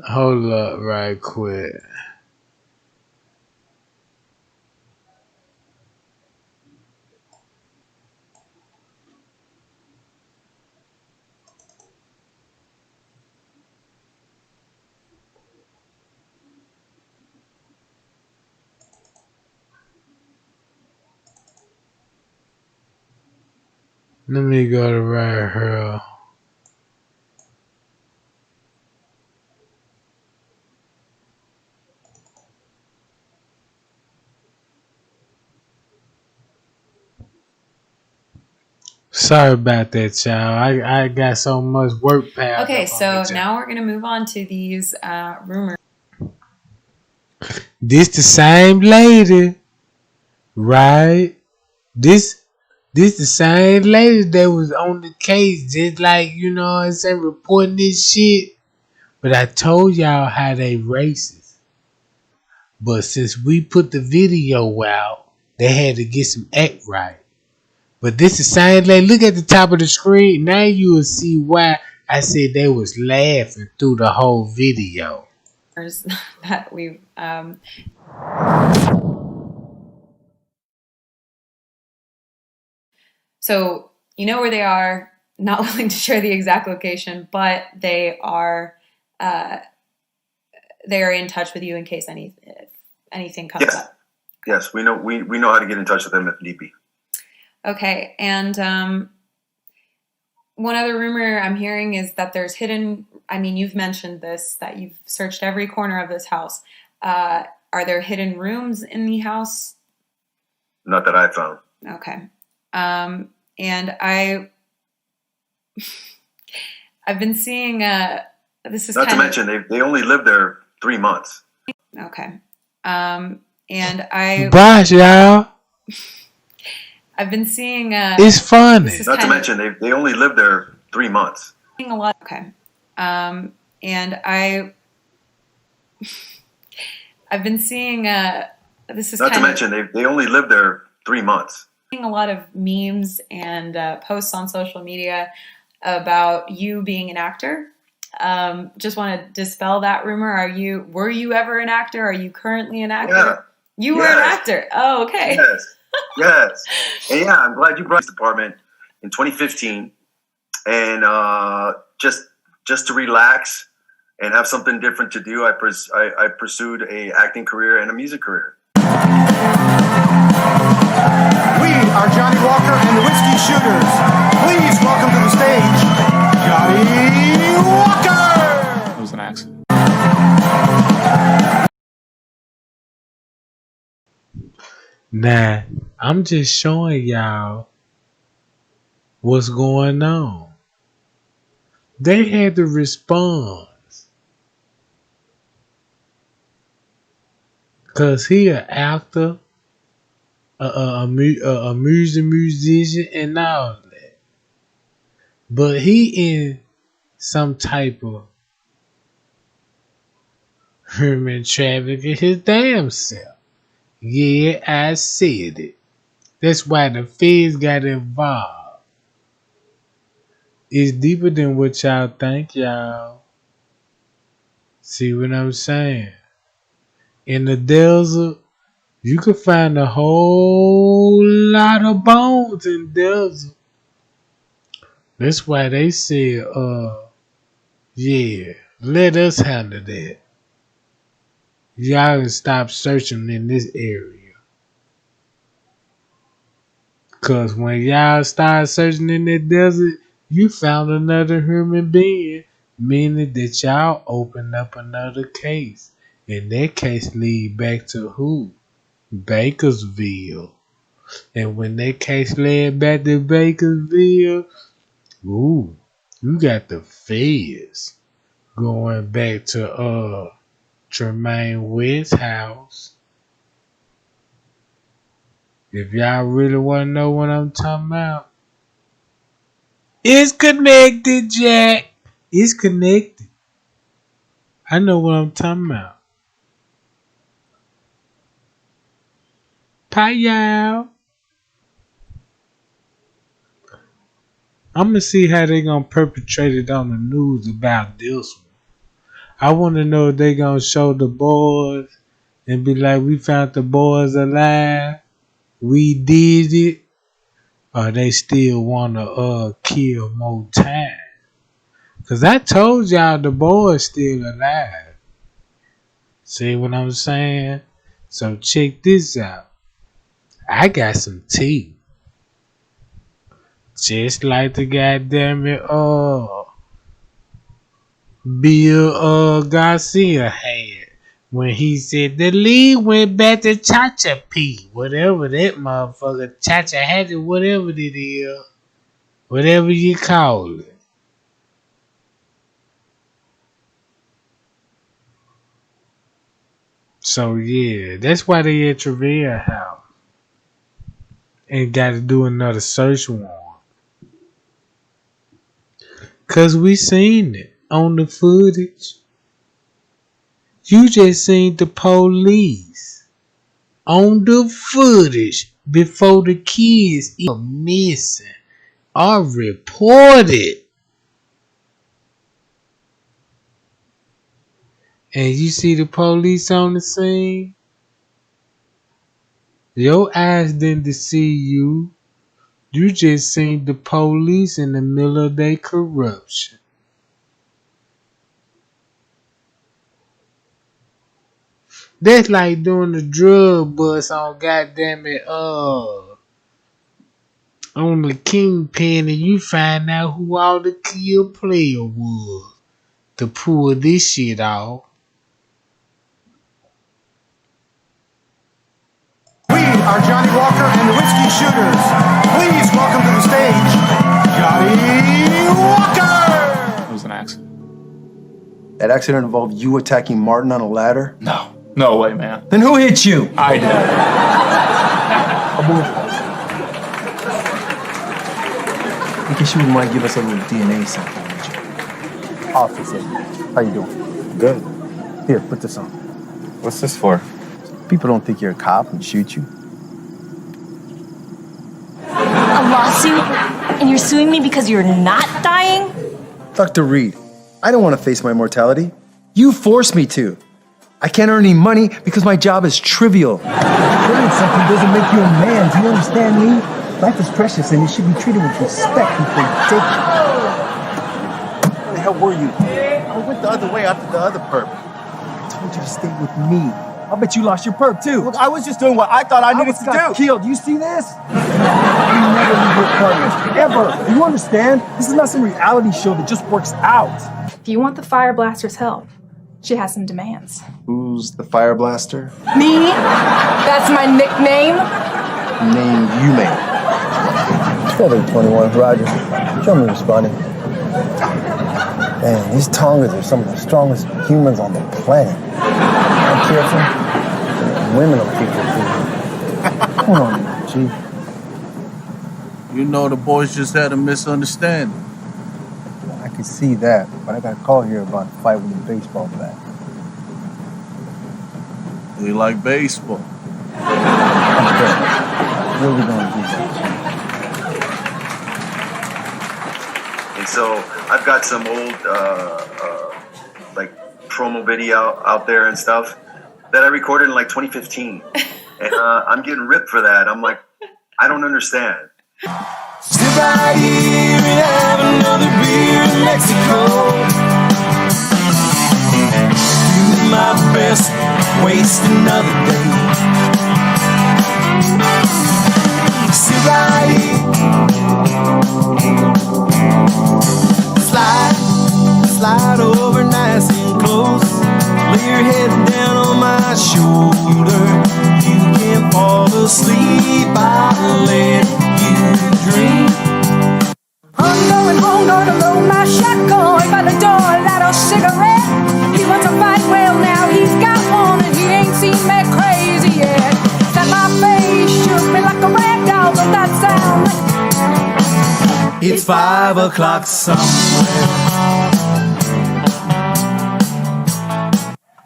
hold up right quick. Let me go to right here. Sorry about that, y'all. I got so much work piled. Okay, so now we're gonna move on to these rumors. This the same lady, right? This the same lady that was on the case, just like, you know what I'm saying, reporting this shit. But I told y'all how they racist. But since we put the video out, they had to get some act right. But this is same lady. Look at the top of the screen. Now you will see why I said they was laughing through the whole video. That we've so you know where they are. Not willing to share the exact location, but they are in touch with you in case anything comes up. Yes, we know how to get in touch with them if need be. Okay, and one other rumor I'm hearing is that there's hidden, I mean, you've mentioned this, that you've searched every corner of this house. Are there hidden rooms in the house? Not that I found. Okay. And I've been seeing, this is not to mention they only lived there 3 months. Okay. Bye, y'all. I've been seeing, it's funny. Not to mention they only lived there 3 months. A lot. Okay. And I've been seeing, this is not to mention they only lived there 3 months. A lot of memes and posts on social media about you being an actor. Just want to dispel that rumor. Were you ever an actor? Are you currently an actor? Yeah. You were an actor. Oh, okay. Yes. Yes. And yeah, I'm glad you brought this department in 2015, and just to relax and have something different to do, I pursued a acting career and a music career. We are Johnny Walker and the Whiskey Shooters. Please welcome to the stage, Johnny Walker! It was an accident. Nah, I'm just showing y'all what's going on. They had to respond. Cause he an actor, a musician, and all that. But he in some type of human trafficking his damn self. Yeah, I said it. That's why the feds got involved. It's deeper than what y'all think, y'all. See what I'm saying? In the desert, you can find a whole lot of bones in the desert. That's why they said, yeah, let us handle that. Y'all can stop searching in this area. Cause when y'all start searching in the desert, you found another human being, meaning that y'all opened up another case. And that case lead back to who? Bakersville. And when that case led back to Bakersville, ooh, you got the feds going back to Tremaine Wett's house. If y'all really want to know what I'm talking about, it's connected, Jack. It's connected. I know what I'm talking about. Bye, y'all. I'm going to see how they going to perpetrate it on the news about this one. I want to know if they going to show the boys and be like, we found the boys alive. We did it. Or they still want to kill more time. Because I told y'all the boys still alive. See what I'm saying? So check this out. I got some tea. Just like the goddamn it, Bill Garcia had when he said the league went back to Chacha P. Whatever that motherfucker, Chacha had it, whatever it is. Whatever you call it. So yeah, that's why they at Trevor house. And got to do another search warrant. Cause we seen it on the footage. You just seen the police on the footage before the kids are missing or reported. And you see the police on the scene. Your eyes didn't deceive you. You just seen the police in the middle of their corruption. That's like doing the drug bust on goddamn it, on the kingpin and you find out who all the key player was to pull this shit off. We are Johnny Walker and the Whiskey Shooters. Please welcome to the stage, Johnny Walker! It was an accident. That accident involved you attacking Martin on a ladder? No. No way, man. Then who hit you? I did. I guess you wouldn't mind give us a little DNA sample, would you? Officer, how you doing? Good. Here, put this on. What's this for? People don't think you're a cop and shoot you. A lawsuit? And you're suing me because you're not dying? Dr. Reed, I don't want to face my mortality. You forced me to. I can't earn any money because my job is trivial. Doing something doesn't make you a man. Do you understand me? Life is precious and it should be treated with respect before you take it. Where the hell were you? I went the other way after the other perp. I told you to stay with me. I bet you lost your perp too. Look, I was just doing what I thought I needed to do. Killed. You see this? You never leave your partners. Ever. Do you understand? This is not some reality show that just works out. If you want the Fire Blaster's help, she has some demands. Who's the fire blaster? Me? That's my nickname. Name you made. 12-21, Roger. Show me responding. Man, these Tongas are some of the strongest humans on the planet. I'm careful. Women will kick your feet. Hold on now, Chief. You know the boys just had a misunderstanding. I can see that, but I got a call here about a fight with a baseball bat. We like baseball. Okay. What are we gonna do? And so I've got some old like promo video out there and stuff that I recorded in like 2015, and I'm getting ripped for that. I'm like, I don't understand. Sit right here and have another beer in Mexico. Do my best, waste another day. Sit right here. Slide over nice and close. Lay your head down on my shoulder. You can fall asleep, I'll let you dream. I'm going home, gonna load my shotgun by the door, light a cigarette. He wants a fight, well now he's got one, and he ain't seen me crazy yet. Set my face, shook me like a rag doll, but that sound like it's 5 o'clock somewhere.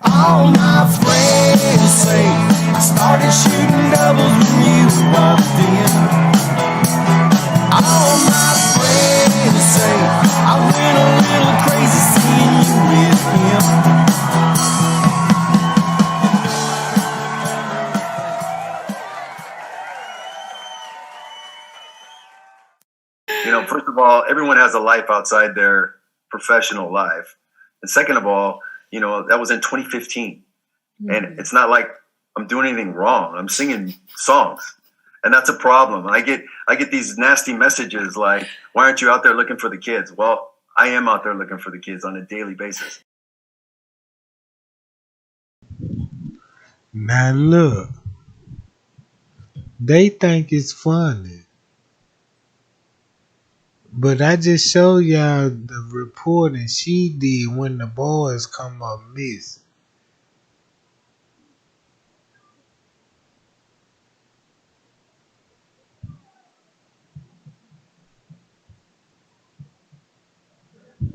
All my friends say I started shooting doubles when you walked in. All my friends say I went a little crazy seeing you with him. You know, first of all, everyone has a life outside their professional life. And second of all, you know, that was in 2015. And it's not like I'm doing anything wrong. I'm singing songs. And that's a problem. I get these nasty messages like, why aren't you out there looking for the kids? Well, I am out there looking for the kids on a daily basis. Now look, they think it's funny. But I just showed y'all the reporting she did when the boys come up missing.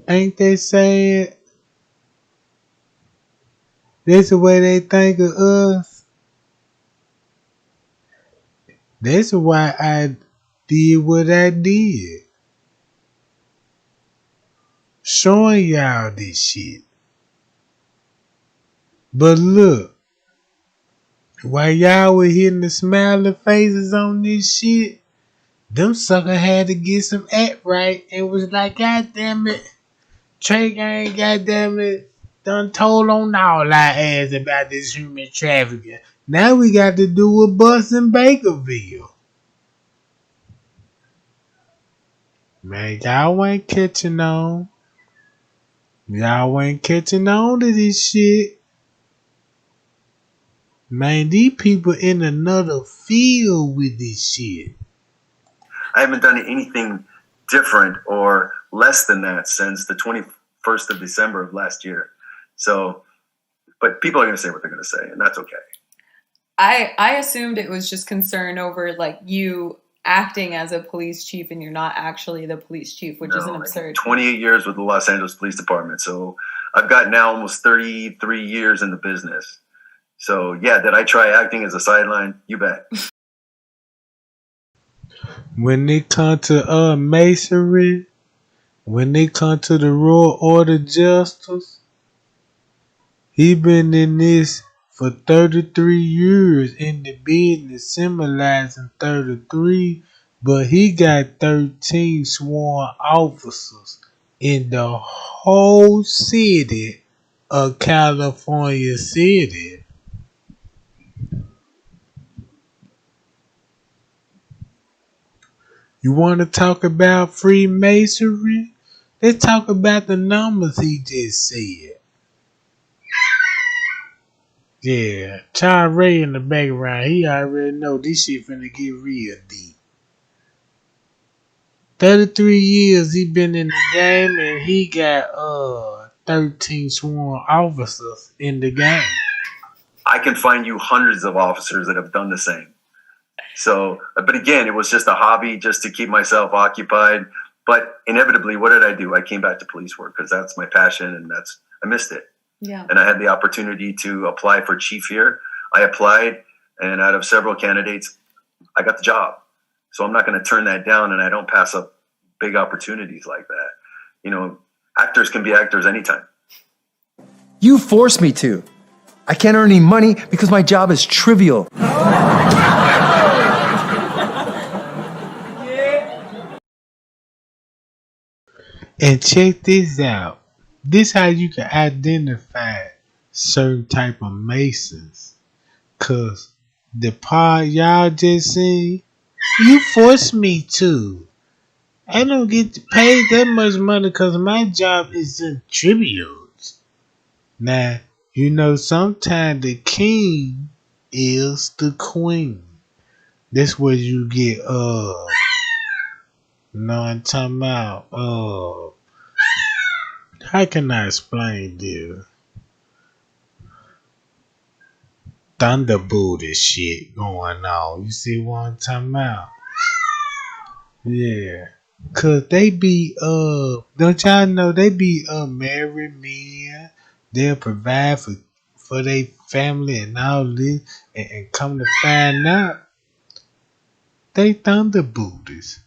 Ain't they sad? That's the way they think of us. That's why I did what I did. Showing y'all this shit. But look, while y'all were hitting the smiley faces on this shit, them sucker had to get some act right and was like, God damn it, Trey Gang, God damn it, done told on all our ass about this human trafficking. Now we got to do a bus in Bakerville. Man, y'all ain't catching on. Y'all ain't catching on to this shit. Man, these people in another field with this shit. I haven't done anything different or less than that since the 21st of December of last year. So, but people are going to say what they're going to say, and that's okay. I assumed it was just concern over like you acting as a police chief and you're not actually the police chief, which is an absurd. 28 years with the Los Angeles Police Department. So I've got now almost 33 years in the business. So yeah, did I try acting as a sideline? You bet. When it come to masonry, when it come to the Royal Order Justice, he been in this for 33 years in the business, symbolizing 33, but he got 13 sworn officers in the whole city of California City. You want to talk about Freemasonry? Let's talk about the numbers he just said. Yeah, Charles Ray in the background, he already know this shit finna get real deep. 33 years he been in the game and he got 13 sworn officers in the game. I can find you hundreds of officers that have done the same. So, but again, it was just a hobby just to keep myself occupied. But inevitably, what did I do? I came back to police work because that's my passion and I missed it. Yeah. And I had the opportunity to apply for chief here. I applied, and out of several candidates, I got the job. So I'm not going to turn that down, and I don't pass up big opportunities like that. You know, actors can be actors anytime. You forced me to. I can't earn any money because my job is trivial. And check this out. This how you can identify certain type of masons. Cause the part y'all just seen, you forced me to. I don't get paid that much money because my job is in trivials. Now, you know, sometimes the king is the queen. That's where you get, know what I'm talking about? How can I explain this? Thunderbolt shit going on. You see what I'm talking about? Yeah. Cause they be don't y'all know they be married men. They'll provide for their family and all this and come to find out they thunderbolts.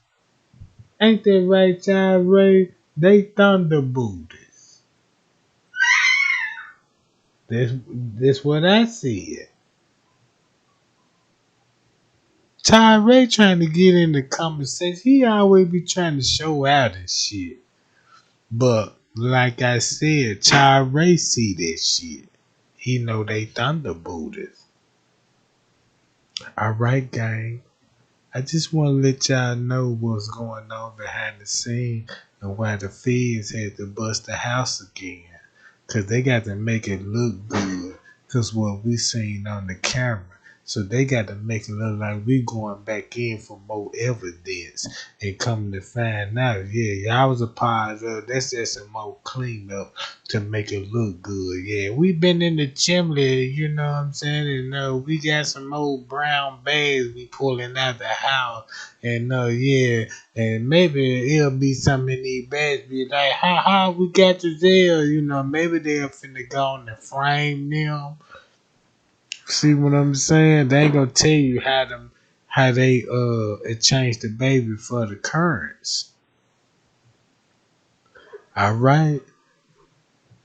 Ain't that right, child Ray? They thunderbolts. That's what I said. Ray trying to get in the conversation. He always be trying to show out and shit. But like I said, Ray see that shit. He know they thunderbolts. Alright, gang. I just want to let y'all know what's going on behind the scene and why the feds had to bust the house again. Cause they got to make it look good. Cause what we seen on the camera. So they got to make it look like we going back in for more evidence. And coming to find out, yeah, y'all was a part of that's just a more cleanup to make it look good. Yeah, we been in the chimney, you know what I'm saying? And we got some old brown bags we pulling out the house. And yeah, and maybe it'll be something in these bags be like, ha, we got the jail, you know, maybe they'll finna go on and frame them. See what I'm saying? They ain't gonna tell you how they changed the baby for the currents. Alright.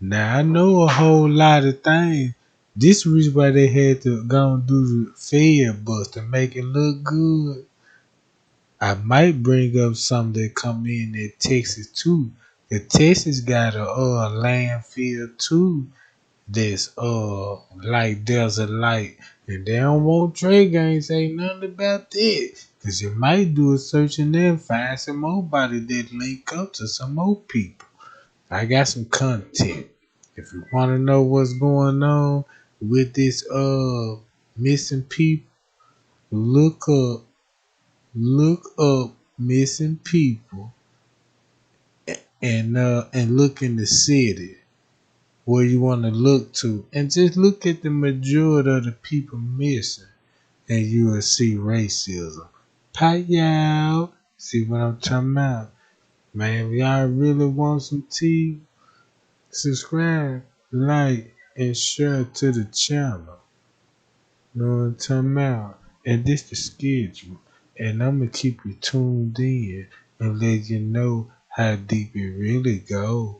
Now I know a whole lot of things. This reason why they had to go and do the Fed bust to make it look good. I might bring up some that come in at Texas too. The Texas got a landfill too. That's like desert light, and they don't want Trey Gang say nothing about that. Cause you might do a search and then find some more body that link up to some more people. I got some content. If you want to know what's going on with this missing people, look up missing people and look in the city where you want to look to, and just look at the majority of the people missing, and you will see racism. Pat y'all. See what I'm talking about? Man, if y'all really want some tea, subscribe, like, and share to the channel. Know what I'm talking about? And this the schedule. And I'm going to keep you tuned in and let you know how deep it really goes.